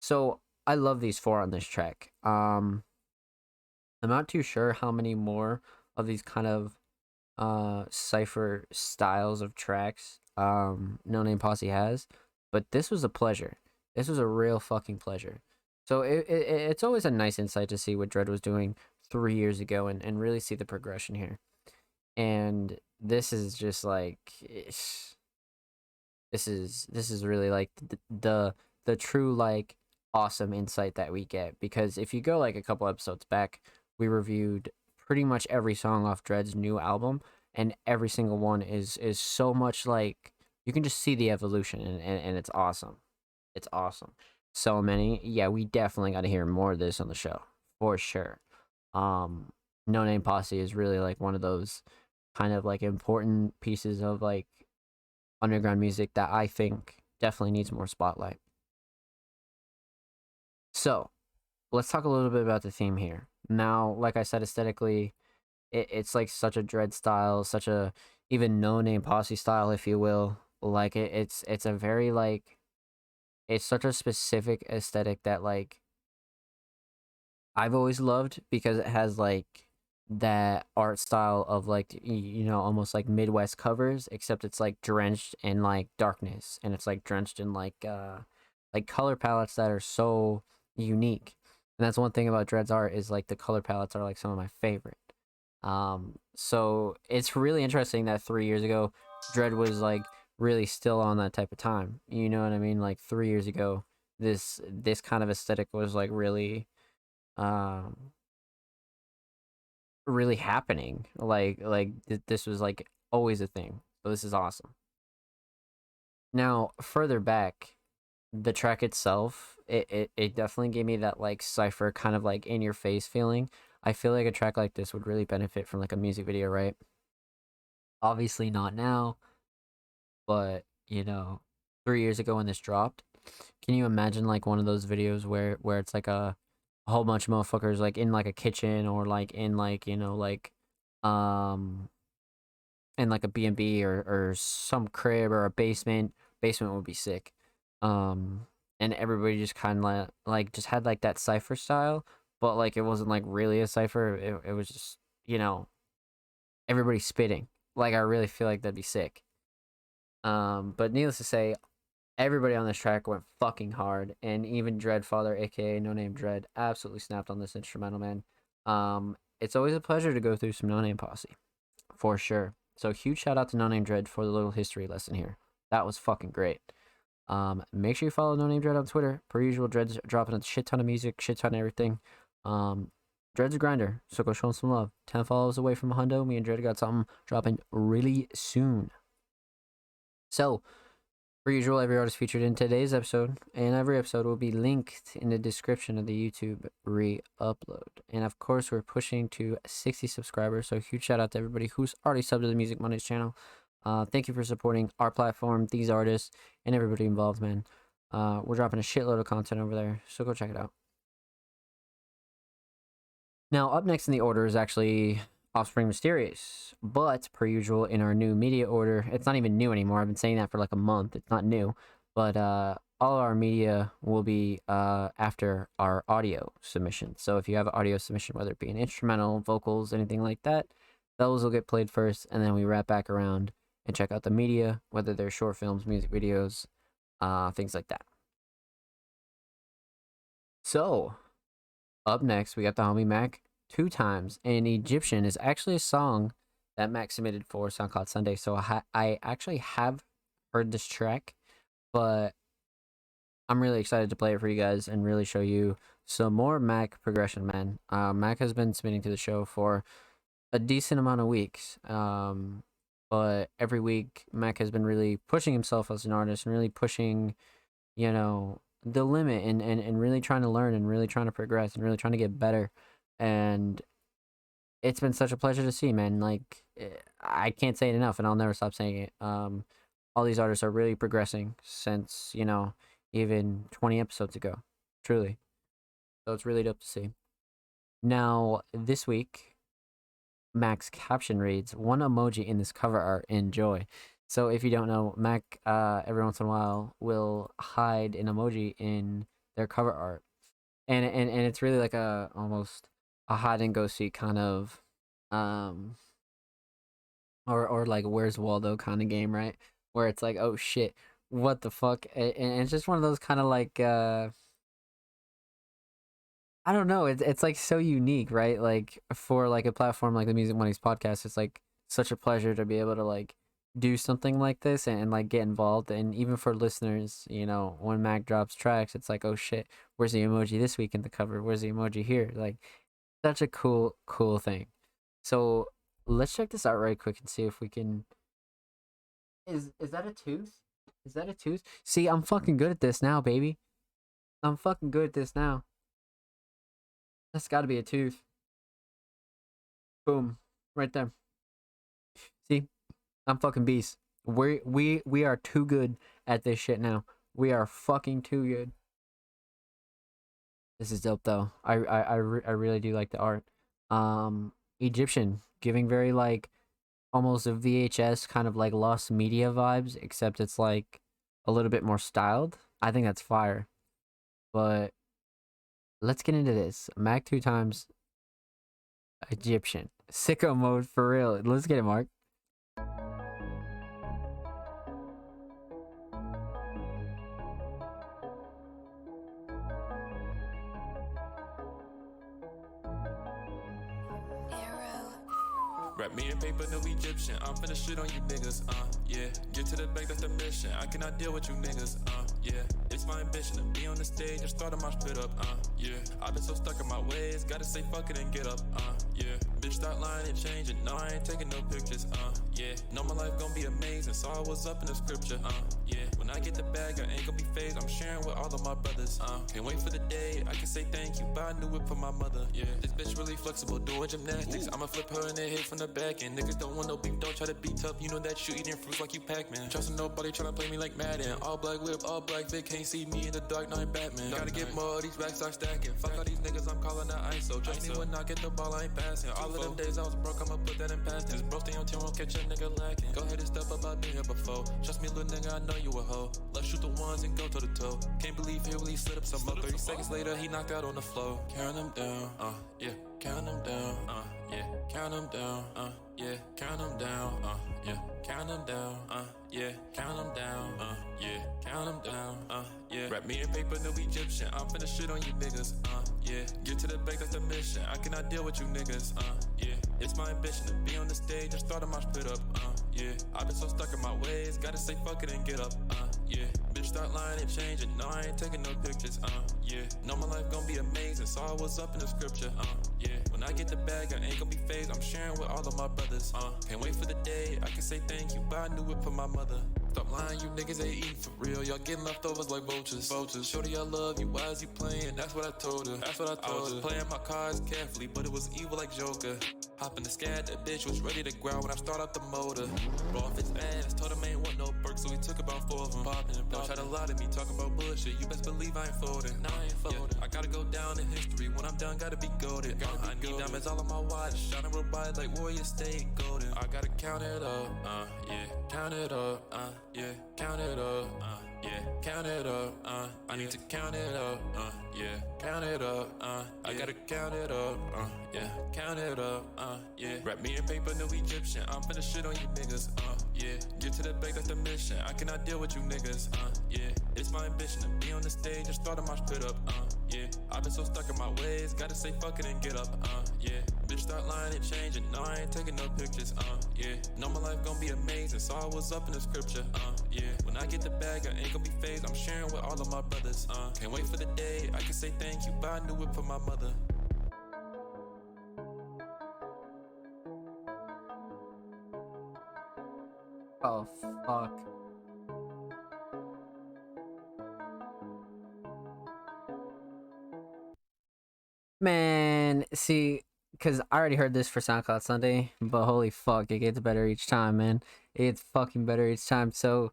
So I love these 4 on this track. I'm not too sure how many more of these kind of cipher styles of tracks No Name Posse has, but this was a pleasure. This was a real fucking pleasure. So it's always a nice insight to see what Dread was doing 3 years ago and really see the progression here. And this is just like this is really like the true like awesome insight that we get, because if you go like a couple episodes back, we reviewed pretty much every song off Dread's new album, and every single one is so much like you can just see the evolution, and it's awesome. It's awesome. So many. Yeah, we definitely got to hear more of this on the show for sure. No Name Posse is really like one of those kind of like important pieces of like underground music that I think definitely needs more spotlight. So let's talk a little bit about the theme here. Now, like I said, aesthetically, it's like such a Dread style, such a even No Name Posse style, if you will. Like it's a very like it's such a specific aesthetic that like I've always loved, because it has like that art style of like you know, almost like Midwest covers, except it's like drenched in like darkness, and it's like drenched in like color palettes that are so unique. And that's one thing about Dread's art is like the color palettes are like some of my favorite. So it's really interesting that 3 years ago Dread was like really still on that type of time. You know what I mean? Like 3 years ago, this kind of aesthetic was like really really happening. This was like always a thing. So this is awesome. Now, further back, the track itself, it definitely gave me that like cypher kind of like in your face feeling. I feel like a track like this would really benefit from like a music video, right? Obviously not now, but 3 years ago when this dropped, can you imagine like one of those videos where it's like a whole bunch of motherfuckers like in like a kitchen or like in like um in like a B&B or some crib or a basement would be sick. And everybody just kind of like just had like that cipher style, but like it wasn't like really a cipher. It was just everybody spitting. Like I really feel like that'd be sick. But needless to say, everybody on this track went fucking hard, and even Dreadfather, aka No Name Dread, absolutely snapped on this instrumental, man. It's always a pleasure to go through some No Name Posse, for sure. So huge shout out to No Name Dread for the little history lesson here. That was fucking great. Make sure you follow No Name Dread on Twitter. Per usual, Dread's dropping a shit ton of music, shit ton of everything. Dread's a grinder, so go show him some love. 10 follows away from a hundo. Me and Dread got something dropping really soon. So, per usual, every artist featured in today's episode and every episode will be linked in the description of the YouTube re-upload. And of course, we're pushing to 60 subscribers, so huge shout out to everybody who's already subbed to the Music Mondays channel. Thank you for supporting our platform, these artists, and everybody involved, man. We're dropping a shitload of content over there, so go check it out. Now, up next in the order is actually Offspring Mysterious, but per usual in our new media order, it's not even new anymore. I've been saying that for like a month. It's not new, but all our media will be after our audio submission. So if you have an audio submission, whether it be an instrumental, vocals, anything like that, those will get played first, and then we wrap back around and check out the media, whether they're short films, music videos, things like that. So up next, we got the homie Mac 2 times, and Egyptian is actually a song that Mac submitted for SoundCloud Sunday. So I actually have heard this track, but I'm really excited to play it for you guys and really show you some more Mac progression, man. Mac has been submitting to the show for a decent amount of weeks, but every week Mac has been really pushing himself as an artist and really pushing, the limit and really trying to learn and really trying to progress and really trying to get better. And it's been such a pleasure to see, man. Like, I can't say it enough, and I'll never stop saying it. All these artists are really progressing since, even 20 episodes ago, truly. So it's really dope to see. Now, this week, Mac's caption reads, "One emoji in this cover art, enjoy." So if you don't know, Mac every once in a while will hide an emoji in their cover art, and it's really like almost a hide and go seek kind of or like Where's Waldo kind of game, right? Where it's like, oh shit, what the fuck, and it's just one of those kind of like I don't know, it's like so unique, right? Like for like a platform like the Music Mondays podcast, it's like such a pleasure to be able to like do something like this and like get involved. And even for listeners, when Mac drops tracks, it's like, oh shit, where's the emoji this week in the cover? Where's the emoji here? Like, such a cool thing. So let's check this out right quick and see if we can. Is that a tooth? Is that a tooth? See, I'm fucking good at this now, baby. I'm fucking good at this now. That's gotta be a tooth. Boom. Right there. See? I'm fucking beast. We are too good at this shit now. We are fucking too good. This is dope though. I really do like the art. Egyptian, giving very like almost a VHS kind of like Lost Media vibes, except it's like a little bit more styled. I think that's fire. But let's get into this. Mac 2 times Egyptian. Sicko mode for real. Let's get it, Mark. Wrap me in paper, no Egyptian. I'm finna shit on you niggas, yeah. Get to the bank, that's the mission. I cannot deal with you niggas, yeah. It's my ambition to be on the stage and start my split up, yeah. I've been so stuck in my ways, gotta say fuck it and get up, yeah. Bitch, start lying and changing. No, I ain't taking no pictures, yeah. Know my life gon' be amazing, saw I was up in the scripture, yeah. When I get the bag, I ain't gonna be phased. I'm sharing with all of my brothers. Can't wait for the day I can say thank you. Buy a new whip for my mother. Yeah, this bitch really flexible, doing gymnastics. I'ma flip her in the head from the back. And niggas don't want no beef, don't try to be tough. You know that you eating fruits like you Pac-Man. Trusting nobody tryna play me like Madden. All black whip, all black fit. Can't see me in the dark, no, I'm Batman. Gotta get more of these racks start stacking. Fuck all these niggas, I'm calling the ISO. Trust me when I get the ball, I ain't passing. All of them days I was broke, I'ma put that in past tense. Bro, stay on 10, won't catch a nigga lacking. Go ahead and step up, I've been here before. Trust me, little nigga, I know you a hoe. Let's shoot the ones and go toe to toe. Can't believe he really slid up some up. 30 seconds later, he knocked out on the floor. Count them down, yeah. Count them down, yeah. Count them down, yeah. Count them down, yeah. Count them down, yeah. Count them down, yeah. Count them down, yeah. Wrap me in paper, no Egyptian. I'm finna shit on you niggas, yeah. Get to the bank, that's the mission. I cannot deal with you niggas, yeah. It's my ambition to be on the stage and start a mosh pit up, yeah. I've been so stuck in my ways, gotta say fuck it and get up, yeah. Bitch start lying and changing, no I ain't taking no pictures, yeah. Know my life gon' be amazing, saw what's up in the scripture, yeah. When I get the bag, I ain't gon' be phased, I'm sharing with all of my brothers, can't wait for the day I can say thank you, buy a new whip for my mother. Stop lying, you niggas ain't eating for real, y'all getting leftovers like vultures. Shorty, I love you, why is you playing? That's what I told her, I was just playing my cards carefully, but it was evil like Joker. Hop in the scat, that bitch was ready to growl when I start up the motor. Roll off his ass, told him ain't want no perks, so he took about 4 of them. Don't try to lie to me, talking about bullshit, you best believe I ain't folding. Nah, I ain't folding. Yeah, I gotta go down in history, when I'm done, gotta be goated. I need diamonds all on my watch, shining real bright like Warrior State golden. I gotta count it up, yeah, count it up, yeah, count it up, yeah, count it up, I need to count it up, yeah, count it up, I gotta count it up, yeah, count it up, yeah. Wrap me in paper, no Egyptian. I'm finna shit on you niggas, yeah. Get to the bank, that's the mission. I cannot deal with you niggas, yeah. It's my ambition to be on the stage and start a mosh pit up, yeah. I've been so stuck in my ways, gotta say fuck it and get up, yeah. Bitch start lying and changing, no I ain't taking no pictures, yeah. Know my life gon' be amazing, saw what's up in the scripture, yeah. When I get the bag, I ain't gon' be phased, I'm sharing with all of my brothers, can't wait for the day I can say thank you, buy a new whip for my mother. Oh, fuck. Man, see, because I already heard this for SoundCloud Sunday, but holy fuck, it gets better each time, man. It gets fucking better each time. So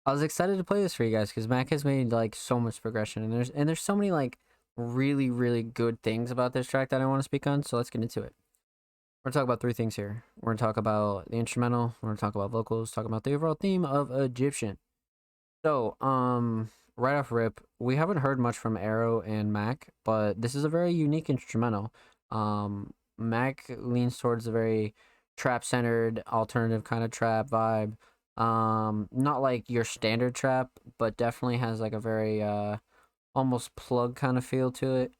I was excited to play this for you guys because Mac has made like so much progression, and there's so many like really, really good things about this track that I want to speak on. So let's get into it. We're gonna talk about 3 things here. We're gonna talk about the instrumental, we're gonna talk about vocals, talk about the overall theme of Egyptian. So, right off rip, we haven't heard much from Arrow and Mac, but this is a very unique instrumental. Mac leans towards a very trap-centered, alternative kind of trap vibe. Not like your standard trap, but definitely has like a very almost plug kind of feel to it.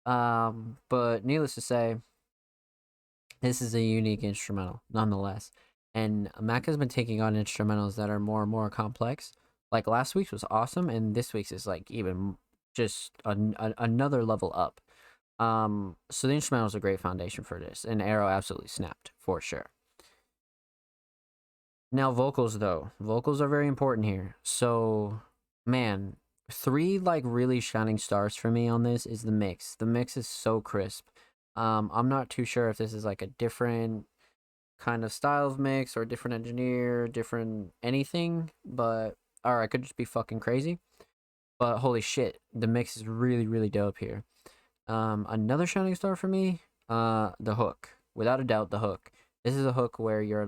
But needless to say, this is a unique instrumental, nonetheless. And Mac has been taking on instrumentals that are more and more complex. Like last week's was awesome, and this week's is like even just another level up. So the instrumental is a great foundation for this, and Arrow absolutely snapped for sure. Now vocals though, vocals are very important here. So man, 3 like really shining stars for me on this is the mix. The mix is so crisp. I'm not too sure if this is like a different kind of style of mix or a different engineer, different anything, but or I could just be fucking crazy. But holy shit, the mix is really, really dope here. Another shining star for me, the hook. Without a doubt, the hook. This is a hook where you're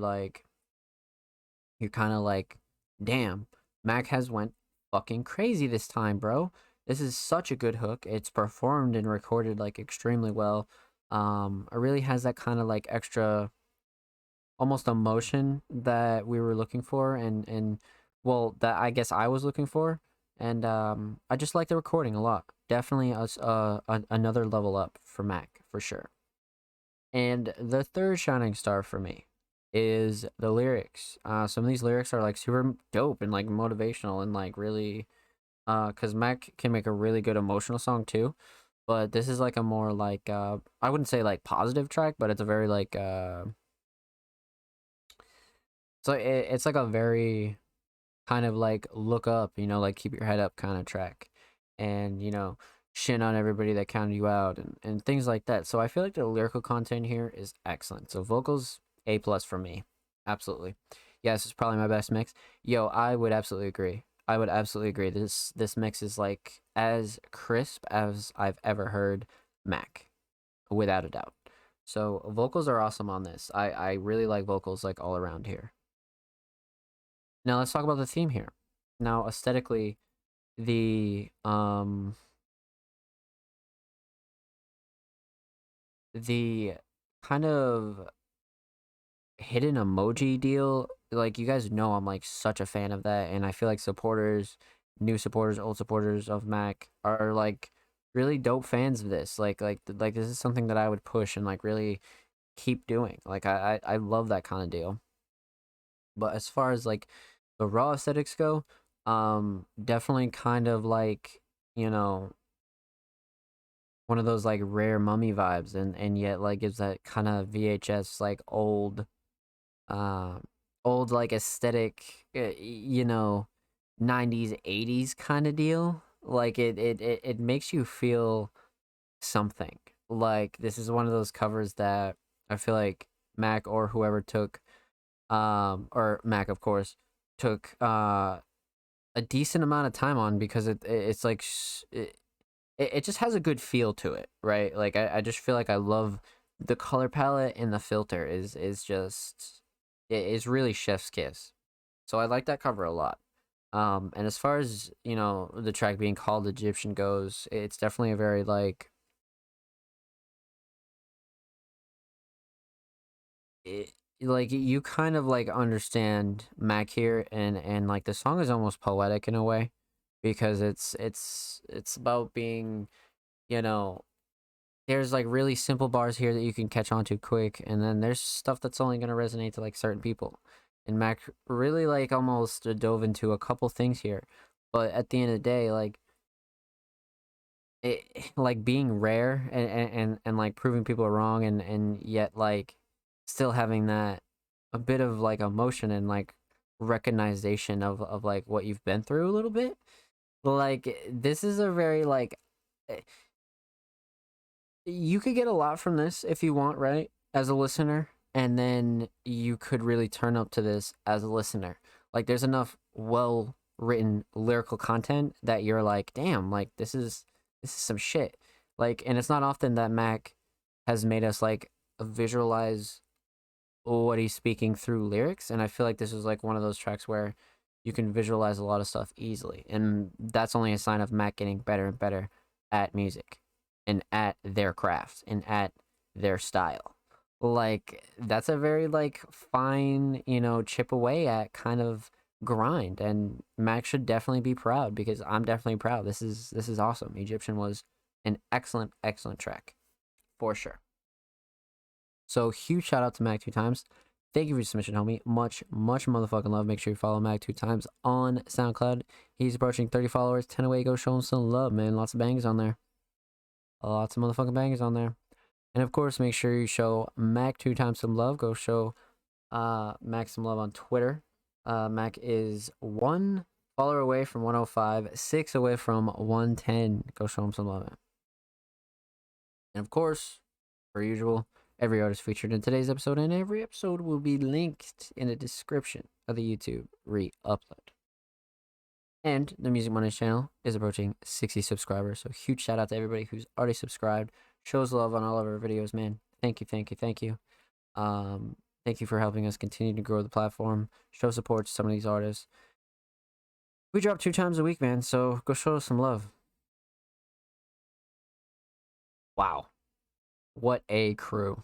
kind of like, damn, Mac has went fucking crazy this time, bro. This is such a good hook. It's performed and recorded like extremely well. It really has that kind of like extra, almost emotion that we were looking for, and well, that I guess I was looking for, and I just like the recording a lot. Definitely another level up for Mac for sure. And the third shining star for me is the lyrics. Some of these lyrics are like super dope and like motivational and like really, because Mac can make a really good emotional song too. But this is like a more like I wouldn't say like positive track, but it's a very like so it's like a very kind of like look up, like keep your head up kind of track, and shin on everybody that counted you out, and things like that. So I feel like the lyrical content here is excellent. So vocals A+ for me, absolutely. Yeah, this is probably my best mix. Yo, I would absolutely agree. I would absolutely agree. This mix is like as crisp as I've ever heard Mac, without a doubt. So vocals are awesome on this. I really like vocals like all around here. Now let's talk about the theme here. Now aesthetically, the the kind of hidden emoji deal, like you guys know I'm like such a fan of that, and I feel like supporters, new supporters, old supporters of Mac are like really dope fans of this. Like this is something that I would push and like really keep doing. Like I love that kind of deal. But as far as like the raw aesthetics go, definitely kind of like, you know, one of those like rare mummy vibes, and yet like gives that kind of VHS like uh old like aesthetic, 90s 80s kind of deal. Like it makes you feel something. Like this is one of those covers that I feel like Mac or whoever took, or Mac of course, took a decent amount of time on, because it's like it just has a good feel to it, right? Like I just feel like I love the color palette, and the filter is just, it is really chef's kiss. So I like that cover a lot. And as far as the track being called Egyptian goes, it's definitely a very it, like you kind of like understand Mac here, and like the song is almost poetic in a way, because it's about being, you know there's like really simple bars here that you can catch on to quick, and then there's stuff that's only going to resonate to like certain people. And Mac really like almost dove into a couple things here, but at the end of the day, like it like being rare, and like proving people wrong, and yet like still having that a bit of like emotion, and like recognition of like what you've been through a little bit. Like this is a very like, eh, you could get a lot from this if you want, right? As a listener, and then you could really turn up to this as a listener. Like there's enough well written lyrical content that you're like, damn, like this is some shit. Like, and it's not often that Mac has made us like visualize what he's speaking through lyrics, and I feel like this is like one of those tracks where you can visualize a lot of stuff easily, and that's only a sign of Mac getting better and better at music, and at their craft, and at their style. Like that's a very like fine, chip away at kind of grind, and Mac should definitely be proud, because I'm definitely proud. This is awesome. Egyptian was an excellent track, for sure. So huge shout out to Mac two times. Thank you for your submission, homie. Much motherfucking love. Make sure you follow Mac two times on SoundCloud. He's approaching 30 followers. 10 away. Go show him some love, man. Lots of bangers on there. Lots of motherfucking bangers on there. And of course, make sure you show Mac two times some love. Go show Mac some love on Twitter. Mac is 1 follower away from 105, 6 away from 110. Go show him some love, man. And of course, per usual, every artist featured in today's episode and every episode will be linked in the description of the YouTube re-upload. And the Music Mondays channel is approaching 60 subscribers, so huge shout out to everybody who's already subscribed, shows love on all of our videos, man. Thank you. Thank you for helping us continue to grow the platform, show support to some of these artists. We drop 2 times a week, man, so go show us some love. Wow. What a crew.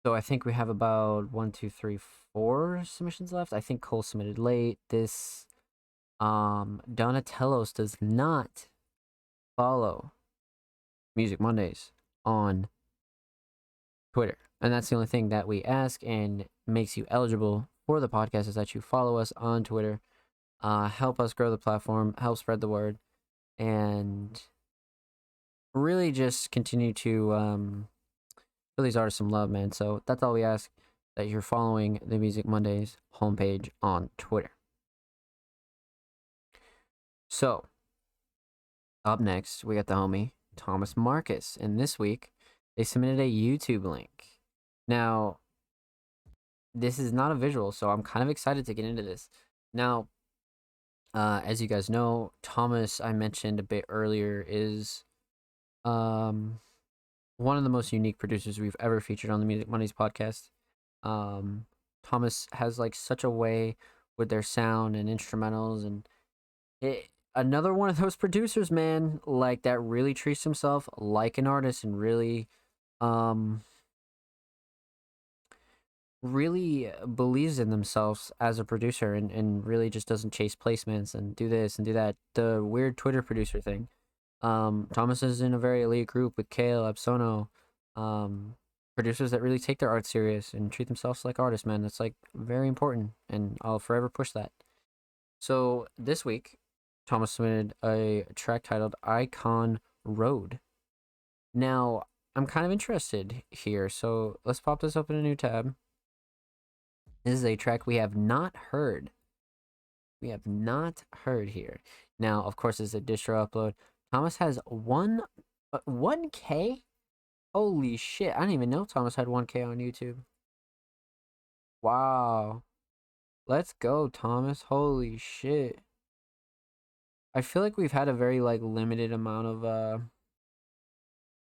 So I think we have about 1, 2, 3, 4 submissions left. I think Cole submitted late. This Donatellos does not follow Music Mondays on Twitter. And that's the only thing that we ask and makes you eligible for the podcast, is that you follow us on Twitter. Help us grow the platform, help spread the word, and really just continue to show these artists some love, man. So that's all we ask, that you're following the Music Mondays homepage on Twitter. So, up next, we got the homie Thomas Marcus, and this week they submitted a YouTube link. Now, this is not a visual, so I'm kind of excited to get into this. Now, as you guys know, Thomas, I mentioned a bit earlier, is one of the most unique producers we've ever featured on the Music Mondays podcast. Thomas has like such a way with their sound and instrumentals, and another one of those producers, man, like that really treats himself like an artist and really believes in themselves as a producer, and really just doesn't chase placements and do this and do that. The weird Twitter producer thing. Thomas is in a very elite group with Kale, Absono, producers that really take their art serious and treat themselves like artists, man. That's like very important, and I'll forever push that. So this week, Thomas submitted a track titled Icon Road. Now, I'm kind of interested here, so let's pop this up in a new tab. This is a track we have not heard. We have not heard here. Now, of course, it's a distro upload. Thomas has 1K? Holy shit, I didn't even know Thomas had 1K on YouTube. Wow. Let's go, Thomas. Holy shit. I feel like we've had a very like limited amount of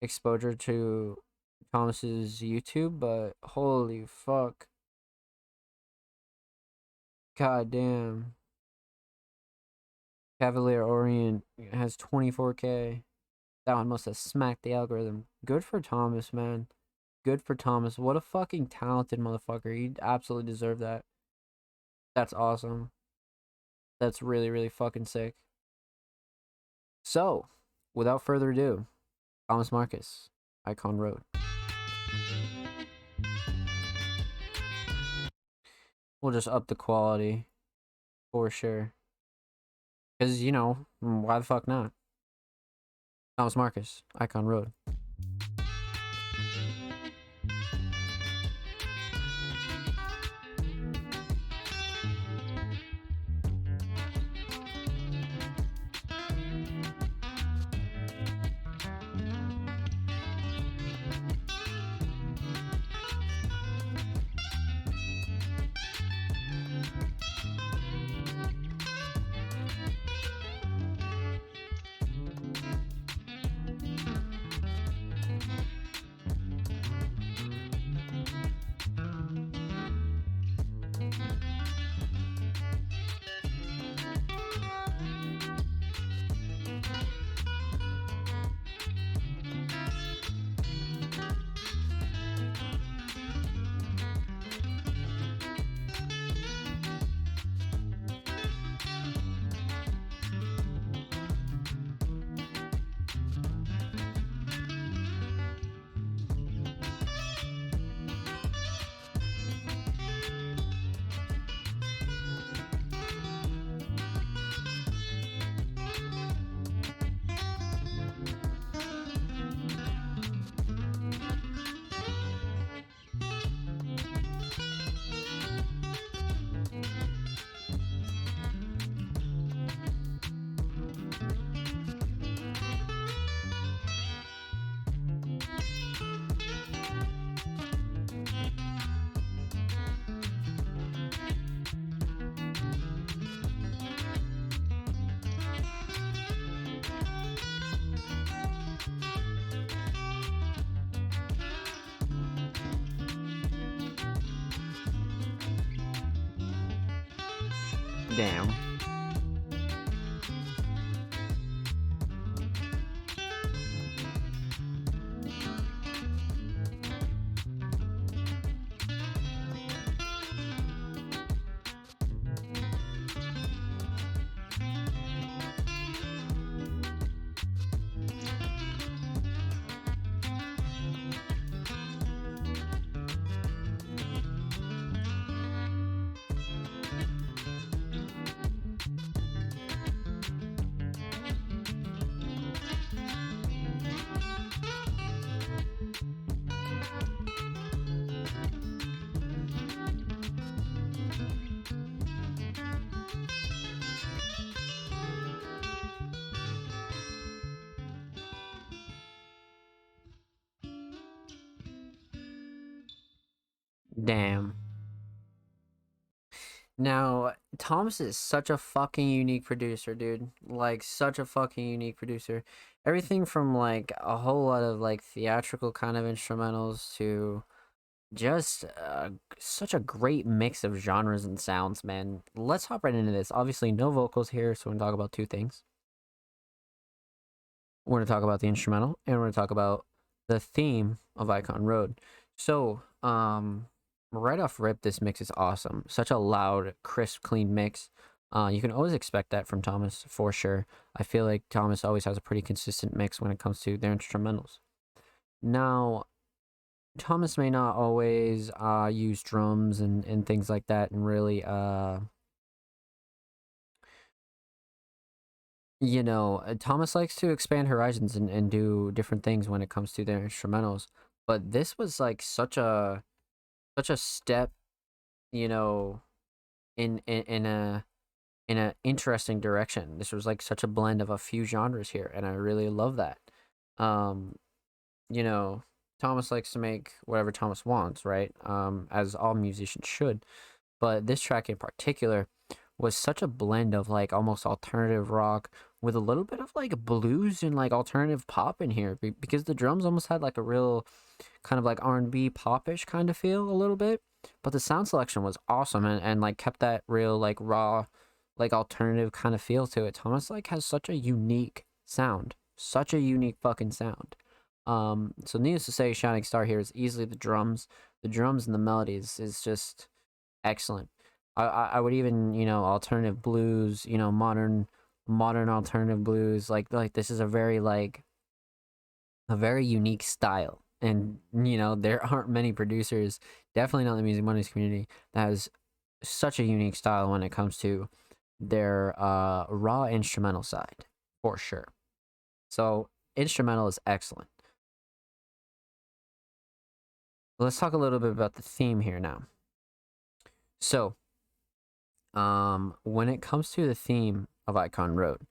exposure to Thomas's YouTube, but holy fuck. God damn. Cavalier Orient has 24K. That one must have smacked the algorithm. Good for Thomas, man. Good for Thomas. What a fucking talented motherfucker. He absolutely deserved that. That's awesome. That's really, really fucking sick. So, without further ado, Thomas Marcus, Icon Road. We'll just up the quality for sure. Because, you know, why the fuck not? Thomas Marcus, Icon Road. Damn. Damn. Now, Thomas is such a fucking unique producer, dude. Like, such a fucking unique producer. Everything from, like, a whole lot of, like, theatrical kind of instrumentals to just such a great mix of genres and sounds, man. Let's hop right into this. Obviously, no vocals here, so we're going to talk about two things. We're going to talk about the instrumental, and we're going to talk about the theme of Icon Road. So, right off rip, this mix is awesome. Such a loud, crisp, clean mix. You can always expect that from Thomas, for sure. I feel like Thomas always has a pretty consistent mix when it comes to their instrumentals. Now, Thomas may not always use drums and things like that and really Thomas likes to expand horizons and do different things when it comes to their instrumentals. But this was like such a step, you know, in a interesting direction. This was like such a blend of a few genres here, and I really love that. Um, you know, Thomas likes to make whatever Thomas wants, right? As all musicians should. But this track in particular was such a blend of like almost alternative rock with a little bit of like blues and like alternative pop in here because the drums almost had like a real kind of like R&B popish kind of feel a little bit, but the sound selection was awesome and like kept that real like raw like alternative kind of feel to it. Thomas like has such a unique sound, such a unique fucking sound. So needless to say, shining star here is easily the drums. The drums and the melodies is just excellent. I would even, alternative blues, modern alternative blues, like this is a very unique style. And there aren't many producers, definitely not in the Music Mondays community, that has such a unique style when it comes to their raw instrumental side, for sure. So instrumental is excellent. Let's talk a little bit about the theme here now. So, when it comes to the theme of Icon Road,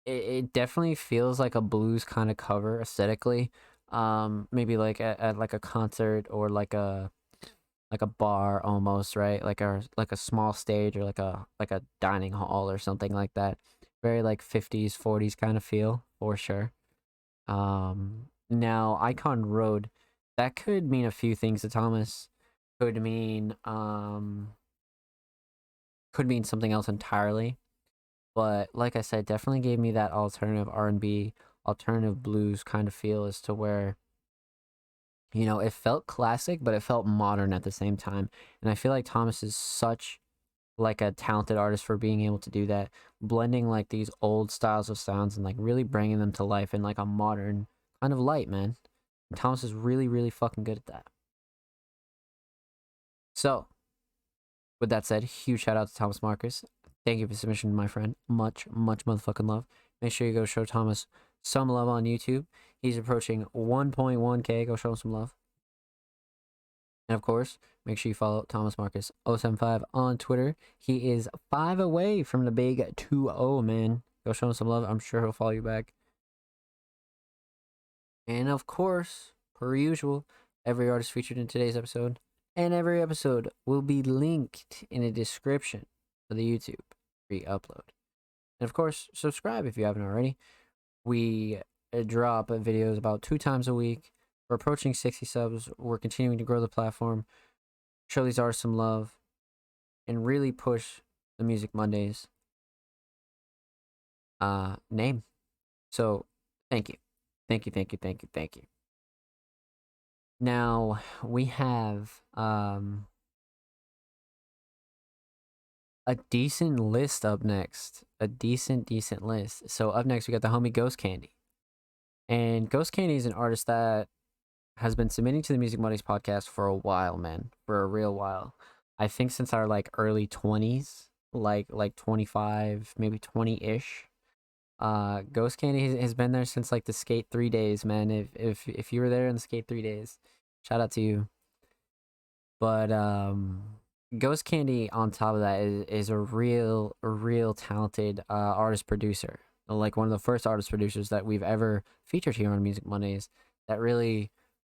it definitely feels like a blues kind of cover aesthetically. Maybe like at like a concert or like a bar almost, right? Like a small stage or like a dining hall or something like that. Very like 50s, 40s kind of feel for sure. Now Icon Road, that could mean a few things to Thomas. Could mean something else entirely. But like I said, definitely gave me that alternative R&B, alternative blues kind of feel as to where it felt classic, but it felt modern at the same time. And I feel like Thomas is such like a talented artist for being able to do that, blending like these old styles of sounds and like really bringing them to life in like a modern kind of light, man. And Thomas is really, really fucking good at that. So, with that said, huge shout out to Thomas Marcus. Thank you for submission, my friend. Much, much motherfucking love. Make sure you go show Thomas some love on YouTube. He's approaching 1.1K. Go show him some love. And of course, make sure you follow Thomas Marcus 075 on Twitter. He is 5 away from the big 2-0, man. Go show him some love. I'm sure he'll follow you back. And of course, per usual, every artist featured in today's episode and every episode will be linked in the description of the YouTube re-upload. And of course, subscribe if you haven't already. We drop videos about 2 times a week. We're approaching 60 subs. We're continuing to grow the platform, show these artists some love, and really push the Music Mondays name. So, thank you. Thank you, thank you, thank you, thank you. Now, we have a decent list up next. A decent list. So up next, we got the homie Ghost Candy. And Ghost Candy is an artist that has been submitting to the Music Mondays podcast for a while, man. For a real while. I think since our like early 20s, like 25, maybe 20-ish. Ghost Candy has been there since like the Skate 3 days, man. If you were there in the Skate 3 days, shout out to you. But Ghost Candy on top of that is a real talented artist producer. Like one of the first artist producers that we've ever featured here on Music Mondays that really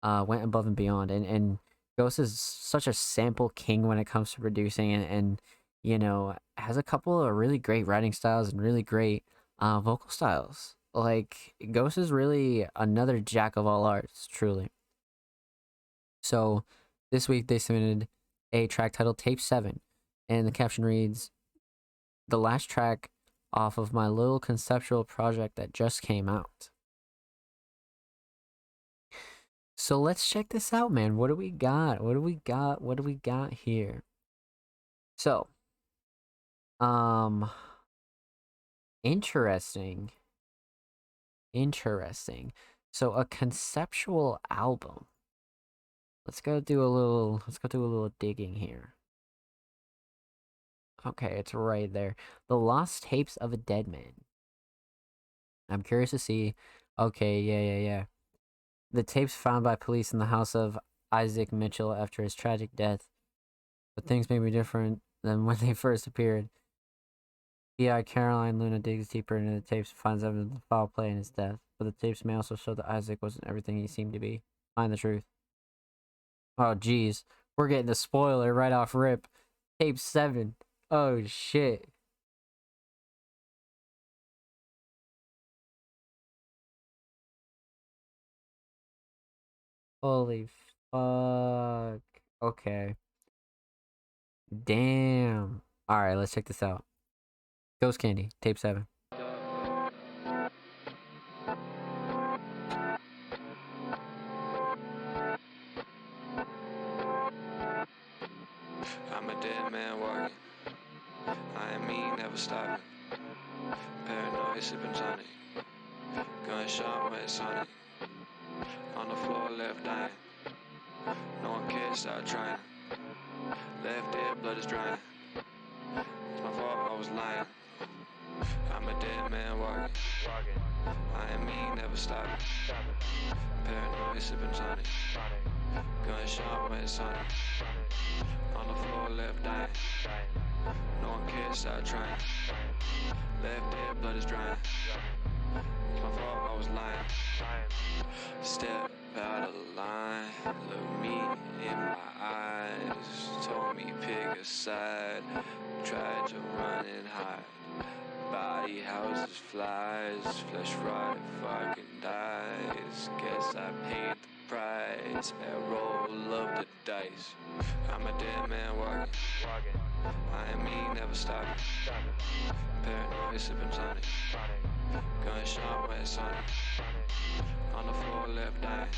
went above and beyond, and Ghost is such a sample king when it comes to producing, and you know, has a couple of really great writing styles and really great vocal styles. Like Ghost is really another jack of all arts, truly. So this week they submitted a track titled Tape 7, and the caption reads, "The last track off of my little conceptual project that just came out." So let's check this out, man. What do we got? What do we got? What do we got here? So, um, interesting. Interesting. So a conceptual album. Let's go do a little digging here. Okay, it's right there. The Lost Tapes of a Dead Man. I'm curious to see. Okay, yeah. The tapes found by police in the house of Isaac Mitchell after his tragic death. But things may be different than when they first appeared. P.I. Caroline Luna digs deeper into the tapes and finds evidence of foul play in his death. But the tapes may also show that Isaac wasn't everything he seemed to be. Find the truth. Oh, geez. We're getting the spoiler right off rip. Tape 7. Oh, shit. Holy fuck. Okay. Damn. Alright, let's check this out. Ghost Candy, Tape 7. I'm a dead man walking. I ain't mean, never stopping. Paranoid, sipping Sonic. Gunshot went Sonic. On the floor, left dying. No one cares, stop trying. Left dead, blood is drying. It's my fault, I was lying. I'm a dead man walking. I ain't mean, never stopping. Paranoid, sipping Sonic. Gunshot went Sonic. On the floor, left dying. No one cares, stop trying. Left dead, blood is drying. It's my fault, I was lying. Step out of line, look me in my eyes. Told me pick a side, tried to run and hide. Body houses, flies, flesh rotted, fucking dies. Guess I paid the price, a roll of the dice. I'm a dead man walking. I ain't mean, never stopping. Paranoid, sipping Sonic. Gunshot went Sonic. On the floor, left dying.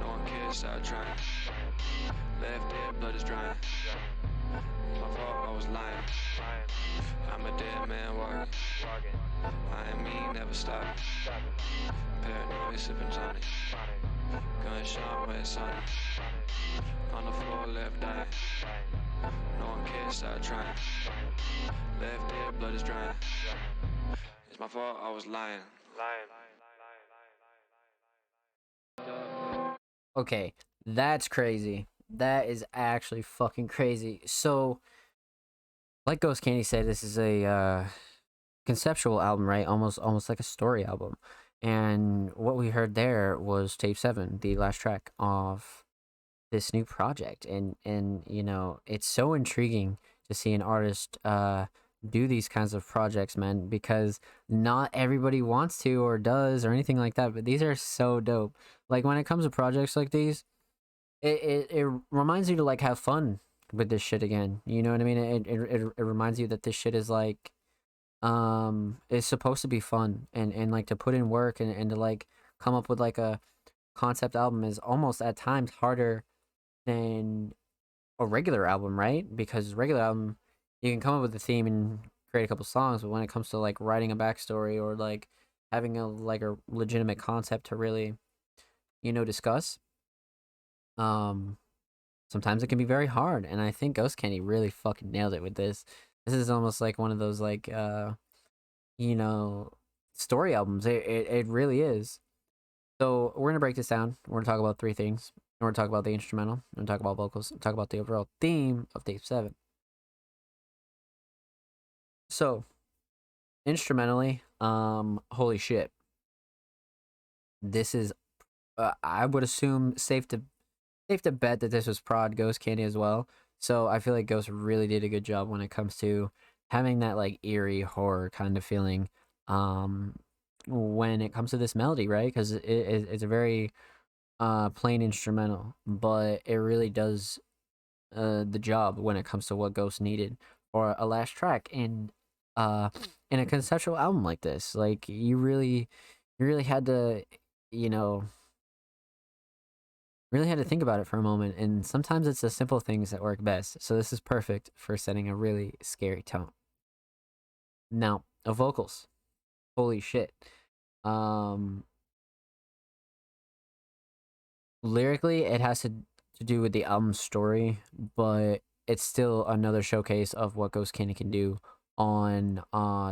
No one cares, stop trying. Left dead, blood is drying. My fault, I was lying. I'm a dead man walking. I ain't mean, never stopping. Paranoid, sipping Sonic. Gunshot went Sonic. On the floor, left dying. No one cares, stop trying. Left dead, blood is drying. It's my fault, I was lying. Okay, that's crazy. That is actually fucking crazy. So, like Ghost Candy said, this is a conceptual album, right? Almost like a story album. And what we heard there was Tape 7, the last track of this new project. And you know, it's so intriguing to see an artist do these kinds of projects, man, because not everybody wants to or does or anything like that, but these are so dope. Like when it comes to projects like these, it reminds you to like have fun with this shit again. You know what I mean? It reminds you that this shit is like is supposed to be fun, and like to put in work and to like come up with like a concept album is almost at times harder than a regular album, right? Because regular album you can come up with a theme and create a couple songs, but when it comes to like writing a backstory or like having a like a legitimate concept to really, you know, discuss, um sometimes it can be very hard. And I think Ghost Candy really fucking nailed it with this. This is almost like one of those like you know, story albums. It really is. So we're gonna break this down. We're gonna talk about three things. We're gonna talk about the instrumental. We're gonna talk about vocals. Talk about the overall theme of Tape 7. So, instrumentally, holy shit. This is I would assume safe to bet that this was prod Ghost Candy as well. So I feel like Ghost really did a good job when it comes to having that like eerie horror kind of feeling. Um, when it comes to this melody, right? Because it's a very plain instrumental, but it really does the job when it comes to what Ghost needed for a last track in a conceptual album like this. Like you really had to, you know, really had to think about it for a moment. And sometimes it's the simple things that work best. So this is perfect for setting a really scary tone. Now, vocals, holy shit. Um, Lyrically, it has to do with the album's story, but it's still another showcase of what Ghost Candy can do on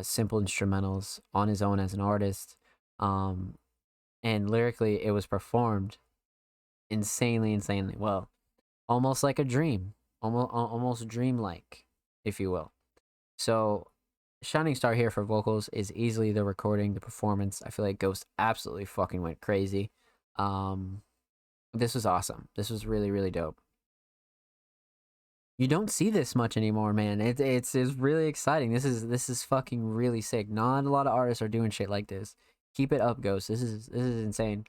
simple instrumentals on his own as an artist. Um, and lyrically, it was performed insanely well, almost like a dream, almost dreamlike, if you will. So, Shining Star here for vocals is easily the recording, the performance. I feel like Ghost absolutely fucking went crazy. Um, this was awesome. This was really dope. You don't see this much anymore, man. It's really exciting. This is fucking really sick. Not a lot of artists are doing shit like this. Keep it up, Ghost. This is insane.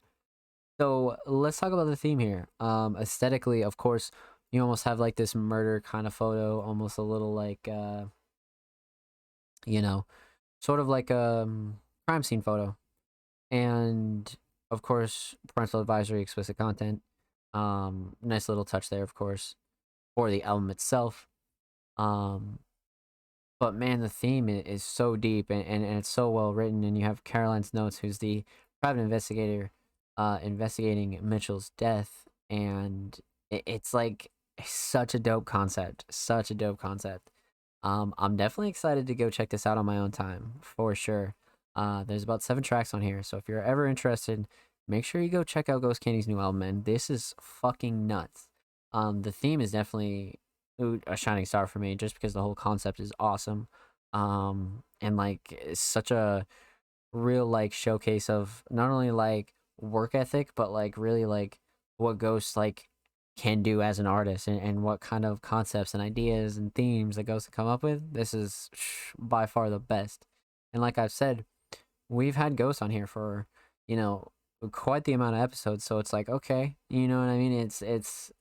So let's talk about the theme here. Aesthetically, of course, you almost have like this murder kind of photo, almost a little like you know, sort of like a crime scene photo, and of course, parental advisory, explicit content. Nice little touch there, of course, for the album itself. Um, but man, the theme is so deep and it's so well written. And you have Caroline's Notes, who's the private investigator, investigating Mitchell's death, and it's like such a dope concept, such a dope concept. I'm definitely excited to go check this out on my own time for sure. There's about 7 tracks on here, so if you're ever interested, make sure you go check out Ghost Candy's new album, man. This is fucking nuts. The theme is definitely a shining star for me, just because the whole concept is awesome. And like it's such a real like showcase of not only like work ethic, but like really like what Ghost like can do as an artist, and what kind of concepts and ideas and themes that Ghost can come up with. This is by far the best. And like I've said, we've had Ghost on here for, you know, quite the amount of episodes, so it's like, okay, you know what I mean? It's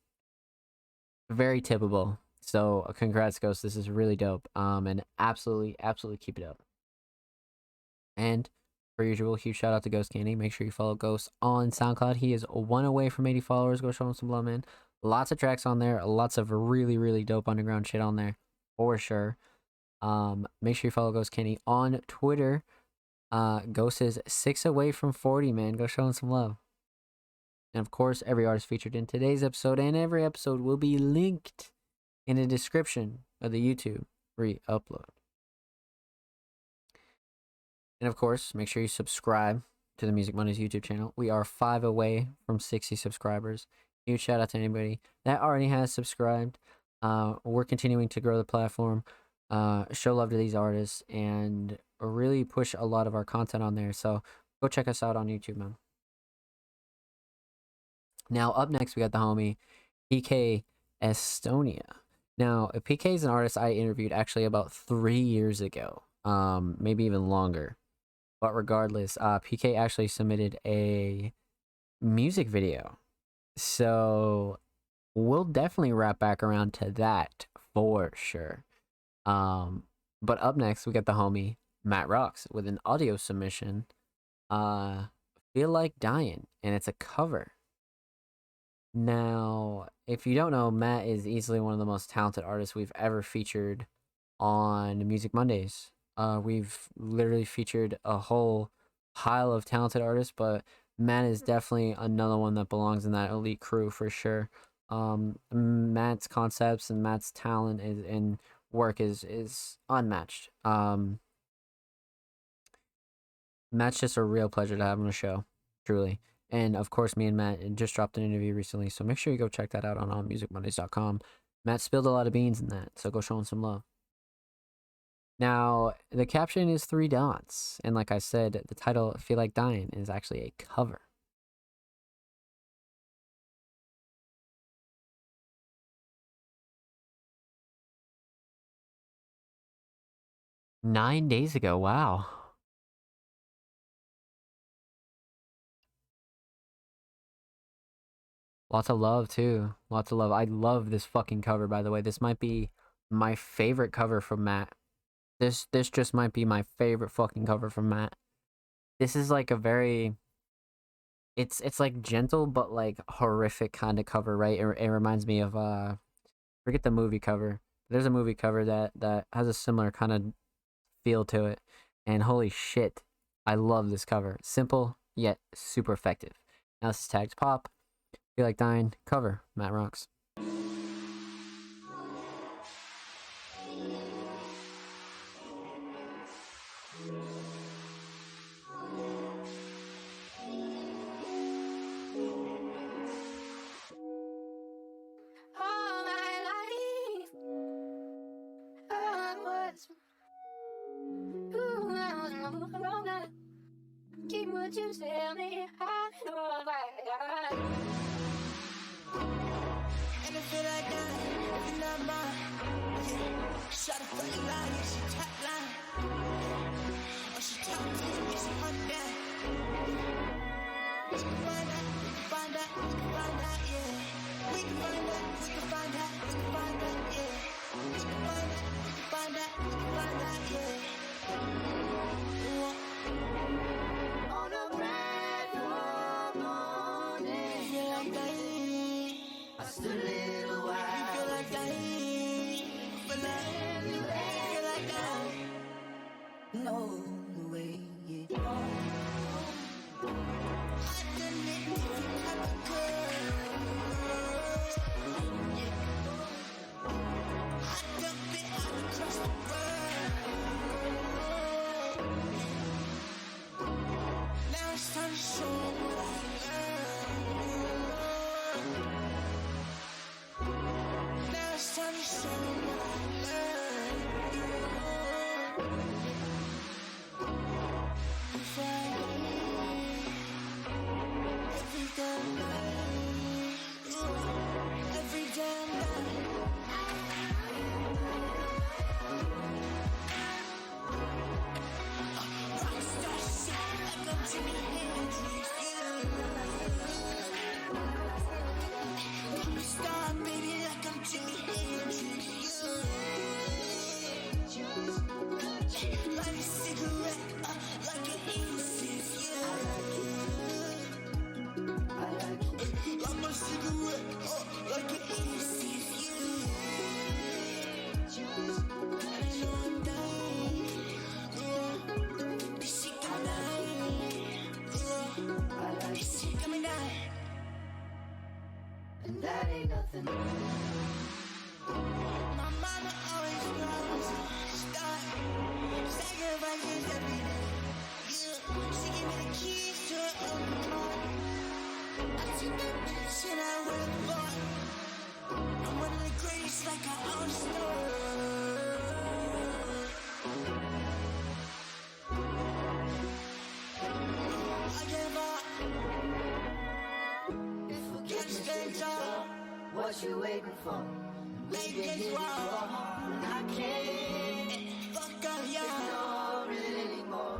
very tippable. So congrats, Ghost. This is really dope. And absolutely keep it up. And per usual, huge shout out to Ghost Candy. Make sure you follow Ghost on SoundCloud. He is 1 away from 80 followers. Go show him some love, man. Lots of tracks on there. Lots of really dope underground shit on there for sure. Make sure you follow Ghost Candy on Twitter. Ghost is 6 away from 40, man. Go show him some love. And of course, every artist featured in today's episode and every episode will be linked in the description of the YouTube re-upload. And of course, make sure you subscribe to the Music Mondays YouTube channel. We are 5 away from 60 subscribers. Huge shout out to anybody that already has subscribed. We're continuing to grow the platform, show love to these artists, and really push a lot of our content on there. So go check us out on YouTube, man. Now, up next, we got the homie PK Estonia. Now, PK is an artist I interviewed actually about 3 years ago, maybe even longer. But regardless, PK actually submitted a music video. So we'll definitely wrap back around to that for sure. But up next, we got the homie Matt Rocks with an audio submission. Feel Like Dying, and it's a cover. Now, if you don't know, Matt is easily one of the most talented artists we've ever featured on Music Mondays. We've literally featured a whole pile of talented artists, but Matt is definitely another one that belongs in that elite crew for sure. Matt's concepts and Matt's talent and work is unmatched. Matt's just a real pleasure to have on the show, truly. And of course, me and Matt just dropped an interview recently, so make sure you go check that out on allmusicmondays.com. Matt spilled a lot of beans in that, so go show him some love. Now, the caption is 3 dots, and like I said, the title "Feel Like Dying" is actually a cover. 9 days ago, wow. Lots of love, too. Lots of love. I love this fucking cover, by the way. This might be my favorite cover from Matt. This just might be my favorite fucking cover from Matt. This is like a very... It's like gentle, but like horrific kind of cover, right? It reminds me of, forget the movie cover. There's a movie cover that has a similar kind of feel to it. And holy shit, I love this cover. Simple, yet super effective. Now this is Tagged Pop. Feel Like Dying, cover, Matt Rocks. All my life, I was, ooh, I was wrong. Keep what you tell me, I know I And I feel like that, if you're not mine, yeah. Shot a fucking lie, yeah, she top line. Oh, she top 10, yeah, she hunt down. We can find out, we can find out, we can find out, yeah. We can find out, we can find out, we can find out, yeah. We can find out, we can find out, we can find out, yeah. on a brand new morning. You feel like dying, I stood a little you while. feel like dying, feel like dying. No way, yeah. I done met every type of girl. I done been all across the world. Now it's time to show 'em what I learned. Now it's time to show 'em what I learned. Every damn night, every damn night. Rockstar shit like I'm Jimi Hendrix, yeah. Rockstar baby like I'm Jimi Hendrix, yeah. Light a cigarette like an insist, yeah. Light my cigarette like an insist, yeah. And I know I'm dying, yeah. This shit got me dying, yeah. This shit got me dying. And that ain't nothing. My mama always knows start sacrifices every day. Yeah, she gave me the keys to her own car. I took that bitch and I went far. I'm one of the greatest, like I own a store. I gave up. If Can't forgiveness stand is tall. what you waiting for? Baby, guess what? I can't Fuck all y'all. ignore it anymore.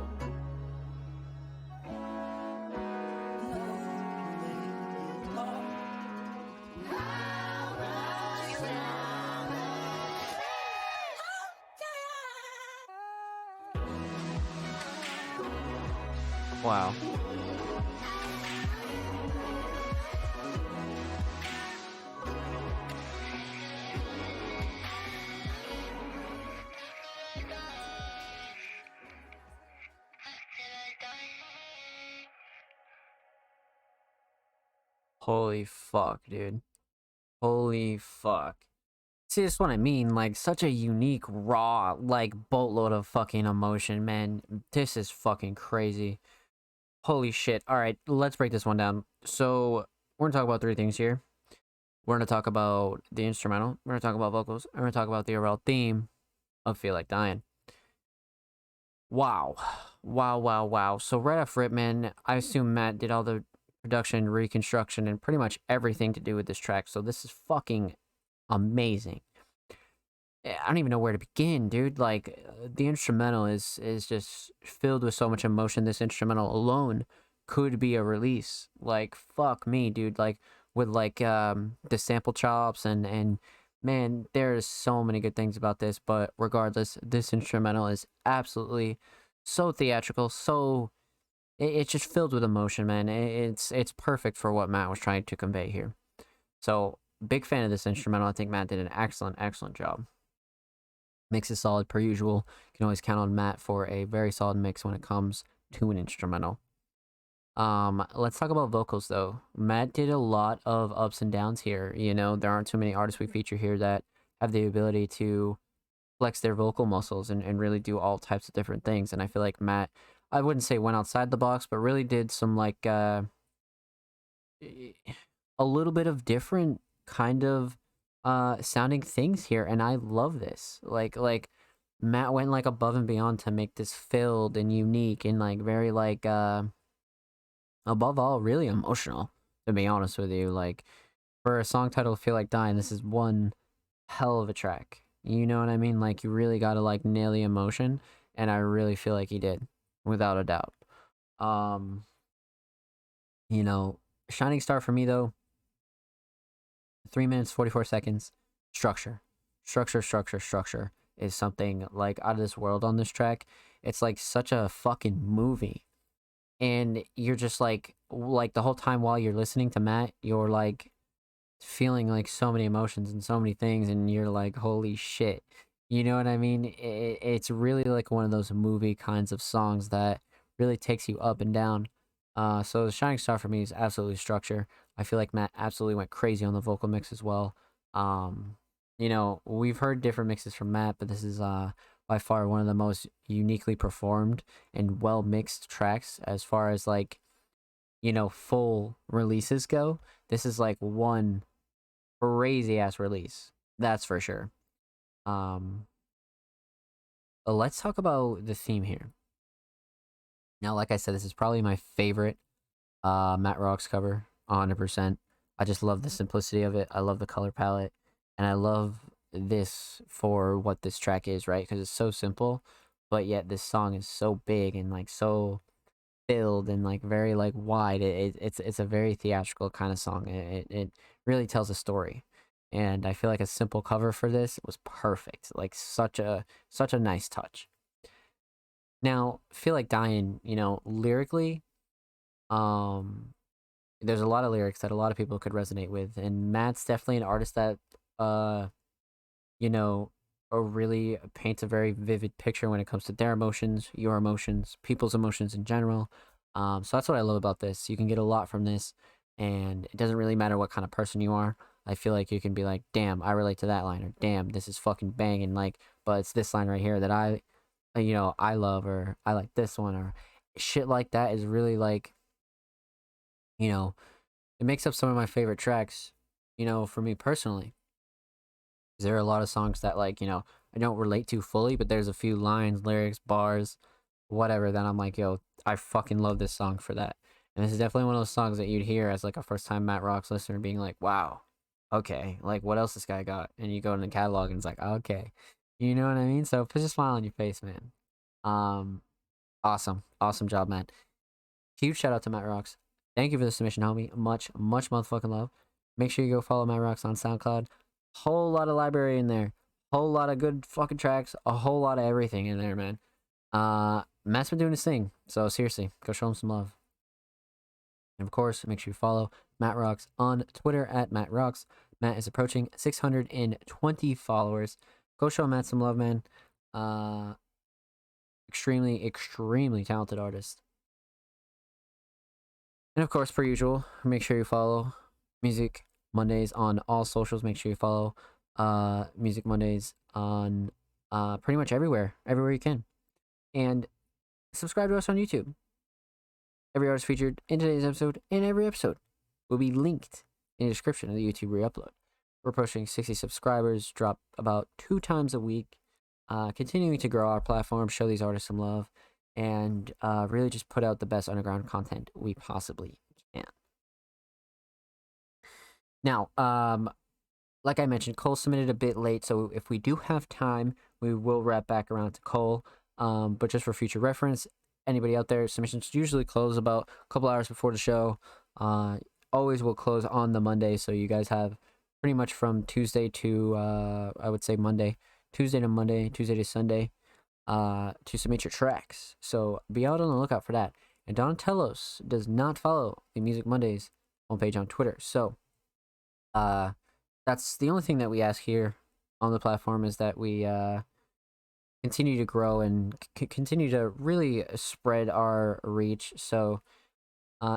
Wow. Holy fuck, dude. Holy fuck. See, that's what I mean. Like, such a unique, raw, like, boatload of fucking emotion, man. This is fucking crazy. Holy shit. Alright, let's break this one down. So, we're gonna talk about three things here. We're gonna talk about the instrumental. We're gonna talk about vocals. And we're gonna talk about the overall theme of Feel Like Dying. Wow. Wow, wow, wow. So, right off rip, man, I assume Matt did all the production, reconstruction, and pretty much everything to do with this track. So, this is fucking amazing. I don't even know where to begin, dude. Like the instrumental is just filled with so much emotion. This instrumental alone could be a release. Like fuck me, dude. Like with like the sample chops and man, there's so many good things about this. But regardless, this instrumental is absolutely so theatrical. So it's just filled with emotion, man. It's perfect for what Matt was trying to convey here. So big fan of this instrumental. I think Matt did an excellent job. Mix is solid per usual. Can always count on Matt for a very solid mix when it comes to an instrumental. Let's talk about vocals though. Matt did a lot of ups and downs here. You know, there aren't too many artists we feature here that have the ability to flex their vocal muscles and really do all types of different things. And I feel like Matt, I wouldn't say went outside the box, but really did some like a little bit of different kind of sounding things here, and I love this. Like Matt went like above and beyond to make this filled and unique and like very like above all really emotional, to be honest with you. Like for a song title Feel Like Dying, this is one hell of a track. You know what I mean? Like you really gotta like nail the emotion, and I really feel like he did, without a doubt. You know, Shining Star for me though, 3 minutes 44 seconds. Structure is something like out of this world on this track. It's like such a fucking movie, and you're just like the whole time while you're listening to Matt, you're like feeling like so many emotions and so many things, and you're like, holy shit. You know what I mean? It's really like one of those movie kinds of songs that really takes you up and down. So the Shining Star for me is absolutely Structure. I feel like Matt absolutely went crazy on the vocal mix as well. You know, we've heard different mixes from Matt, but this is by far one of the most uniquely performed and well mixed tracks as far as like, you know, full releases go. This is like one crazy ass release. That's for sure. Let's talk about the theme here. Now, like I said, this is probably my favorite Matt Rocks cover, 100%. I just love the simplicity of it. I love the color palette, and I love this for what this track is, right? Because it's so simple, but yet this song is so big and like so filled and like very like wide. It's a very theatrical kind of song. It really tells a story, and I feel like a simple cover for this was perfect. Like such a nice touch. Now, Feel Like Dying, you know, lyrically, there's a lot of lyrics that a lot of people could resonate with, and Matt's definitely an artist that, you know, really paints a very vivid picture when it comes to their emotions, your emotions, people's emotions in general. So that's what I love about this. You can get a lot from this, and it doesn't really matter what kind of person you are. I feel like you can be like, damn, I relate to that line, or damn, this is fucking banging, like, but it's this line right here that you know, I love, or I like this one, or shit like that is really like, you know, it makes up some of my favorite tracks, you know, for me personally. There are a lot of songs that like, you know, I don't relate to fully, but there's a few lines, lyrics, bars, whatever, that I'm like, yo, I fucking love this song for that. And this is definitely one of those songs that you'd hear as like a first time Matt Rocks listener being like, wow, okay, like what else this guy got? And you go in the catalog and it's like, okay. You know what I mean? So it puts a smile on your face, man. Awesome job, man. Huge shout out to Matt Rocks. Thank you for the submission, homie. Much motherfucking love. Make sure you go follow Matt Rocks on SoundCloud. Whole lot of library in there. Whole lot of good fucking tracks. A whole lot of everything in there, man. Matt's been doing his thing. So seriously, go show him some love. And of course, make sure you follow Matt Rocks on Twitter at Matt Rocks. Matt is approaching 620 followers. Go show Matt some love, man. Extremely talented artist. And of course, per usual, make sure you follow Music Mondays on all socials. Make sure you follow Music Mondays on pretty much everywhere you can. And subscribe to us on YouTube. Every artist featured in today's episode and every episode will be linked in the description of the YouTube re-upload. We're approaching 60 subscribers, drop about 2 times a week, continuing to grow our platform, show these artists some love, and really just put out the best underground content we possibly can. Now, like I mentioned, Cole submitted a bit late, so if we do have time, we will wrap back around to Cole. But just for future reference, anybody out there, submissions usually close about a couple hours before the show. Always will close on the Monday, so you guys have pretty much from Tuesday to I would say Monday, Tuesday to Monday, Tuesday to Sunday, to submit your tracks. So be out on the lookout for that. And Donatello's does not follow the Music Mondays homepage on Twitter, so that's the only thing that we ask here on the platform, is that we continue to grow and continue to really spread our reach. So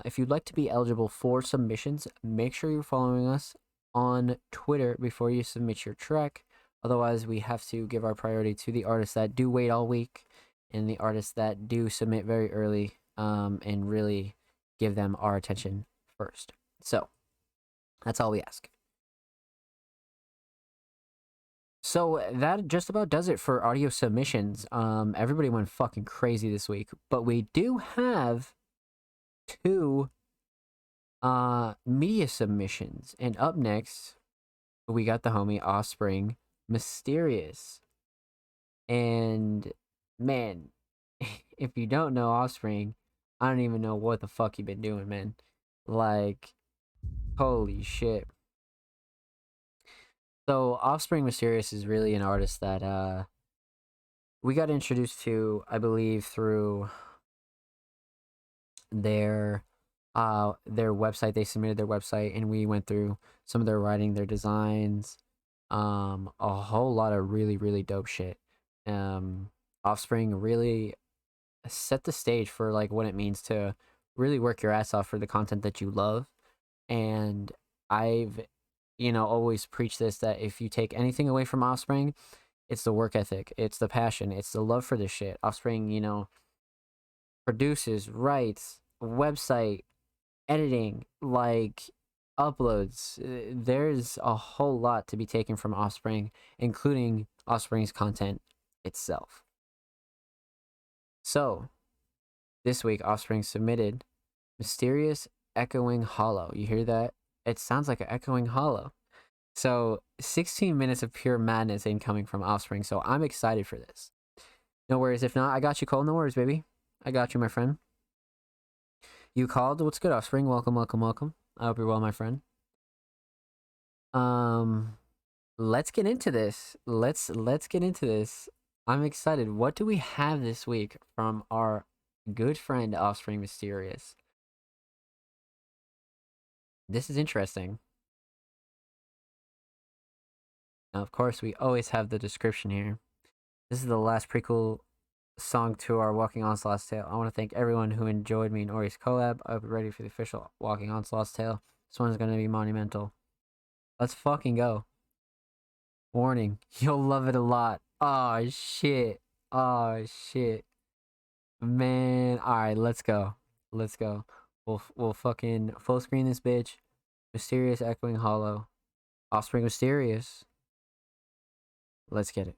if you'd like to be eligible for submissions, make sure you're following us on Twitter before you submit your track. Otherwise, we have to give our priority to the artists that do wait all week and the artists that do submit very early, and really give them our attention first. So that's all we ask. So that just about does it for audio submissions. Everybody went fucking crazy this week, but we do have 2 media submissions. And up next, we got the homie Offspring Mysterious. And man, if you don't know Offspring, I don't even know what the fuck you've been doing, man. Like, holy shit. So Offspring Mysterious is really an artist that we got introduced to, I believe, through their website. They submitted their website, and we went through some of their writing, their designs, a whole lot of really, really dope shit. Offspring really set the stage for like what it means to really work your ass off for the content that you love. And I've always preach this, that if you take anything away from Offspring, it's the work ethic, it's the passion, it's the love for this shit. Offspring, produces, writes, website, editing, like uploads. There's a whole lot to be taken from Offspring, including Offspring's content itself. So, this week, Offspring submitted Mysterious Echoing Hollow. You hear that? It sounds like an echoing hollow. So 16 minutes of pure madness incoming from Offspring. So I'm excited for this. No worries. If not, I got you, Cole. No worries, baby. I got you, my friend. You called. What's good, Offspring? Welcome, welcome, welcome. I hope you're well, my friend. Let's get into this. Let's get into this. I'm excited. What do we have this week from our good friend Offspring Mysterious? This is interesting. Now, of course, we always have the description here. This is the last prequel song to our Walking Onslaught's Tale. I want to thank everyone who enjoyed me and Ori's collab. I'll be ready for the official Walking Onslaught's Tale. This one's going to be monumental. Let's fucking go. Warning, you'll love it a lot. Oh, shit. Oh, shit. Man, alright, let's go. Let's go. We'll fucking full screen this bitch. Mysterious Echoing Hollow. Offspring Mysterious. Let's get it.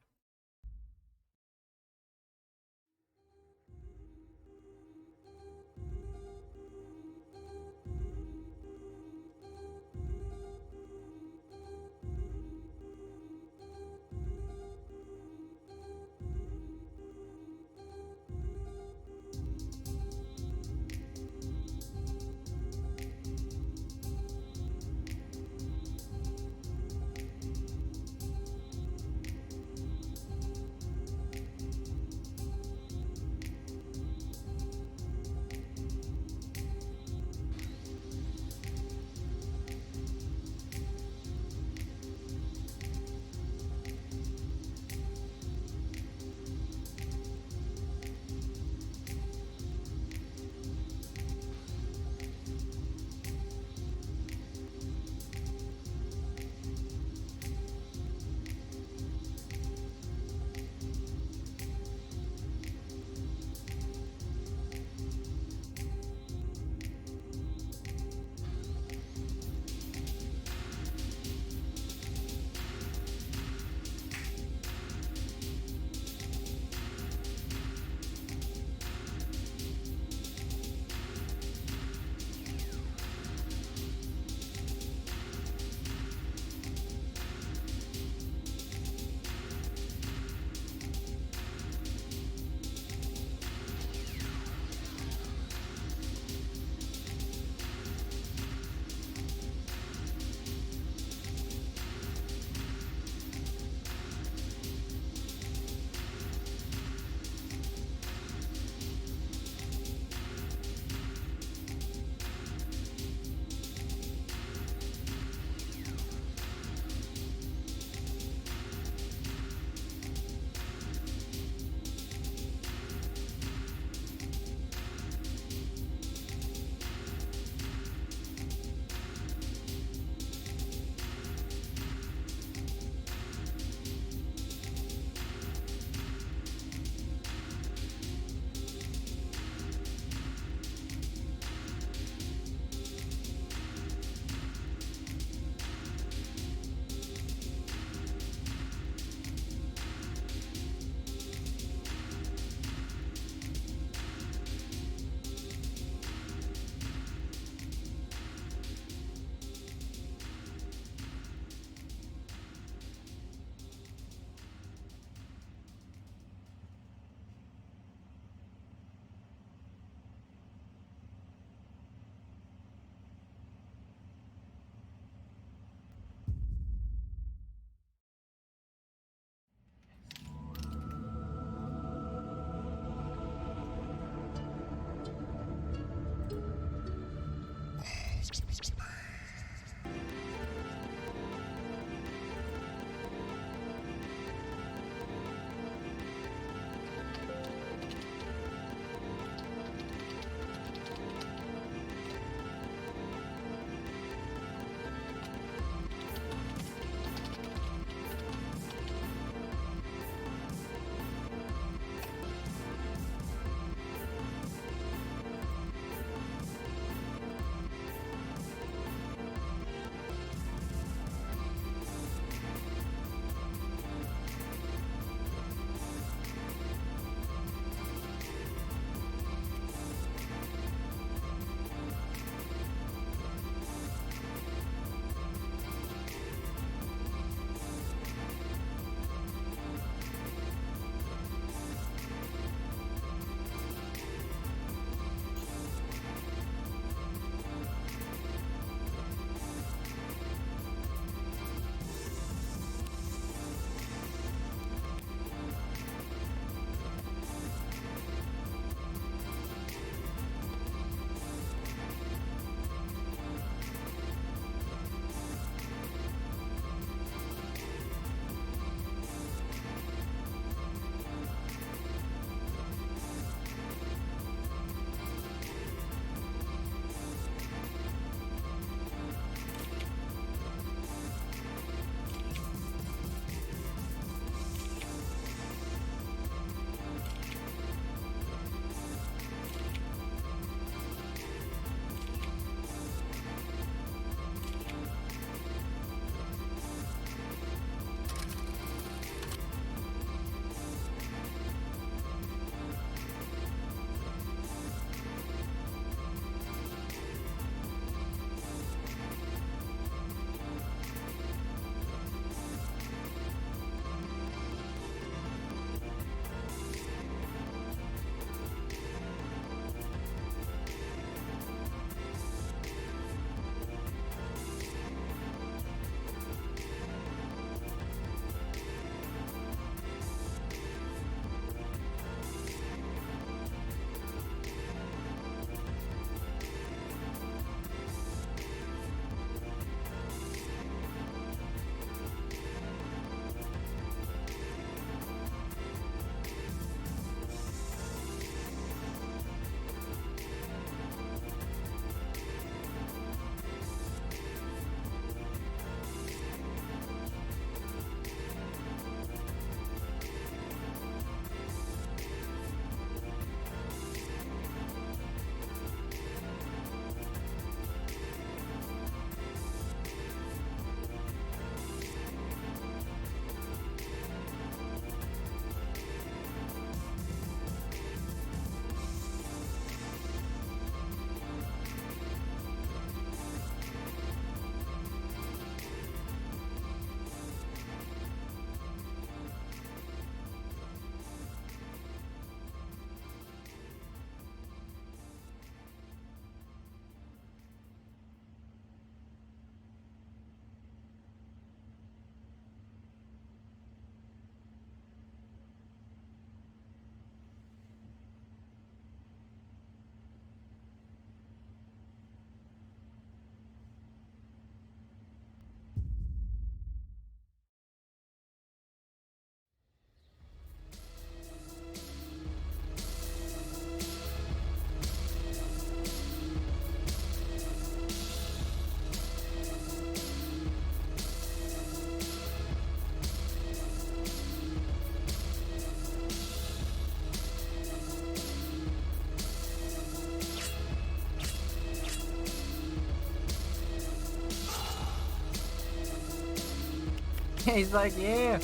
He's like, yeah.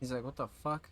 He's like, what the fuck?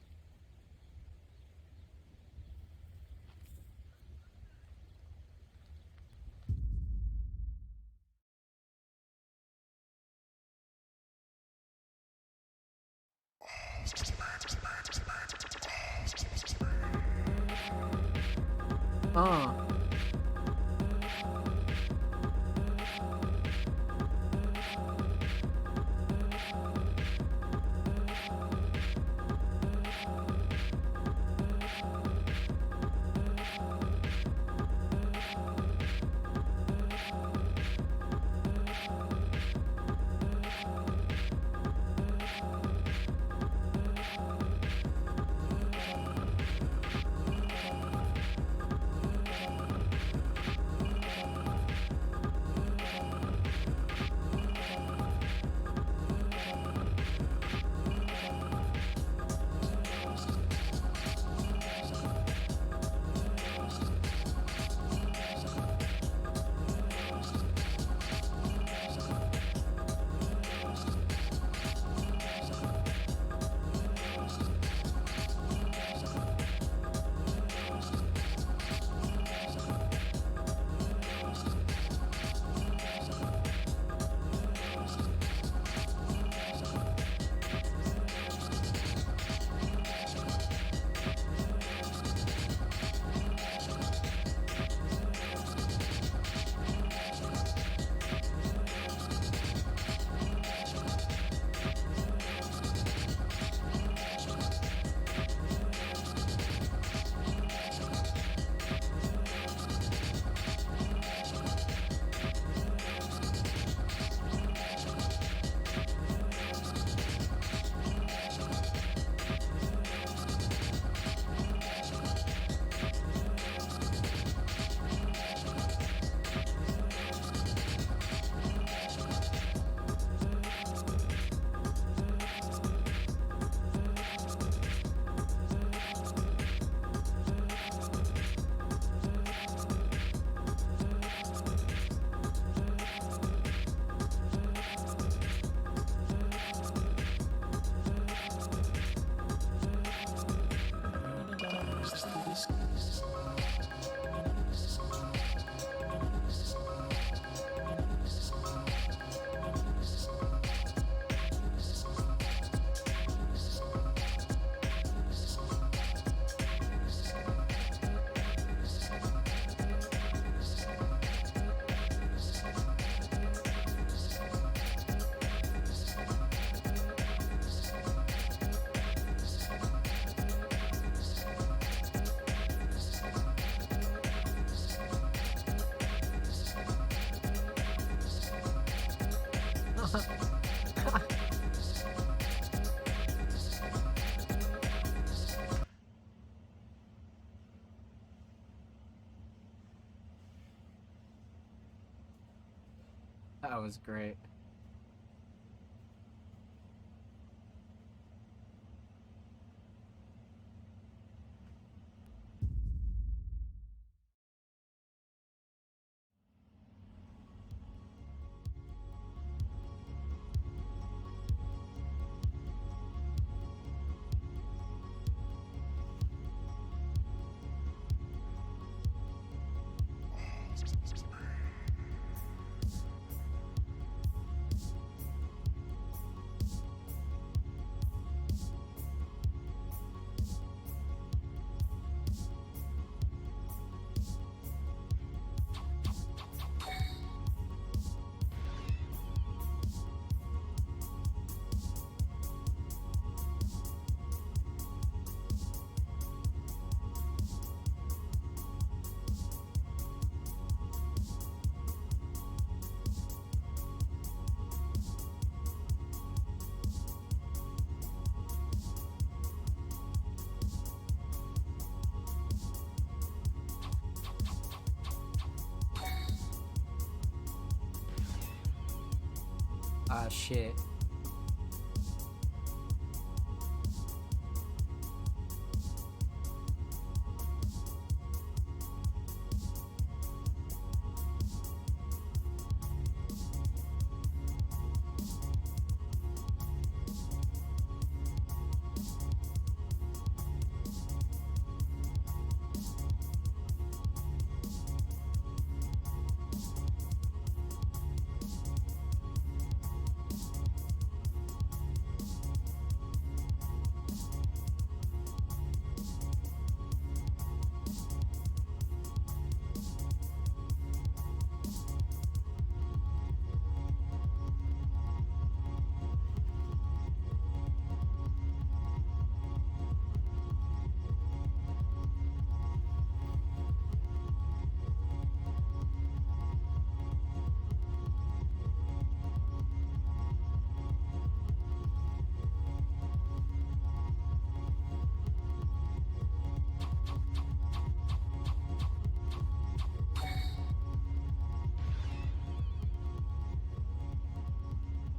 That was great. Ah, shit.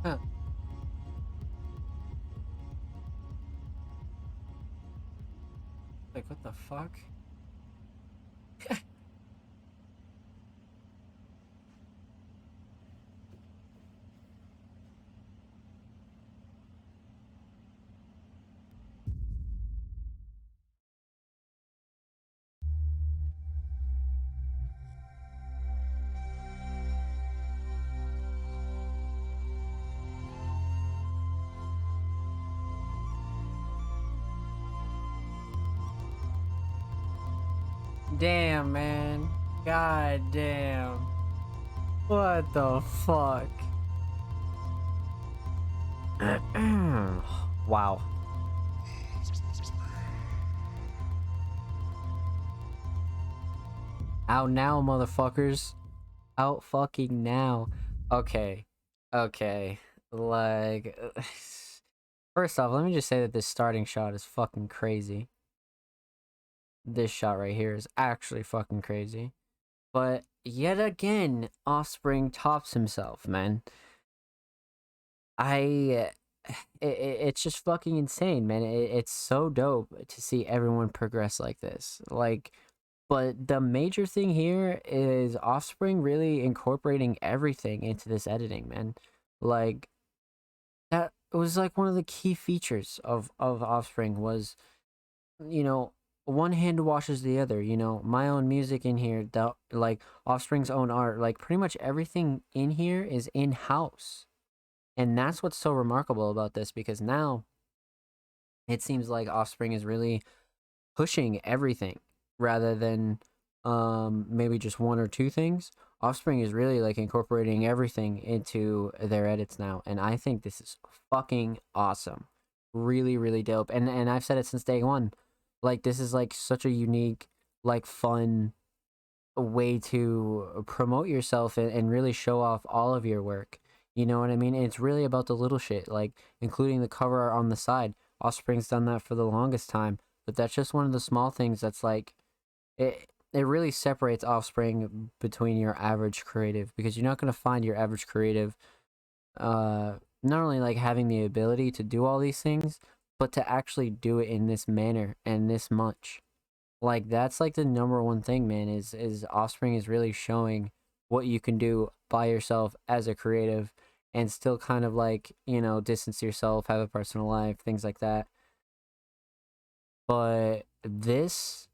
Huh. Like, what the fuck? Damn, man. God damn. What the fuck? Wow. Out now, motherfuckers. Out fucking now. Okay. Okay. Like, first off, let me just say that this starting shot is fucking crazy. This shot right here is actually fucking crazy. But yet again, Offspring tops himself, man. It's just fucking insane, man. It's so dope to see everyone progress like this. Like, but the major thing here is Offspring really incorporating everything into this editing, man. Like, that was like one of the key features of Offspring was, you know, one hand washes the other. You know, my own music in here, like Offspring's own art, like pretty much everything in here is in house. And that's what's so remarkable about this, because now it seems like Offspring is really pushing everything rather than maybe just one or two things. Offspring is really like incorporating everything into their edits now, and I think this is fucking awesome. Really, really dope. And I've said it since day one. Like, this is like such a unique, like, fun way to promote yourself and really show off all of your work. You know what I mean? And it's really about the little shit, like including the cover art on the side. Offspring's done that for the longest time, but that's just one of the small things that's like, it really separates Offspring between your average creative, because you're not going to find your average creative not only like having the ability to do all these things, but to actually do it in this manner and this much. Like that's like the number one thing, man, is Offspring is really showing what you can do by yourself as a creative and still kind of like, you know, distance yourself, have a personal life, things like that. But this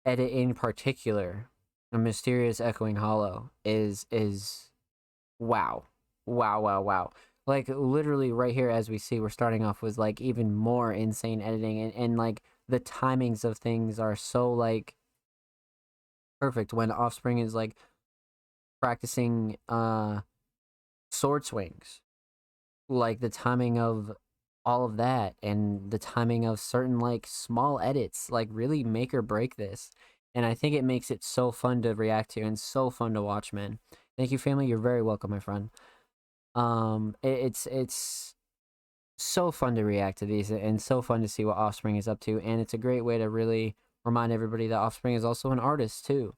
edit in particular, A Mysterious Echoing Hollow, is wow. Wow, wow, wow. Like literally right here as we see, we're starting off with like even more insane editing, and like the timings of things are so like perfect when Offspring is like practicing sword swings. Like the timing of all of that and the timing of certain like small edits like really make or break this. And I think it makes it so fun to react to and so fun to watch, man. Thank you, family. You're very welcome, my friend. It's so fun to react to these and so fun to see what Offspring is up to, and it's a great way to really remind everybody that Offspring is also an artist too,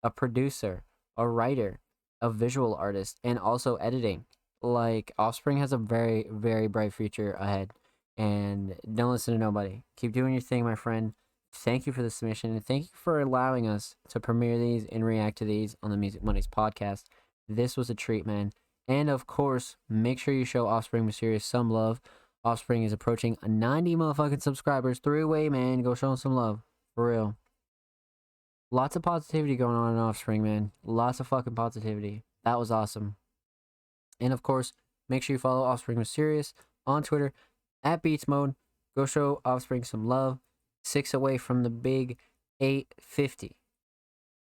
a producer, a writer, a visual artist, and also editing. Like Offspring has a very, very bright future ahead, and don't listen to nobody. Keep doing your thing, my friend. Thank you for the submission, and thank you for allowing us to premiere these and react to these on the Music Mondays podcast. This was a treat, man. And of course, make sure you show Offspring Mysterious some love. Offspring is approaching 90 motherfucking subscribers. 3 away, man. Go show them some love. For real. Lots of positivity going on in Offspring, man. Lots of fucking positivity. That was awesome. And of course, make sure you follow Offspring Mysterious on Twitter at Beats Mode. Go show Offspring some love. 6 away from the big 850.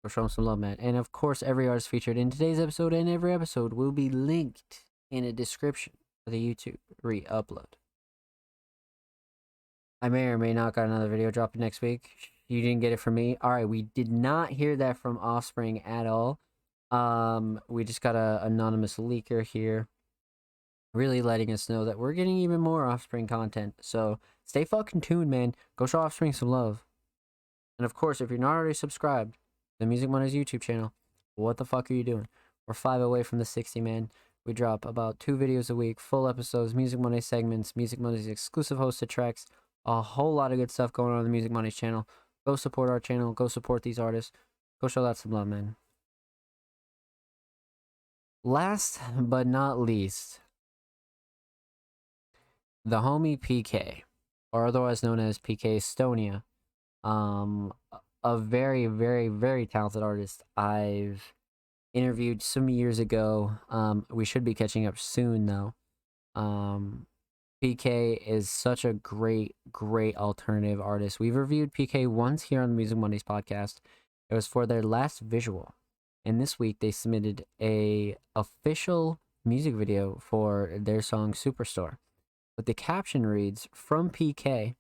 Go show them some love, man. And of course, every artist featured in today's episode and every episode will be linked in a description of the YouTube re-upload. I may or may not got another video dropping next week. You didn't get it from me. All right, we did not hear that from Offspring at all. We just got a anonymous leaker here, really letting us know that we're getting even more Offspring content. So stay fucking tuned, man. Go show Offspring some love. And of course, if you're not already subscribed, the Music Mondays YouTube channel, what the fuck are you doing? We're 5 away from the 60, man. We drop about 2 videos a week, full episodes, Music Mondays segments, Music Mondays exclusive hosted tracks, a whole lot of good stuff going on the Music Mondays channel. Go support our channel. Go support these artists. Go show that some love, man. Last but not least, the homie PK, or otherwise known as PK Estonia. A very, very, very talented artist I've interviewed some years ago. We should be catching up soon, though. PK is such a great, great alternative artist. We've reviewed PK once here on the Music Mondays podcast. It was for their last visual. And this week they submitted a official music video for their song Superstore. But the caption reads, "From PK,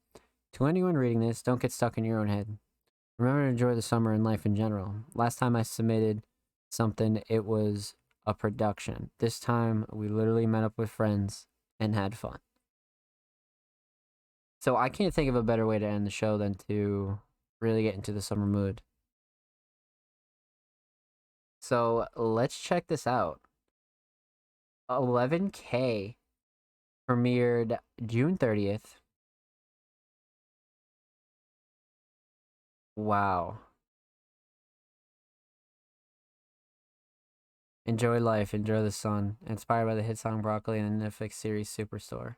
to anyone reading this, don't get stuck in your own head. Remember to enjoy the summer and life in general. Last time I submitted something, it was a production. This time, we literally met up with friends and had fun." So I can't think of a better way to end the show than to really get into the summer mood. So let's check this out. 11K premiered June 30th. Wow. Enjoy life, enjoy the sun. Inspired by the hit song Broccoli and the Netflix series Superstore.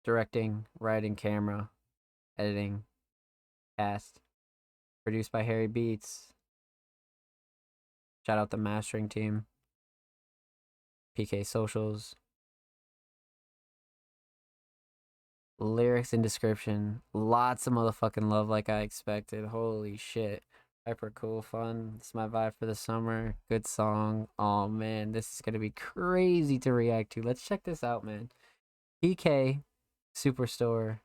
Directing, writing, camera, editing, cast. Produced by Harry Beats. Shout out the mastering team. PK Socials. Lyrics and description. Lots of motherfucking love like I expected. Holy shit. Hyper cool, fun. It's my vibe for the summer. Good song. Oh man, this is gonna be crazy to react to. Let's check this out, man. PK Superstore.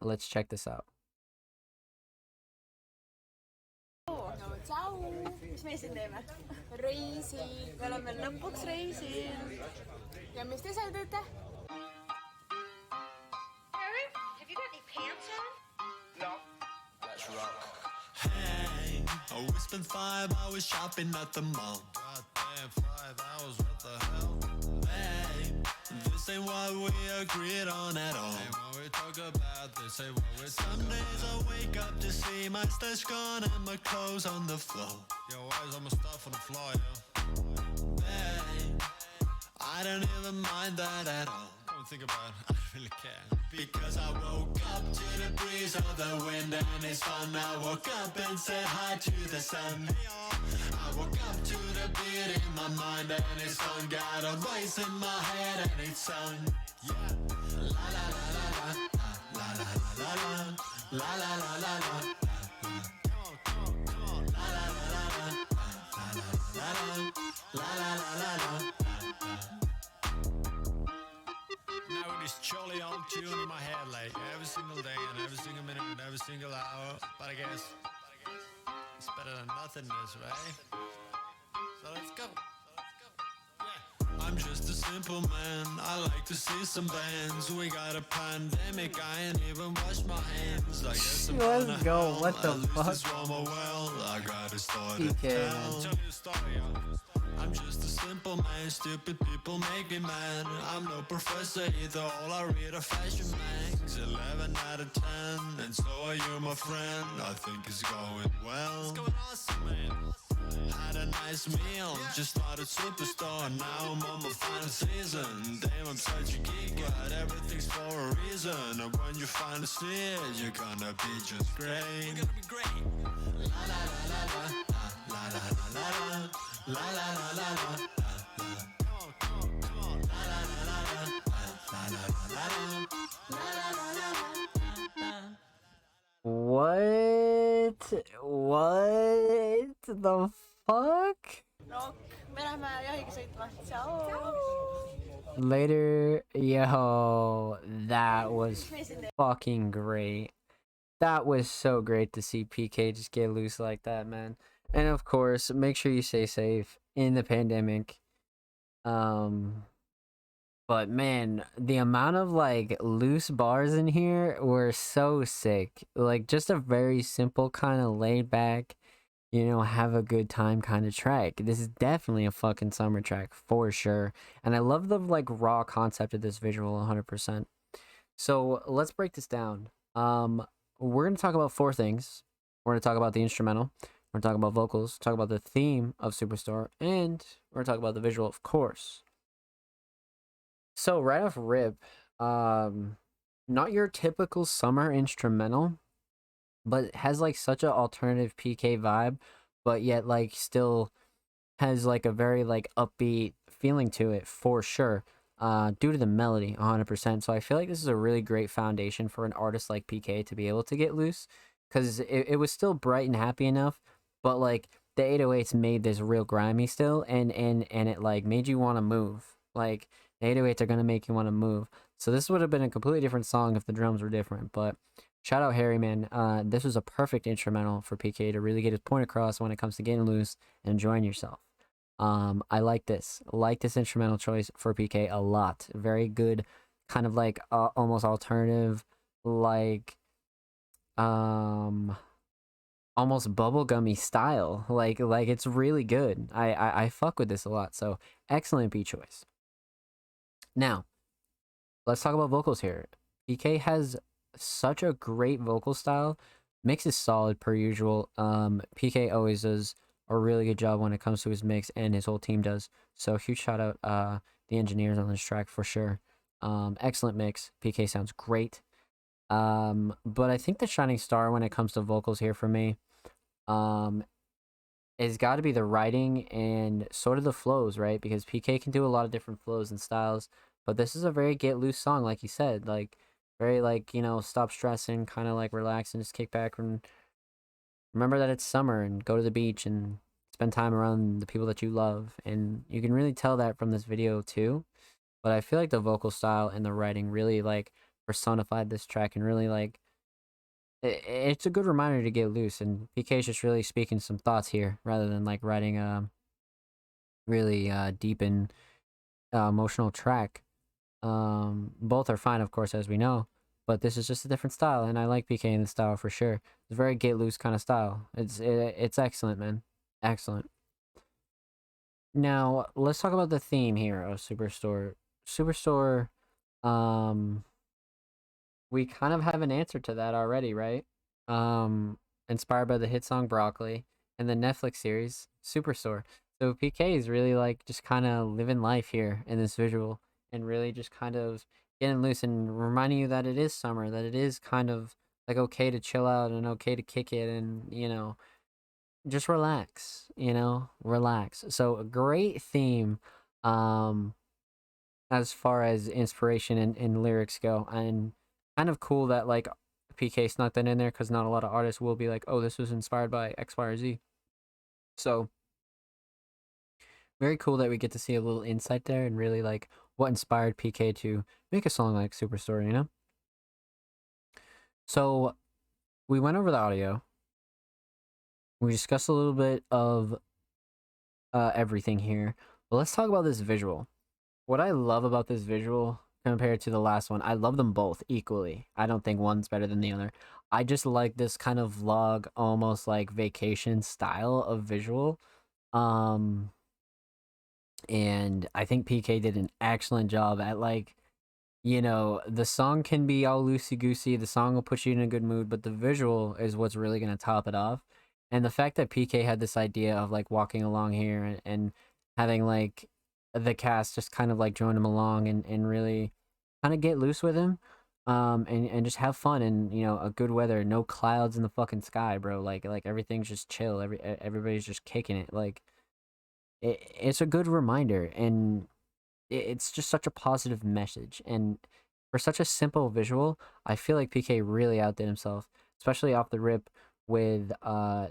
Let's check this out. Tšau, mis me siin teeme? Reisil, me oleme lõpuks reisil. Ja mis te seal teete? Have you got any pants on? Hey, we spent 5 hours shopping at the mall. Goddamn, 5 hours, what the hell? Hey, this ain't what we agreed on at all. Ain't what we talk about, this ain't what we talk about. Some days I wake up to see my stash gone and my clothes on the floor. Yo, why is all my stuff on the floor, yo? Hey, I don't even mind that at all. Don't think about it, I don't really care. Because I woke up to the breeze of the wind and it's fun. I woke up and said hi to the sun. I woke up to the beat in my mind and it's fun. Got a voice in my head and it's sung. Yeah. La la la la la la la la la la la la la la. Come on. La la la la la la la la la la. Now this jolly old tune in my head, like every single day and every single minute and every single hour. But I guess it's better than nothingness, right? So let's go. Yeah. I'm just a simple man. I like to see some bands. We got a pandemic. I ain't even wash my hands. I guess I'm Let's go. What the fuck? this one more well. I gotta start it down. Tell you a story, yo. I'm just a simple man, stupid people make me mad. I'm no professor either, all I read are fashion mags. 11 out of 10, and so are you, my friend. I think it's going well. It's going awesome, man. Had a nice meal, just started Superstore. Now I'm on my final season. Damn, I'm such a geek, but everything's for a reason. And when you finally see it, you're gonna be just great. You're gonna be great. La la la la la la la la la la. La la la la la. Come on. La la la la la. La la la la. La la la la. What the fuck? Rock, me lähme jahiga sõitma. Tšau. Later, yo, that was fucking great. That was so great to see PK just get loose like that, man. And of course, make sure you stay safe in the pandemic. But man, the amount of like loose bars in here were so sick. Like just a very simple kind of laid back, have a good time kind of track. This is definitely a fucking summer track for sure. And I love the like raw concept of this visual 100%. So let's break this down. We're going to talk about 4 things. We're going to talk about the instrumental. We're talking about vocals, talk about the theme of Superstore, and we're talking about the visual, of course. So right off rip, not your typical summer instrumental, but it has like such an alternative PK vibe, but yet like still has like a very like upbeat feeling to it for sure, due to the melody 100%. So I feel like this is a really great foundation for an artist like PK to be able to get loose, because it was still bright and happy enough, but like the 808s made this real grimy still, and it like made you want to move. Like the 808s are gonna make you want to move. So this would have been a completely different song if the drums were different. But shout out Harry, man. This was a perfect instrumental for PK to really get his point across when it comes to getting loose and enjoying yourself. I like this instrumental choice for PK a lot. Very good, kind of like almost alternative, like almost bubblegummy style. Like it's really good. I fuck with this a lot. So excellent beat choice. Now, let's talk about vocals here. PK has such a great vocal style. Mix is solid per usual. PK always does a really good job when it comes to his mix, and his whole team does. So huge shout out the engineers on this track for sure. Excellent mix. PK sounds great. But I think the shining star when it comes to vocals here for me has got to be the writing and sort of the flows, right? Because PK can do a lot of different flows and styles, but this is a very get loose song, like you said, like very like, stop stressing, kind of like relax and just kick back and remember that it's summer and go to the beach and spend time around the people that you love. And you can really tell that from this video too. But I feel like the vocal style and the writing really like personified this track, and really like it's a good reminder to get loose. And PK is just really speaking some thoughts here rather than like writing a really deep and emotional track. Both are fine, of course, as we know, but this is just a different style, and I like PK in the style for sure. It's a very get loose kind of style. It's excellent, man. Excellent. Now let's talk about the theme here of Superstore. Superstore, we kind of have an answer to that already, right? Inspired by the hit song Broccoli and the Netflix series Superstore. So PK is really like just kind of living life here in this visual and really just kind of getting loose and reminding you that it is summer, that it is kind of like okay to chill out and okay to kick it and, you know, just relax, you know, relax. So a great theme as far as inspiration and lyrics go, and kind of cool that like PK snuck that in there because not a lot of artists will be like, oh, this was inspired by X, Y, or Z. So very cool that we get to see a little insight there and really like what inspired PK to make a song like Superstore, you know? So we went over the audio. We discussed a little bit of everything here. But let's talk about this visual. What I love about this visual compared to the last one, I love them both equally. I don't think one's better than the other. I just like this kind of vlog, almost like vacation style of visual. And I think PK did an excellent job at like, you know, the song can be all loosey-goosey, the song will put you in a good mood, but the visual is what's really going to top it off. And the fact that PK had this idea of like walking along here and having like the cast just kind of like join him along and really kind of get loose with him, and just have fun and, you know, a good weather, no clouds in the fucking sky, bro. Like everything's just chill. Everybody's just kicking it. Like it's a good reminder, and it's just such a positive message. And for such a simple visual, I feel like PK really outdid himself, especially off the rip with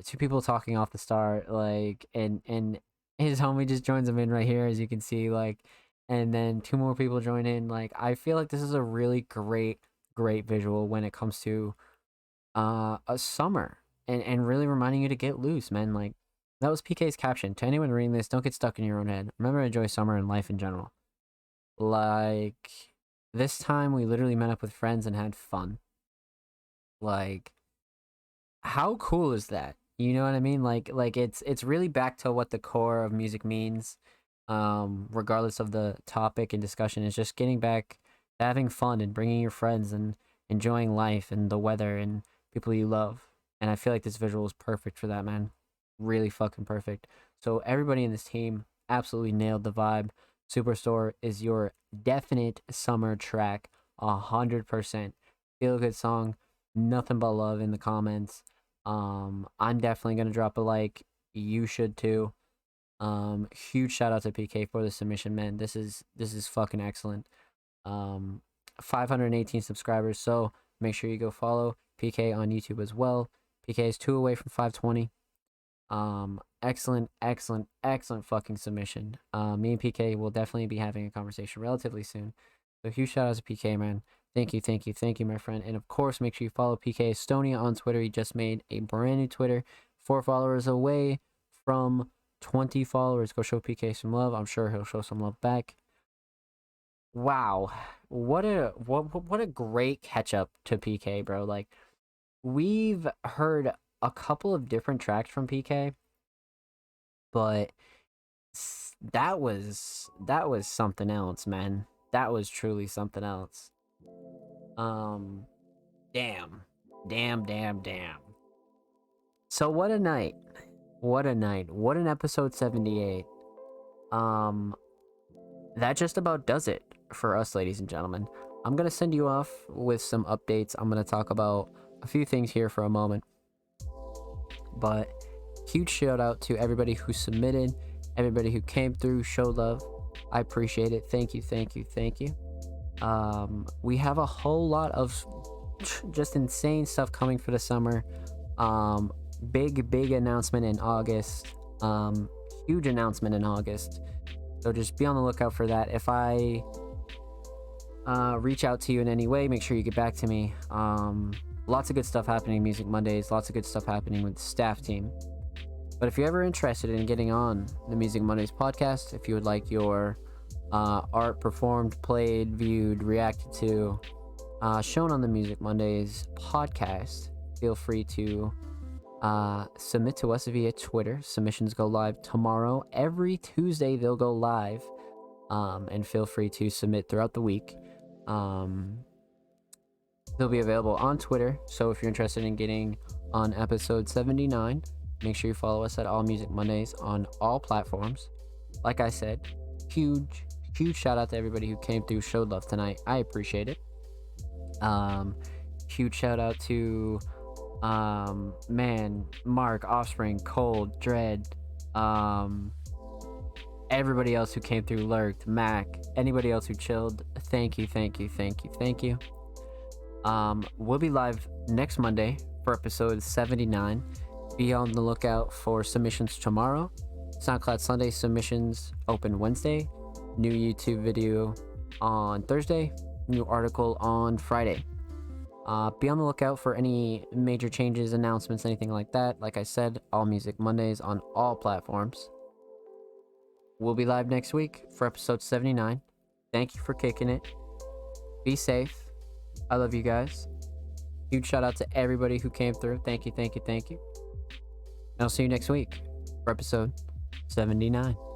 two people talking off the start, like and his homie just joins him in right here, as you can see, like, and then two more people join in. Like, I feel like this is a really great visual when it comes to a summer and really reminding you to get loose, man. Like, that was PK's caption. To anyone reading this, don't get stuck in your own head. Remember to enjoy summer and life in general. Like, this time we literally met up with friends and had fun. Like, how cool is that? You know what I mean? Like it's really back to what the core of music means, regardless of the topic and discussion. It's just getting back to having fun and bringing your friends and enjoying life and the weather and people you love. And I feel like this visual is perfect for that, man. Really fucking perfect. So everybody in this team absolutely nailed the vibe. Superstore is your definite summer track, 100%. Feel good song, nothing but love in the comments. I'm definitely gonna drop a like. You should too. Huge shout out to PK for the submission, man. This is fucking excellent. 518 subscribers, so make sure you go follow PK on YouTube as well. PK is 2 away from 520. Excellent fucking submission. Me and PK will definitely be having a conversation relatively soon. So huge shout out to PK, man. Thank you, my friend. And of course, make sure you follow PK Estonia on Twitter. He just made a brand new Twitter. 4 followers away from 20 followers. Go show PK some love. I'm sure he'll show some love back. Wow. What a great catch up to PK, bro. Like, we've heard a couple of different tracks from PK, but that was something else, man. That was truly something else. Damn. So what a night. What an episode 78. That just about does it for us, ladies and gentlemen. I'm gonna send you off with some updates. I'm gonna talk about a few things here for a moment. But huge shout out to everybody who submitted, everybody who came through, showed love. I appreciate it. Thank you. We have a whole lot of just insane stuff coming for the summer. Big announcement in August. Huge announcement in August. So just be on the lookout for that. If I reach out to you in any way, make sure you get back to me. Lots of good stuff happening Music Mondays. Lots of good stuff happening with the staff team. But if you're ever interested in getting on the Music Mondays podcast, if you would like your art performed, played, viewed, reacted to, shown on the Music Mondays podcast, feel free to submit to us via Twitter. Submissions go live tomorrow. Every Tuesday they'll go live. And feel free to submit throughout the week. They'll be available on Twitter. So if you're interested in getting on episode 79, make sure you follow us at All Music Mondays on all platforms. Like I said, huge shout out to everybody who came through, showed love tonight. I appreciate it. Huge shout out to Mark, Offspring, Cold, Dread, everybody else who came through, lurked, Mac, anybody else who chilled. Thank you. We'll be live next Monday for episode 79. Be on the lookout for submissions tomorrow. SoundCloud Sunday submissions open Wednesday. New YouTube video on Thursday. New article on Friday. Be on the lookout for any major changes, announcements, anything like that. Like I said, All Music Mondays on all platforms. We'll be live next week for episode 79. Thank you for kicking it. Be safe. I love you guys. Huge shout out to everybody who came through. Thank you. And I'll see you next week for episode 79.